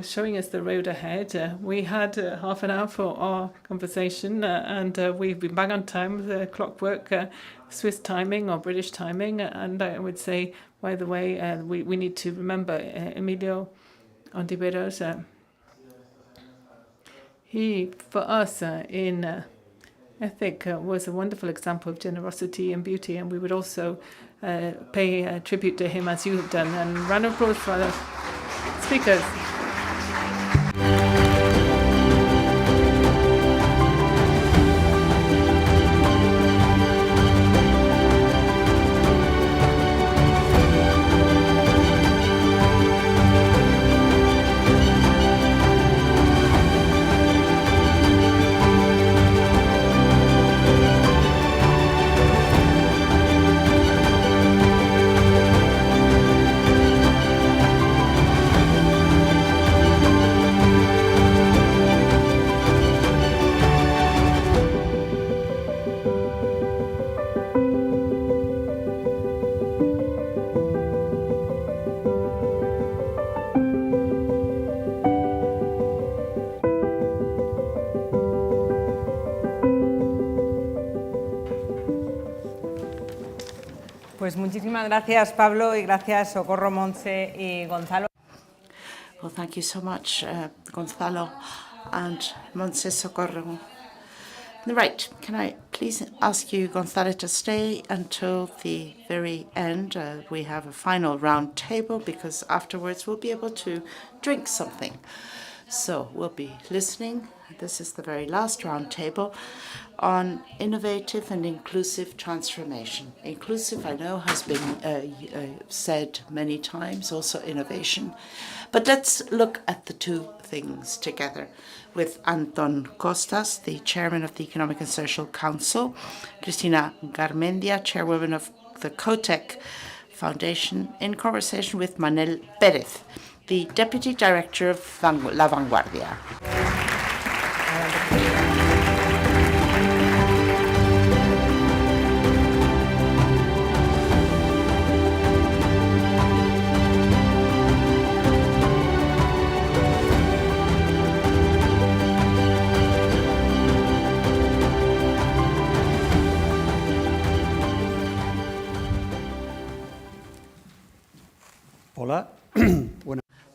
showing us the road ahead. We had half an hour for our conversation, and we've been bang on time, the clockwork, Swiss timing or British timing. And I would say, by the way, we need to remember Emilio Ontiveros. He, for us, in ethic, was a wonderful example of generosity and beauty, and we would also pay tribute to him as you have done. And round of applause for the speakers. Pues muchísimas gracias, Pablo, y gracias, Socorro, Montse y Gonzalo. Well, thank you so much, Gonzalo and Montse, Socorro. Right, can I please ask you, Gonzalo, to stay until the very end? We have a final round table because afterwards we'll be able to drink something. So we'll be listening. This is the very last round table on innovative and inclusive transformation. Inclusive, I know, has been said many times, also innovation. But let's look at the two things together with Anton Costas, the chairman of the Economic and Social Council, Cristina Garmendia, chairwoman of the COTEC Foundation, in conversation with Manel Pérez, the deputy director of La Vanguardia. Hola.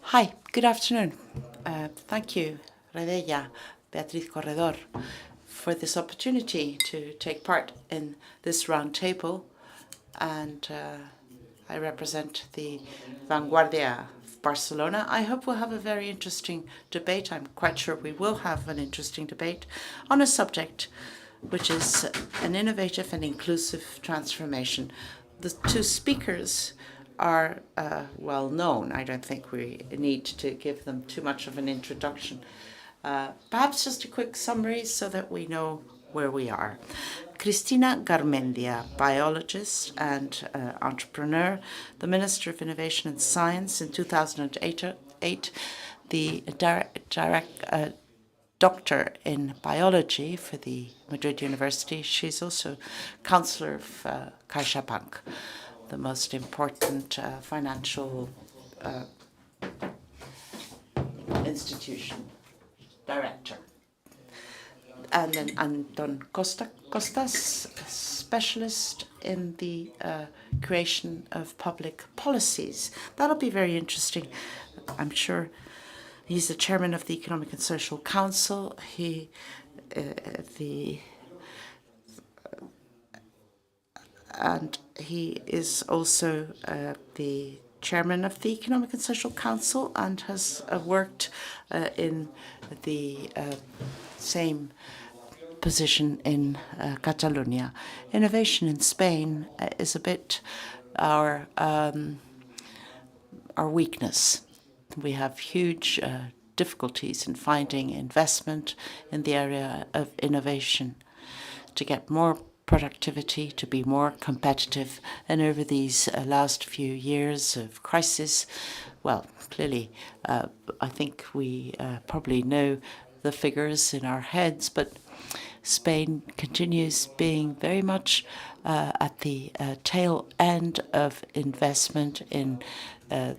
Hi, good afternoon. Thank you, Redella, Beatriz Corredor, for this opportunity to take part in this round table and I represent the Vanguardia of Barcelona. I hope we'll have a very interesting debate. I'm quite sure we will have an interesting debate on a subject which is an innovative and inclusive transformation. The two speakers are well known. I don't think we need to give them too much of an introduction. Perhaps just a quick summary so that we know where we are. Cristina Garmendia, biologist and entrepreneur, the Minister of Innovation and Science in 2008, the doctor in biology for the Madrid University. She's also counselor of CaixaBank, the most important financial institution, director. And then Anton Costas, specialist in the creation of public policies. That'll be very interesting. I'm sure he's the chairman of the Economic and Social Council. And he is also the chairman of the Economic and Social Council and has worked in the same position in Catalonia. Innovation in Spain is a bit our weakness. We have huge difficulties in finding investment in the area of innovation to get more productivity, to be more competitive. And over these last few years of crisis, well, clearly, I think we probably know the figures in our heads, but Spain continues being very much at the tail end of investment in the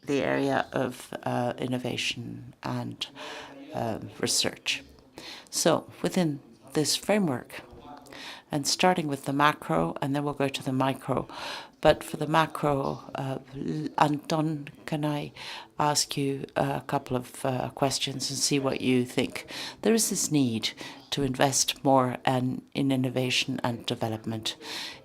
area of innovation and research. So within this framework, and starting with the macro, and then we'll go to the micro. But for the macro, Anton, can I ask you a couple of questions and see what you think? There is this need to invest more in innovation and development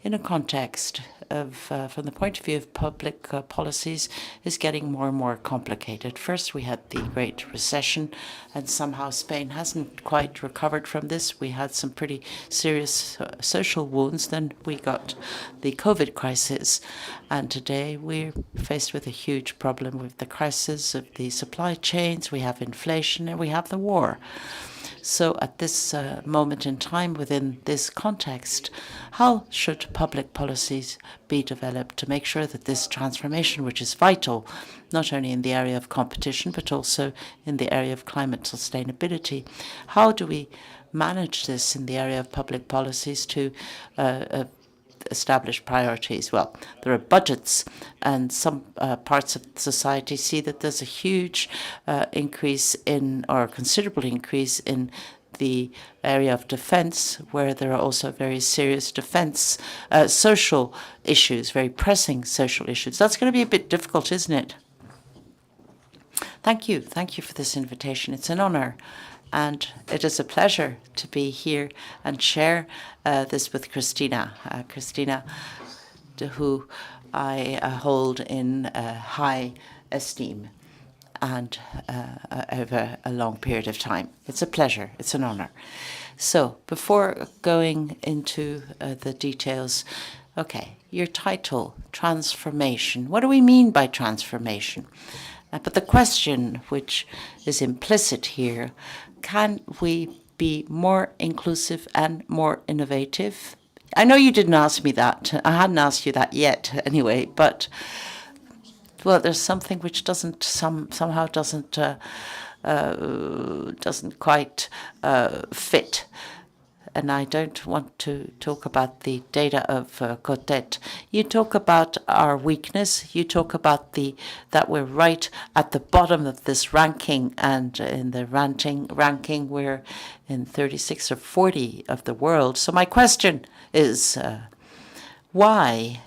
in a context of, from the point of view of public policies, is getting more and more complicated. First, we had the Great Recession, and somehow Spain hasn't quite recovered from this. We had some pretty serious social wounds. Then we got the COVID crisis, and today we're faced with a huge problem with the crisis of the supply chains. We have inflation, and we have the war. So at this moment in time, within this context, how should public policies be developed to make sure that this transformation, which is vital, not only in the area of competition, but also in the area of climate sustainability, how do we manage this in the area of public policies to establish priorities? Well, there are budgets, and some parts of society see that there's a huge increase in, or considerable increase in, the area of defense, where there are also very serious defense social issues, very pressing social issues. That's going to be a bit difficult, isn't it? Thank you. Thank you for this invitation. It's an honor. And it is a pleasure to be here and share this with Cristina. Cristina, who I hold in high esteem and over a long period of time. It's a pleasure. It's an honor. So before going into the details, okay, your title, transformation. What do we mean by transformation? But the question which is implicit here, can we be more inclusive and more innovative? I know you didn't ask me that. I hadn't asked you that yet anyway, but well, there's something which doesn't somehow doesn't quite fit. And I don't want to talk about the data of Cotet. You talk about our weakness. You talk about that we're right at the bottom of this ranking, and in the ranking we're in 36 or 40 of the world. So my question is, why,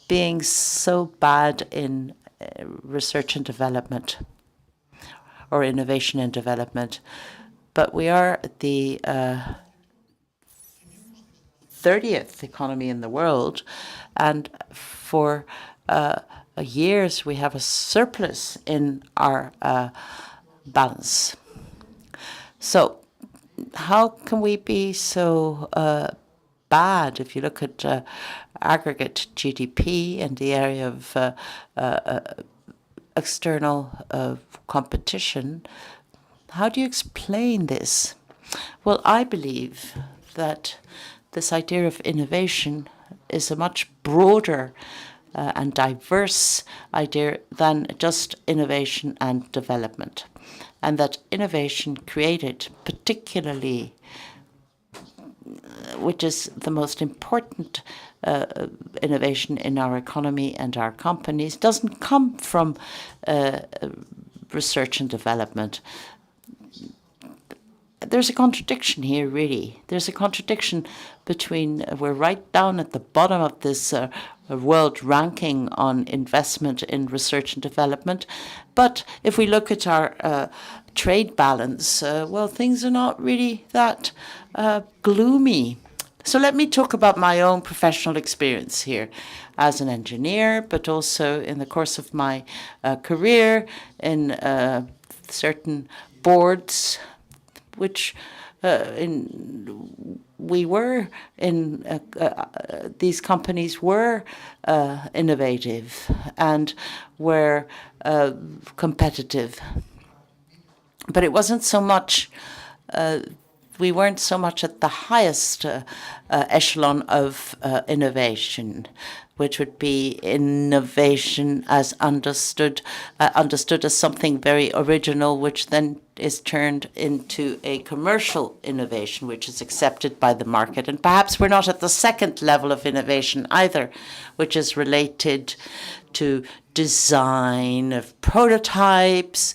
being so bad in research and development or innovation and development, but we are the 30th economy in the world, and for years we have a surplus in our balance. So how can we be so bad if you look at aggregate GDP and the area of external competition? How do you explain this? Well, I believe that this idea of innovation is a much broader and diverse idea than just innovation and development, and that innovation created particularly, which is the most important innovation in our economy and our companies, doesn't come from research and development. There's a contradiction here, really. There's a contradiction between we're right down at the bottom of this world ranking on investment in research and development. But if we look at our trade balance, well, things are not really that gloomy. So let me talk about my own professional experience here as an engineer, but also in the course of my career in certain boards, which these companies were innovative and were competitive. But it wasn't so much, we weren't so much at the highest echelon of innovation, which would be innovation as understood as something very original, which then is turned into a commercial innovation, which is accepted by the market. And perhaps we're not at the second level of innovation either, which is related to design of prototypes.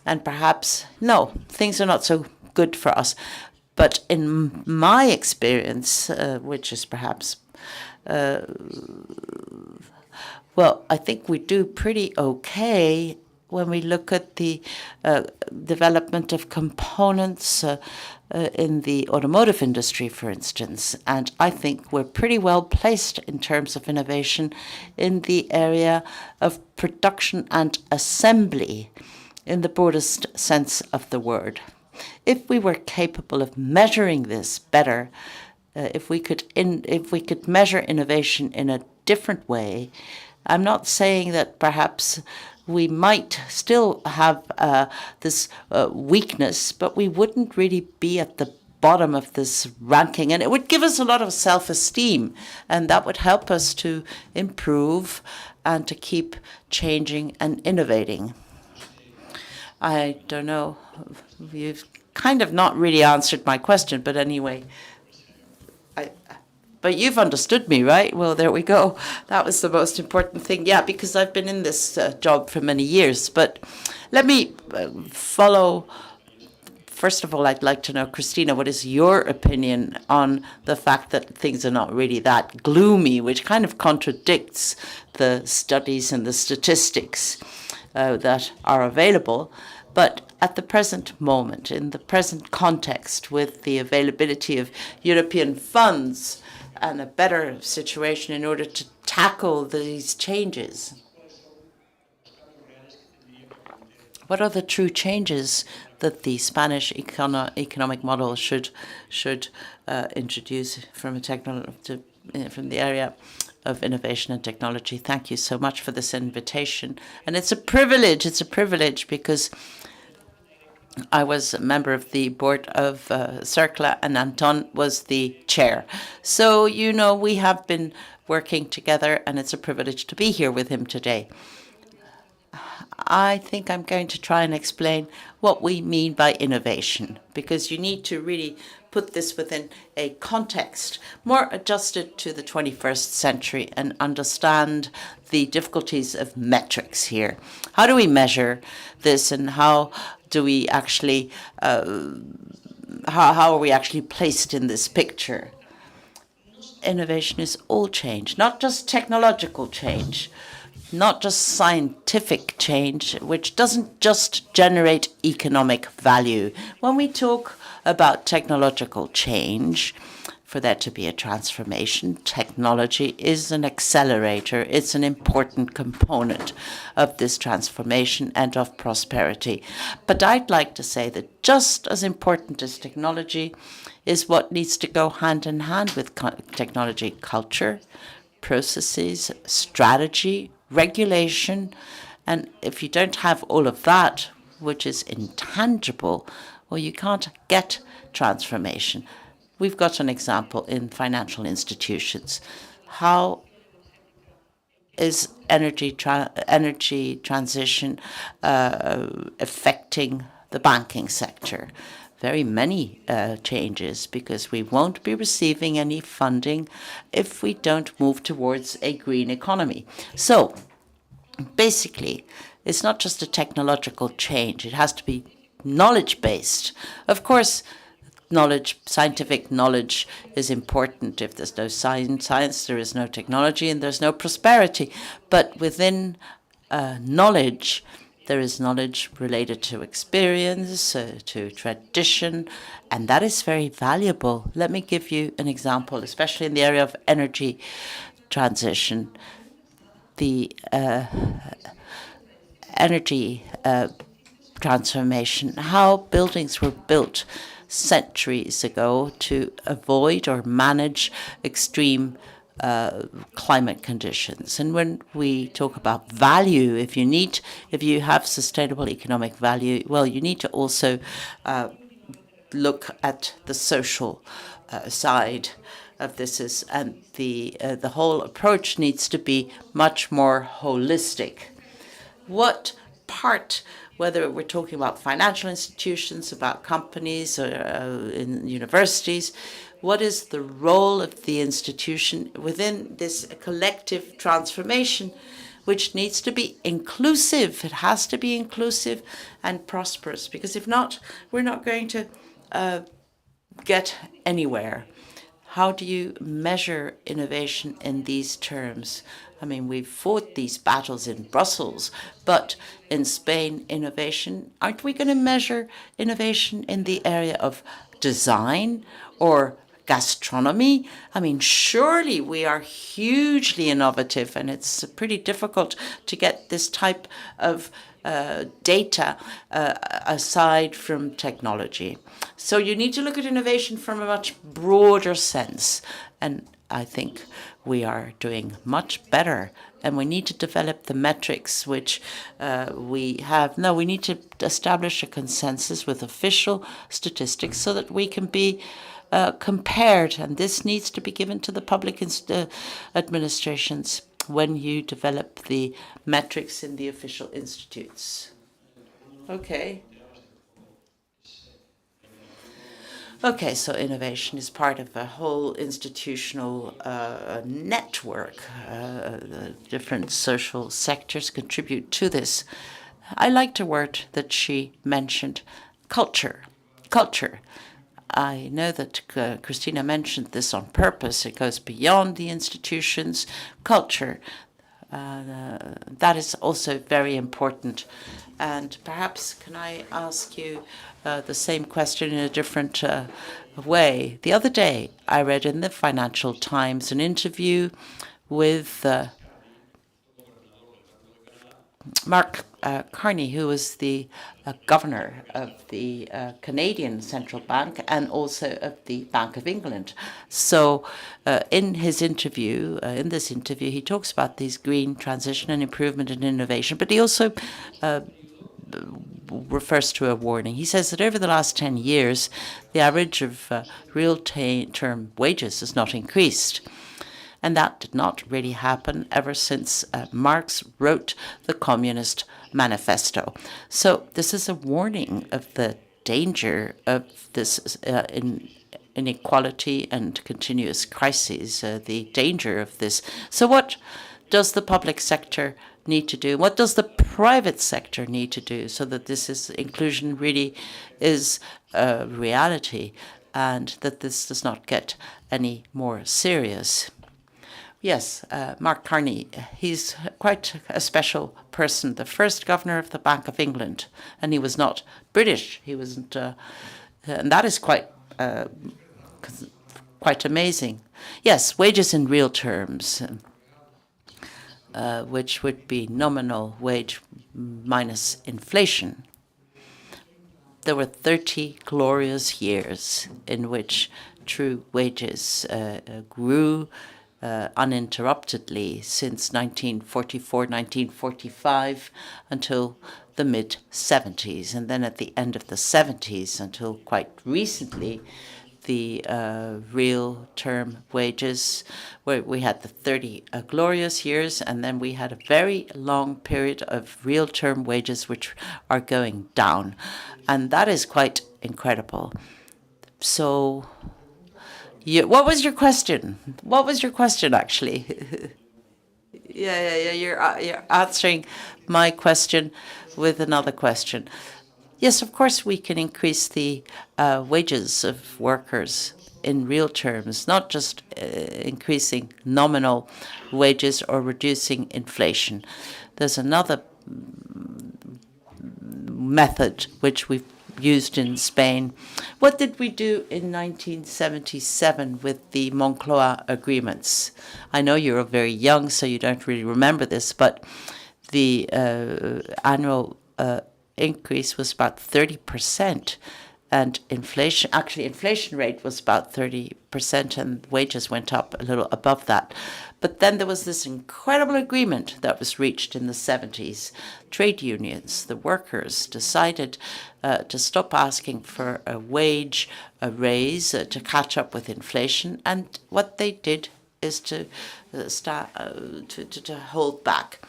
And perhaps, no, things are not so good for us. But in my experience, which is perhaps well, I think we do pretty okay when we look at the development of components in the automotive industry, for instance. And I think we're pretty well placed in terms of innovation in the area of production and assembly in the broadest sense of the word. If we were capable of measuring this better, if we could measure innovation in a different way, I'm not saying that perhaps we might still have this weakness, but we wouldn't really be at the bottom of this ranking, and it would give us a lot of self-esteem, and that would help us to improve and to keep changing and innovating. I don't know, you've kind of not really answered my question, but anyway, but you've understood me, right? Well, there we go. That was the most important thing. Yeah, because I've been in this job for many years. But let me follow. First of all, I'd like to know, Christina, what is your opinion on the fact that things are not really that gloomy, which kind of contradicts the studies and the statistics that are available? But at the present moment, in the present context, with the availability of European funds and a better situation in order to tackle these changes, what are the true changes that the Spanish economic model should introduce from from the area of innovation and technology? Thank you so much for this invitation, and it's a privilege. It's a privilege because I was a member of the board of CERCLA, and Anton was the chair. So, you know, we have been working together, and it's a privilege to be here with him today. I think I'm going to try and explain what we mean by innovation, because you need to really put this within a context more adjusted to the 21st century and understand the difficulties of metrics here. How do we measure this, and how do we actually, how are we actually placed in this picture? Innovation is all change, not just technological change, not just scientific change, which doesn't just generate economic value. When we talk about technological change, for there to be a transformation. Technology is an accelerator. It's an important component of this transformation and of prosperity. But I'd like to say that just as important as technology is what needs to go hand in hand with technology: culture, processes, strategy, regulation. And if you don't have all of that, which is intangible, well, you can't get transformation. We've got an example in financial institutions. How is energy transition affecting the banking sector? Very many changes, because we won't be receiving any funding if we don't move towards a green economy. So basically, it's not just a technological change. It has to be knowledge-based. Of course, scientific knowledge is important. If there's no science, there is no technology and there's no prosperity. But within knowledge, there is knowledge related to experience, to tradition, and that is very valuable. Let me give you an example, especially in the area of energy transition. The energy transformation, how buildings were built centuries ago to avoid or manage extreme climate conditions. And when we talk about value, if you have sustainable economic value, well, you need to also look at the social side of this, and the whole approach needs to be much more holistic. What part, whether we're talking about financial institutions, about companies, or in universities, what is the role of the institution within this collective transformation, which needs to be inclusive? It has to be inclusive and prosperous, because if not, we're not going to get anywhere. How do you measure innovation in these terms? I mean, we've fought these battles in Brussels, but in Spain, innovation, aren't we going to measure innovation in the area of design or gastronomy? I mean, surely we are hugely innovative, and it's pretty difficult to get this type of data aside from technology. So you need to look at innovation from a much broader sense. And I think we are doing much better. And we need to develop the metrics which we have. No, we need to establish a consensus with official statistics so that we can be compared. And this needs to be given to the public administrations when you develop the metrics in the official institutes. Okay. Okay, so innovation is part of a whole institutional network. The different social sectors contribute to this. I liked a word that she mentioned, culture. Culture. I know that Christina mentioned this on purpose. It goes beyond the institutions. Culture, that is also very important. And perhaps can I ask you the same question in a different way? The other day, I read in the Financial Times an interview with Mark Carney, who was the governor of the Canadian Central Bank and also of the Bank of England. So in this interview, he talks about these green transition and improvement and innovation, but he also refers to a warning. He says that over the last 10 years, the average of real-term wages has not increased. And that did not really happen ever since Marx wrote the Communist Manifesto. So this is a warning of the danger of this inequality and continuous crises, the danger of this. So what does the public sector need to do? What does the private sector need to do so that inclusion really is a reality and that this does not get any more serious? Yes, Mark Carney, he's quite a special person, the first governor of the Bank of England, and he was not British. He wasn't, and that is quite quite amazing. Yes, wages in real terms, which would be nominal wage minus inflation. There were 30 glorious years in which true wages grew uninterruptedly since 1944, 1945 until the mid-70s. And then at the end of the 70s until quite recently, the real term wages, where we had the 30 glorious years, and then we had a very long period of real term wages which are going down. And that is quite incredible. So, what was your question? What was your question, actually? Yeah. You're answering my question with another question. Yes, of course, we can increase the wages of workers in real terms, not just increasing nominal wages or reducing inflation. There's another method which we've used in Spain. What did we do in 1977 with the Moncloa agreements? I know you're very young, so you don't really remember this, but the annual increase was about 30%, and inflation rate was about 30%, and wages went up a little above that. But then there was this incredible agreement that was reached in the 70s. Trade unions, the workers, decided to stop asking for a raise to catch up with inflation, and what they did is to hold back.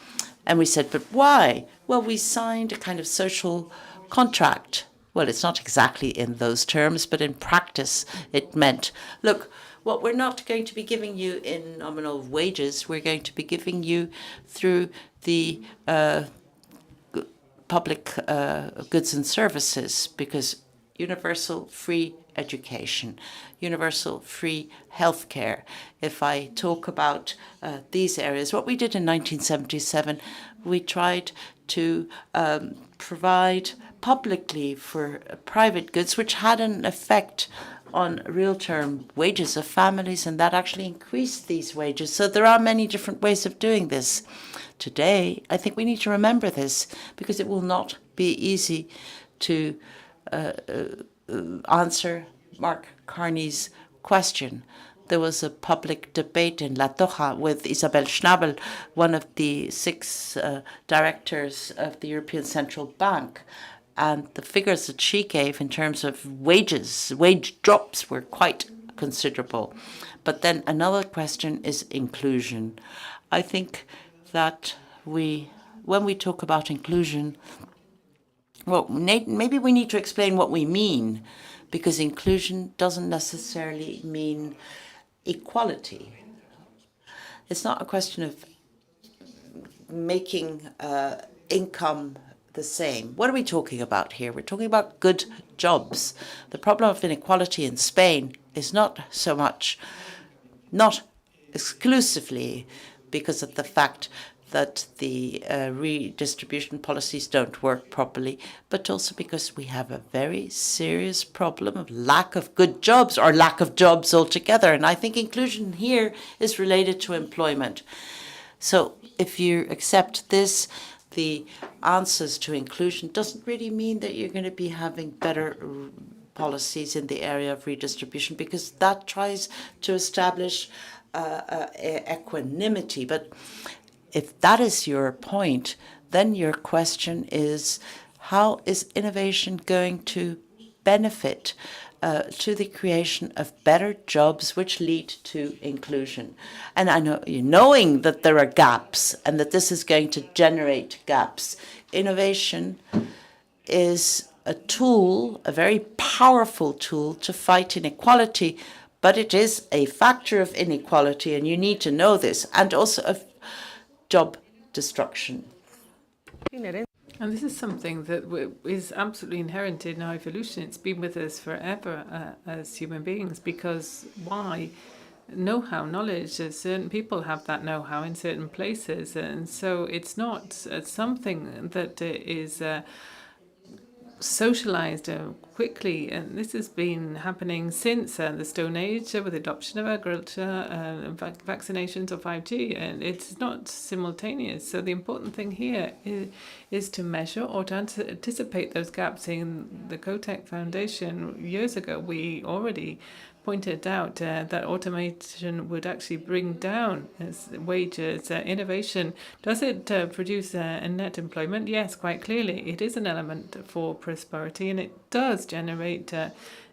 And we said, but why? Well, we signed a kind of social contract. Well, it's not exactly in those terms, but in practice, it meant, look, what we're not going to be giving you in nominal wages, we're going to be giving you through the public goods and services, because universal free education, universal free healthcare. If I talk about these areas, what we did in 1977, we tried to provide publicly for private goods, which had an effect on real-term wages of families, and that actually increased these wages. So there are many different ways of doing this. Today, I think we need to remember this, because it will not be easy to answer Mark Carney's question. There was a public debate in La Toja with Isabel Schnabel, one of the 6 directors of the European Central Bank. And the figures that she gave in terms of wage drops were quite considerable. But then another question is inclusion. I think that when we talk about inclusion, well, maybe we need to explain what we mean, because inclusion doesn't necessarily mean equality. It's not a question of making income the same. What are we talking about here? We're talking about good jobs. The problem of inequality in Spain is not exclusively because of the fact that the redistribution policies don't work properly, but also because we have a very serious problem of lack of good jobs, or lack of jobs altogether. And I think inclusion here is related to employment. So if you accept this, the answers to inclusion doesn't really mean that you're going to be having better policies in the area of redistribution, because that tries to establish equanimity. But if that is your point, then your question is, how is innovation going to benefit to the creation of better jobs which lead to inclusion? And I know, knowing that there are gaps and that this is going to generate gaps, innovation is a tool, a very powerful tool to fight inequality, but it is a factor of inequality, and you need to know this, and also of job destruction. And this is something that is absolutely inherent in our evolution. It's been with us forever as human beings, because why? Know-how, knowledge, certain people have that know-how in certain places. And so it's not something that is socialized quickly, and this has been happening since the Stone Age with the adoption of agriculture, vaccinations or 5G, and it's not simultaneous. So the important thing here is to measure or to anticipate those gaps. In the Cotec Foundation years ago, we already pointed out that automation would actually bring down wages. Innovation, does it produce a net employment? Yes, quite clearly. It is an element for prosperity, and it does generate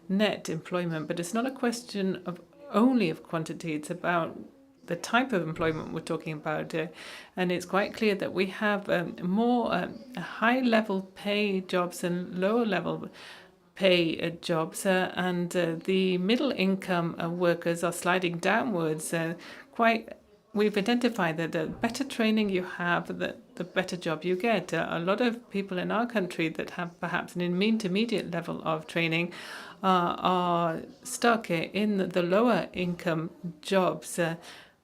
net employment. But it's not a question of only of quantity. It's about the type of employment we're talking about. And it's quite clear that we have more high-level pay jobs and lower-level pay jobs, and the middle income workers are sliding downwards. We've identified that the better training you have, the better job you get. A lot of people in our country that have perhaps an intermediate level of training are stuck in the lower income jobs.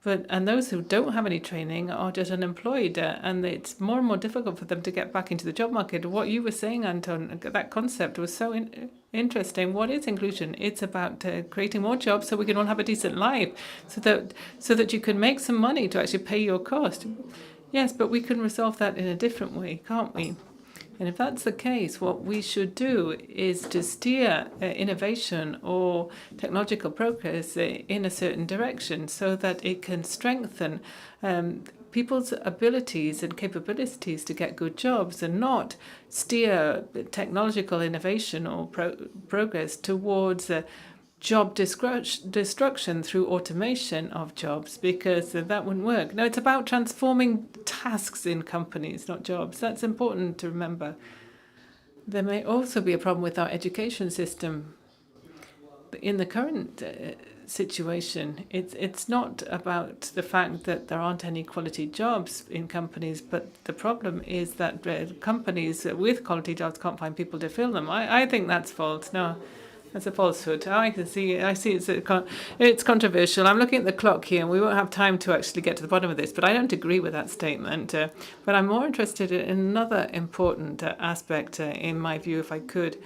And those who don't have any training are just unemployed, and it's more and more difficult for them to get back into the job market. What you were saying, Anton, that concept was so interesting. What is inclusion? It's about creating more jobs so we can all have a decent life, so that you can make some money to actually pay your cost. Yes, but we can resolve that in a different way, can't we? And if that's the case, what we should do is to steer innovation or technological progress in a certain direction so that it can strengthen people's abilities and capabilities to get good jobs, and not steer technological innovation or progress towards job destruction through automation of jobs, because that wouldn't work. No, it's about transforming tasks in companies, not jobs. That's important to remember. There may also be a problem with our education system. In the current situation, it's not about the fact that there aren't any quality jobs in companies, but the problem is that companies with quality jobs can't find people to fill them. I think that's false. No. That's a falsehood. I see it's controversial. I'm looking at the clock here, and we won't have time to actually get to the bottom of this, but I don't agree with that statement. But I'm more interested in another important aspect, in my view, if I could.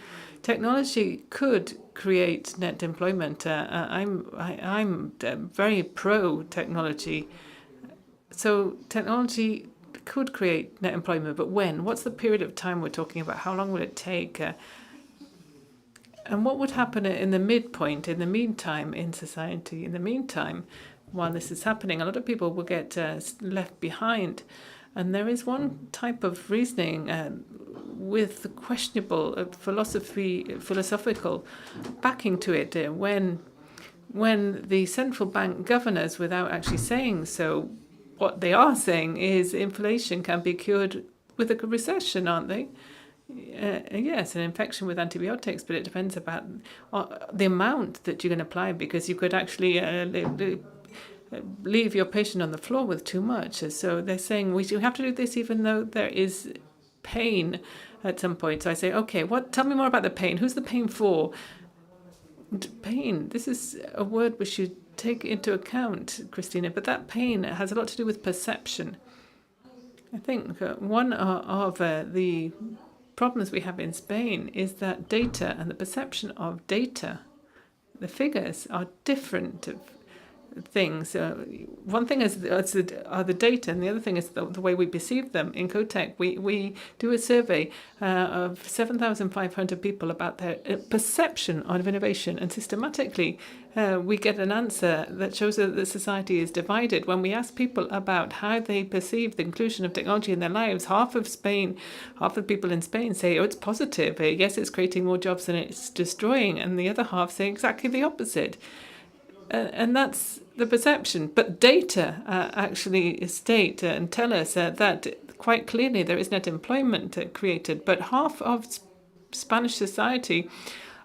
Technology could create net employment. I'm very pro-technology. So technology could create net employment, but when? What's the period of time we're talking about? How long will it take? And what would happen in the midpoint, in the meantime, in society? In the meantime, while this is happening, a lot of people will get left behind. And there is one type of reasoning with questionable philosophical backing to it. When the central bank governors, without actually saying so, what they are saying is inflation can be cured with a recession, aren't they? Yes, an infection with antibiotics, but it depends about the amount that you can apply, because you could actually leave your patient on the floor with too much. So they're saying we have to do this even though there is pain at some point. So I say, okay, tell me more about the pain. Who's the pain for? Pain, this is a word we should take into account, Christina, but that pain has a lot to do with perception. I think one of the problems we have in Spain is that data and the perception of data, the figures are different things. One thing are the data, and the other thing is the way we perceive them. In Cotec, we do a survey of 7,500 people about their perception of innovation, and systematically we get an answer that shows that the society is divided. When we ask people about how they perceive the inclusion of technology in their lives, half of the people in Spain say, oh, it's positive. Yes, it's creating more jobs than it's destroying, and the other half say exactly the opposite. And that's the perception. But data actually state and tell us that quite clearly there is net employment created. But half of Spanish society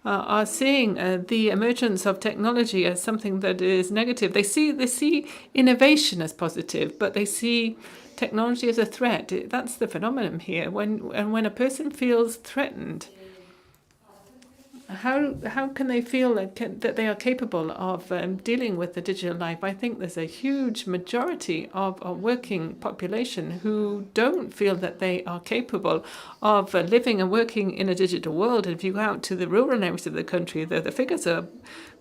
are seeing the emergence of technology as something that is negative. They see innovation as positive, but they see technology as a threat. That's the phenomenon here. When a person feels threatened, how can they feel that they are capable of dealing with the digital life? I think there's a huge majority of our working population who don't feel that they are capable of living and working in a digital world. And if you go out to the rural areas of the country, the figures are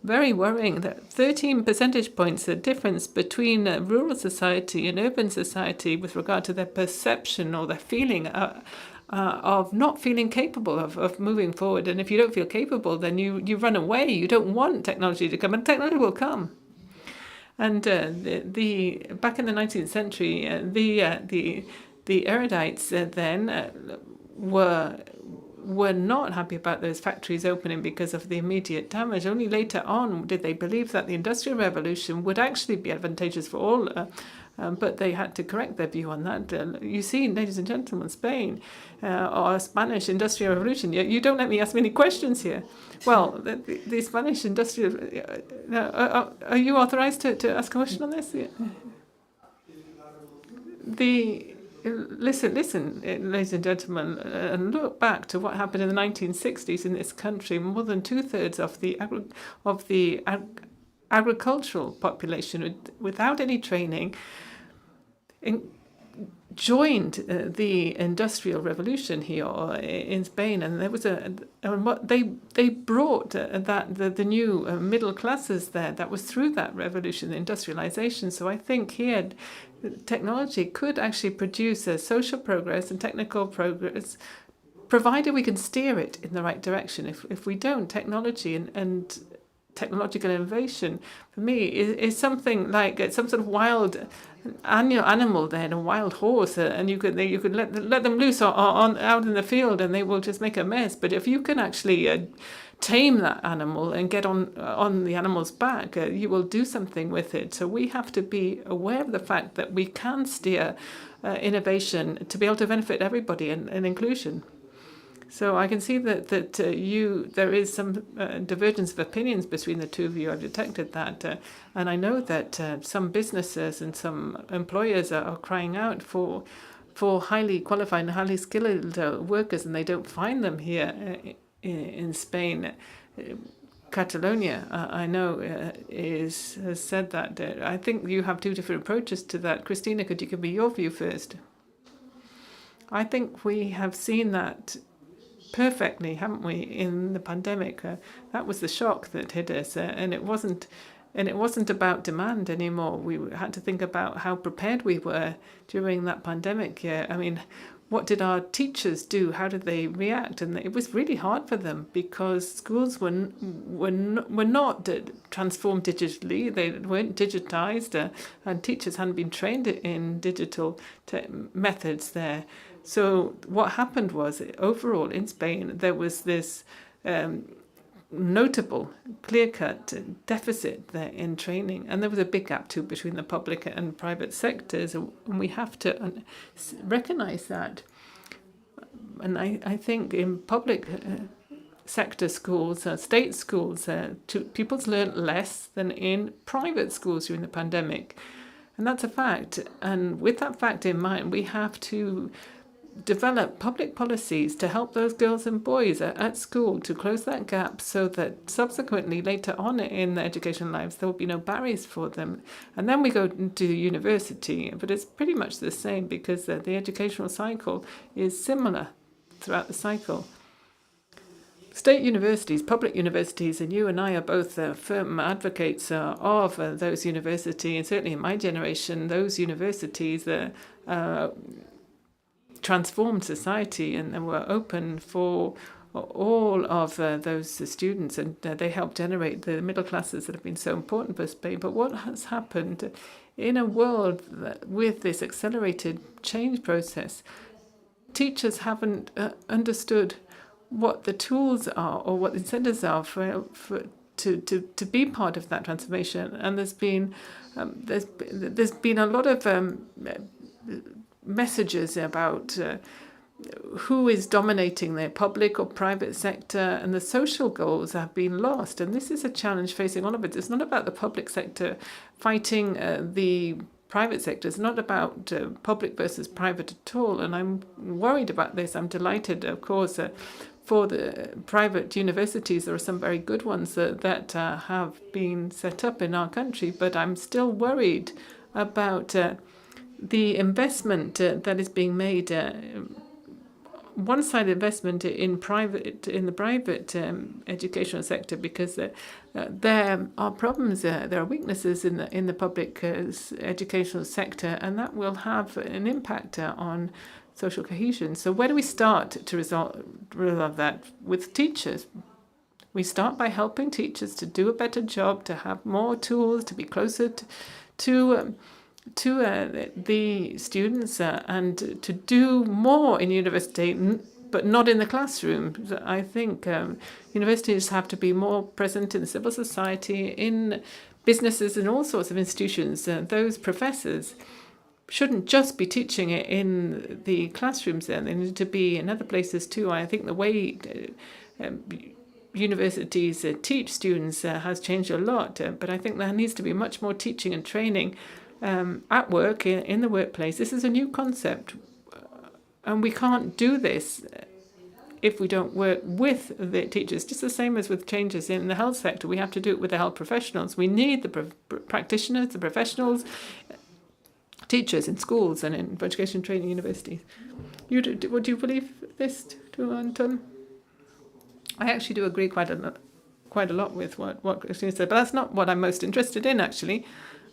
very worrying. That 13 percentage points, the difference between rural society and urban society with regard to their perception or their feeling of not feeling capable of moving forward. And if you don't feel capable, then you run away. You don't want technology to come, and technology will come. And the back in the 19th century, the erudites then were not happy about those factories opening because of the immediate damage. Only later on did they believe that the Industrial Revolution would actually be advantageous for all, but they had to correct their view on that. You see, ladies and gentlemen, Spain or Spanish Industrial Revolution, you don't let me ask many questions here. Well, the Spanish Industrial... are you authorized to ask a question on this? Listen, ladies and gentlemen, and look back to what happened in the 1960s in this country. More than 2/3 of the agricultural population, without any training, joined the Industrial Revolution here in Spain, and there was they brought the new middle classes there. That was through that revolution, the industrialization. So I think here, technology could actually produce a social progress and technical progress, provided we can steer it in the right direction. If we don't, technology and technological innovation, for me, is something like some sort of wild animal then, a wild horse, and you could let them loose on out in the field, and they will just make a mess. But if you can actually tame that animal and get on the animal's back, you will do something with it. So we have to be aware of the fact that we can steer innovation to be able to benefit everybody and inclusion. So I can see that there is some divergence of opinions between the two of you. I've detected that, and I know that some businesses and some employers are crying out for highly qualified and highly skilled workers, and they don't find them here in Spain. Catalonia, I know, has said that. I think you have two different approaches to that. Christina, could you give me your view first? I think we have seen that perfectly, haven't we, in the pandemic? That was the shock that hit us, and it wasn't about demand anymore. We had to think about how prepared we were during that pandemic. I mean, what did our teachers do? How did they react? And it was really hard for them because schools were not transformed digitally. They weren't digitized, and teachers hadn't been trained in digital methods there. So what happened was, overall in Spain, there was this notable, clear-cut deficit there in training. And there was a big gap, too, between the public and private sectors. And we have to recognize that. And I think in public sector schools, state schools, pupils learned less than in private schools during the pandemic. And that's a fact. And with that fact in mind, we have to develop public policies to help those girls and boys at school to close that gap, so that subsequently later on in their education lives there will be no barriers for them. And then we go to university, but it's pretty much the same because the educational cycle is similar throughout the cycle. State universities, public universities, and you and I are both firm advocates of those universities, and certainly in my generation, those universities transformed society and were open for all of those students, and they helped generate the middle classes that have been so important for Spain. But what has happened in a world with this accelerated change process, teachers haven't understood what the tools are or what the incentives are to be part of that transformation. And there's been a lot of messages about who is dominating the public or private sector, and the social goals have been lost. And this is a challenge facing all of it. It's not about the public sector fighting the private sector. It's not about public versus private at all. And I'm worried about this. I'm delighted, of course, for the private universities, there are some very good ones that have been set up in our country, but I'm still worried about the investment that is being made, one-sided investment in the private educational sector, because there are problems, there are weaknesses in the public educational sector, and that will have an impact on social cohesion. So where do we start to resolve that? With teachers. We start by helping teachers to do a better job, to have more tools, to be closer to the students, and to do more in university, but not in the classroom. I think universities have to be more present in civil society, in businesses, in all sorts of institutions. Those professors shouldn't just be teaching it in the classrooms. They need to be in other places too. I think the way universities teach students has changed a lot, but I think there needs to be much more teaching and training at work, in the workplace. This is a new concept, and we can't do this if we don't work with the teachers. Just the same as with changes in the health sector, we have to do it with the health professionals. We need the practitioners, the professionals, teachers in schools and in education training universities. Would you believe this, too, Anton? I actually do agree quite a lot with what Christine said, but that's not what I'm most interested in, actually.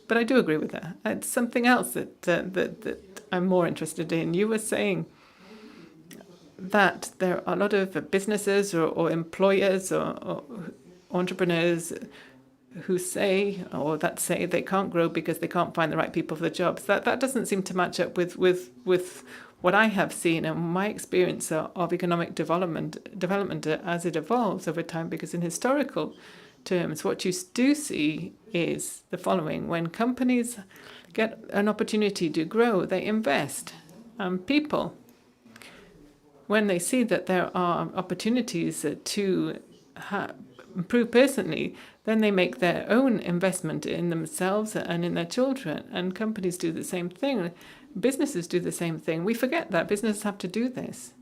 But I do agree with that. It's something else that I'm more interested in. You were saying that there are a lot of businesses or employers or entrepreneurs who say they can't grow because they can't find the right people for the jobs. That doesn't seem to match up with what I have seen and my experience of economic development as it evolves over time. Because in historical terms, what you do see is the following: when companies get an opportunity to grow, they invest. People, when they see that there are opportunities to improve personally, then they make their own investment in themselves and in their children. And companies do the same thing. Businesses do the same thing. We forget that businesses have to do this.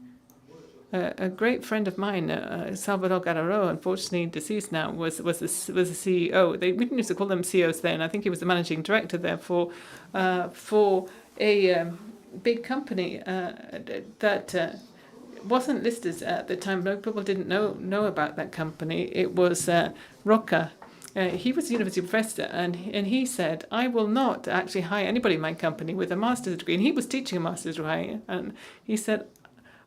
A great friend of mine, Salvador Gararo, unfortunately deceased now, was the CEO. We didn't used to call them CEOs then. I think he was the managing director there for a big company that wasn't listed at the time. No, people didn't know about that company. It was Roca. He was a university professor, and he said, I will not actually hire anybody in my company with a master's degree. And he was teaching a master's degree, and he said,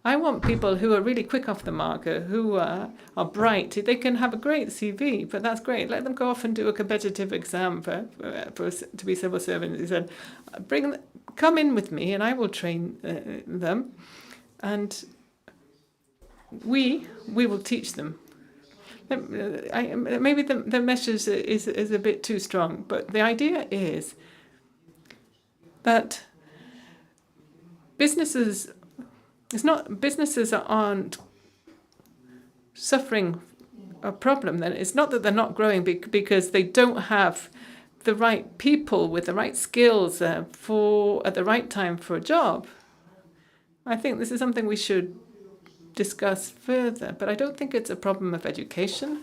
I want people who are really quick off the mark, who are bright. They can have a great CV, but that's great. Let them go off and do a competitive exam to be civil servants. He said, come in with me, and I will train them, and we will teach them. Maybe the message is a bit too strong, but the idea is that businesses aren't suffering a problem. Then it's not that they're not growing because they don't have the right people with the right skills at the right time for a job. I think this is something we should discuss further, but I don't think it's a problem of education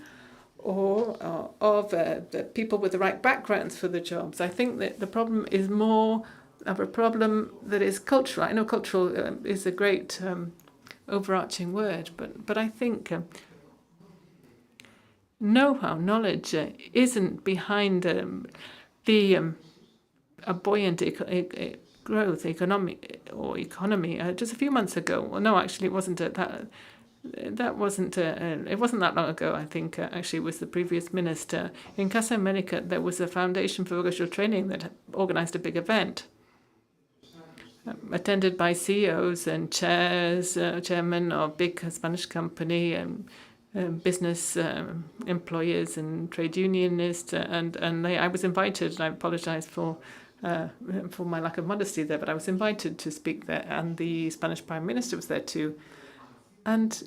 or of the people with the right backgrounds for the jobs. I think that the problem is more of a problem that is cultural. I know cultural is a great overarching word, but I think know-how, knowledge isn't behind a buoyant growth economy. Just a few months ago. Well, no, actually, it wasn't that. It wasn't that long ago. I think actually it was the previous minister in Casa America. There was a foundation for vocational training that organised a big event, attended by CEOs and chairmen of big Spanish company and business employers and trade unionists, and I was invited. And I apologise for my lack of modesty there, but I was invited to speak there, and the Spanish Prime Minister was there too. And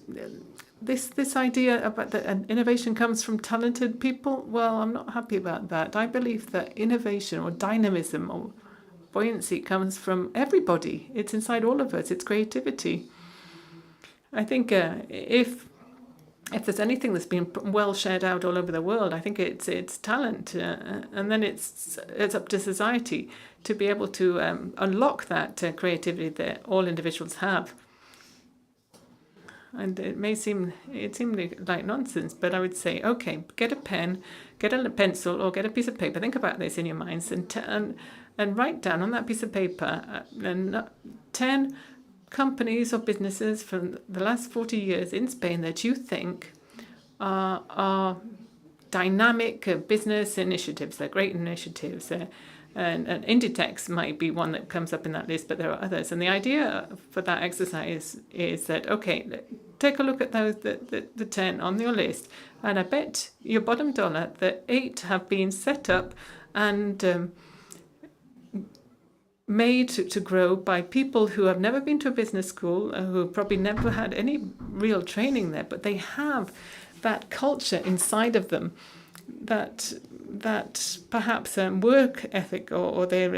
this idea about that innovation comes from talented people, well, I'm not happy about that. I believe that innovation or dynamism or buoyancy comes from everybody. It's inside all of us. It's creativity. I think if if there's anything that's been well shared out all over the world, I think it's talent, and then it's up to society to be able to unlock that creativity that all individuals have. And it seemed like nonsense, but I would say, okay, get a pen, get a pencil, or get a piece of paper. Think about this in your minds, and write down on that piece of paper 10 companies or businesses from the last 40 years in Spain that you think are dynamic business initiatives. They're great initiatives. And Inditex might be one that comes up in that list, but there are others. And the idea for that exercise is that, okay, take a look at those the 10 on your list, and I bet your bottom dollar that 8 have been set up and made to grow by people who have never been to a business school, who have probably never had any real training there, but they have that culture inside of them, that perhaps work ethic, or they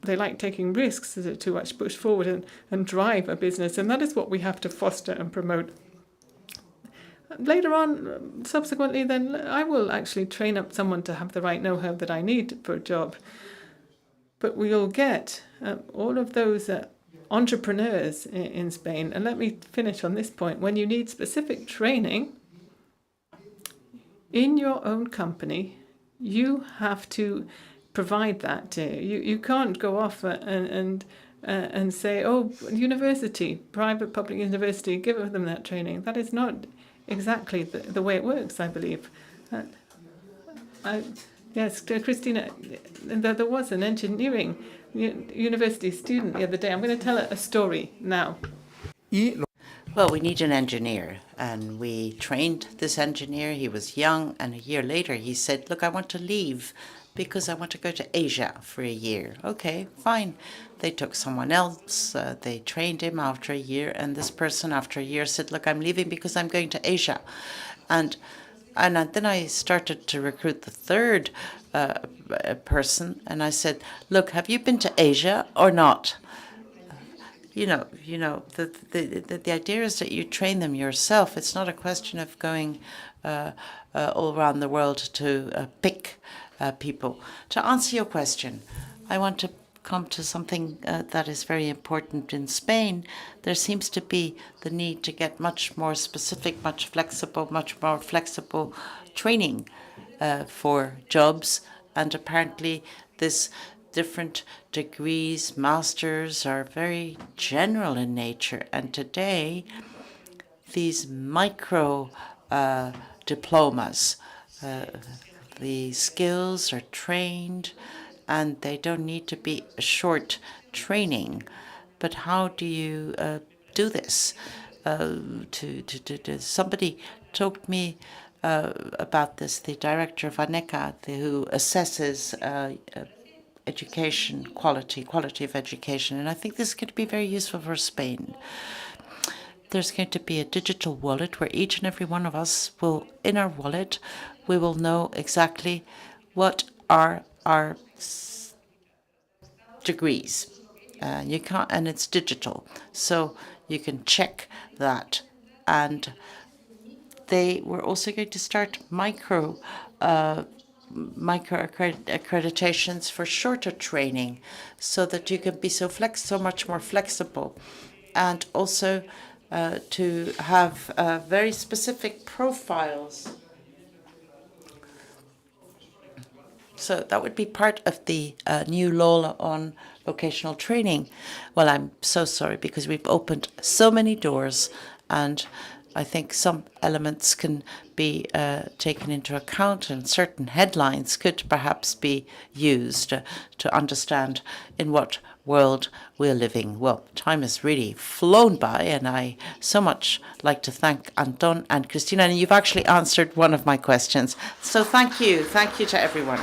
like taking risks to actually push forward and drive a business, and that is what we have to foster and promote. Later on, subsequently, then I will actually train up someone to have the right know-how that I need for a job. But we will get all of those entrepreneurs in Spain. And let me finish on this point. When you need specific training in your own company, you have to provide that. You can't go off and say, oh, university, private, public university, give them that training. That is not exactly the way it works, I believe. Yes, Christina, there was an engineering university student the other day. I'm going to tell a story now. Well, we need an engineer, and we trained this engineer. He was young, and a year later he said, look, I want to leave because I want to go to Asia for a year. Okay, fine. They took someone else. They trained him after a year, and this person after a year said, look, I'm leaving because I'm going to Asia. And then I started to recruit the third person, and I said, look, have you been to Asia or not? The idea is that you train them yourself. It's not a question of going all around the world to pick people. To answer your question, I want to come to something that is very important in Spain. There seems to be the need to get much more specific, much more flexible training for jobs, and apparently this different degrees, masters, are very general in nature. And today, these micro diplomas, the skills are trained, and they don't need to be a short training. But how do you do this? Somebody told me about this, the director of ANECA, who assesses education, quality of education. And I think this is going to be very useful for Spain. There's going to be a digital wallet where each and every one of us will, in our wallet, we will know exactly what are our degrees. You can't, and it's digital, so you can check that. And they were also going to start micro accreditations for shorter training, so that you can be so much more flexible, and also to have very specific profiles. So that would be part of the new law on vocational training. Well, I'm so sorry, because we've opened so many doors, and I think some elements can be taken into account, and certain headlines could perhaps be used to understand in what world we're living. Well, time has really flown by, and I so much like to thank Anton and Christina, and you've actually answered one of my questions. So thank you to everyone.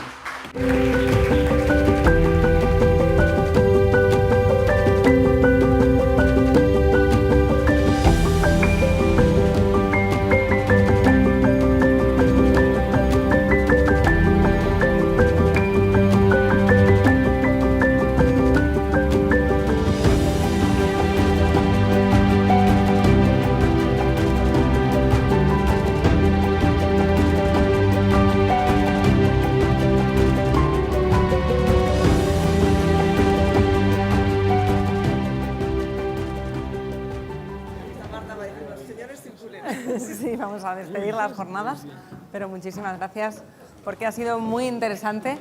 Sí, vamos a despedir las jornadas, pero muchísimas gracias porque ha sido muy interesante.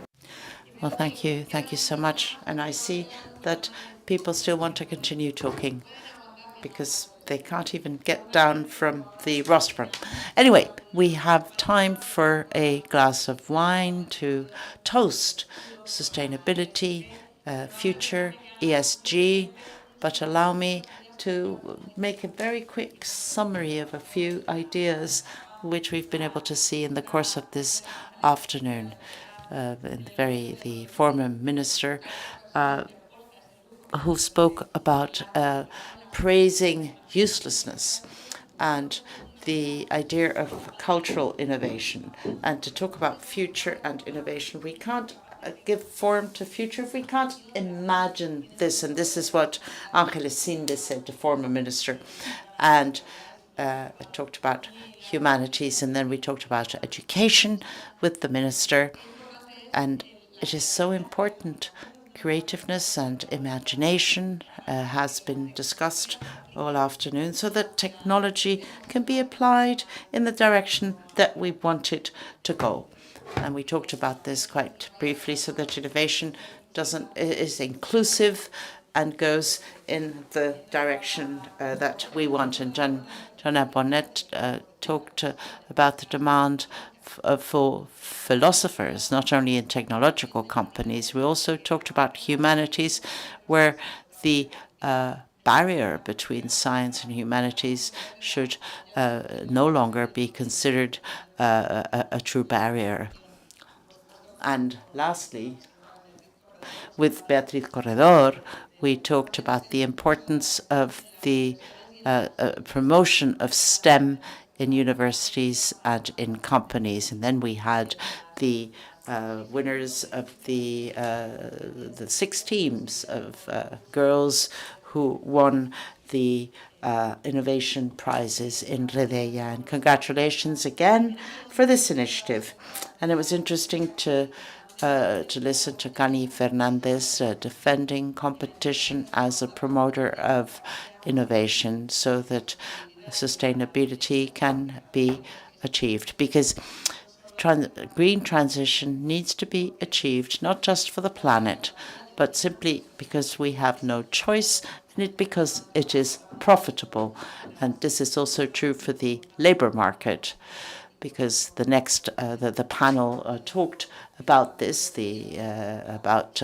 Well, thank you. Thank you so much. And I see that people still want to continue talking because they can't even get down from the rostrum. Anyway, we have time for a glass of wine to toast sustainability, future, ESG, but allow me to make a very quick summary of a few ideas which we've been able to see in the course of this afternoon. The former minister who spoke about praising uselessness and the idea of cultural innovation, and to talk about future and innovation. We can't give form to future if we can't imagine this, and this is what Ángeles Sinde said, the former minister. And I talked about humanities, and then we talked about education with the minister. And it is so important. Creativeness and imagination has been discussed all afternoon so that technology can be applied in the direction that we want it to go. And we talked about this quite briefly so that innovation is inclusive and goes in the direction that we want. And John Bonnet talked about the demand for philosophers, not only in technological companies. We also talked about humanities, where the barrier between science and humanities should no longer be considered a true barrier. And lastly, with Beatriz Corredor, we talked about the importance of the promotion of STEM in universities and in companies. And then we had the winners of the 6 teams of girls who won the innovation prizes in Redeia. And congratulations again for this initiative. And it was interesting to listen to Gani Fernandez defending competition as a promoter of innovation so that sustainability can be achieved, because green transition needs to be achieved not just for the planet, but simply because we have no choice, and because it is profitable. And this is also true for the labor market, because the next the panel talked about this, about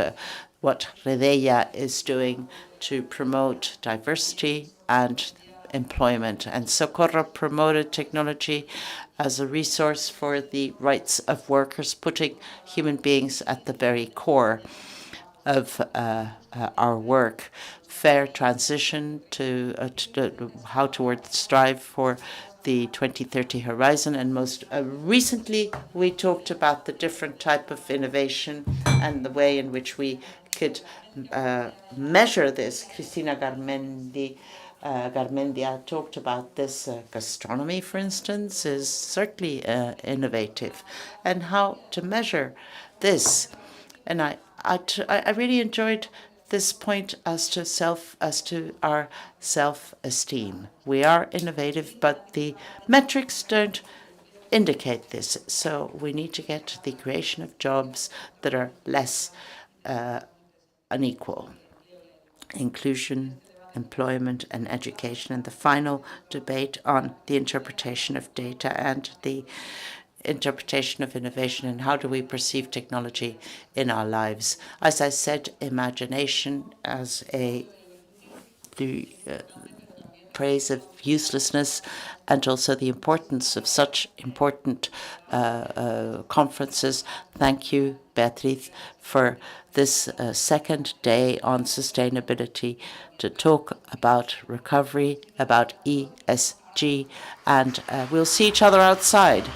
what Redeia is doing to promote diversity and employment. And Socorro promoted technology as a resource for the rights of workers, putting human beings at the very core of our work. Fair transition to how to strive for the 2030 horizon. And most recently, we talked about the different type of innovation and the way in which we could measure this. Cristina Garmendia talked about this. Gastronomy, for instance, is certainly innovative, and how to measure this. And I really enjoyed this point as to our self-esteem. We are innovative, but the metrics don't indicate this. So we need to get to the creation of jobs that are less unequal. Inclusion, employment, and education, and the final debate on the interpretation of data and the interpretation of innovation, and how do we perceive technology in our lives. As I said, imagination as the praise of uselessness, and also the importance of such important conferences. Thank you, Beatriz, for this second day on sustainability to talk about recovery, about ESG, and we'll see each other outside.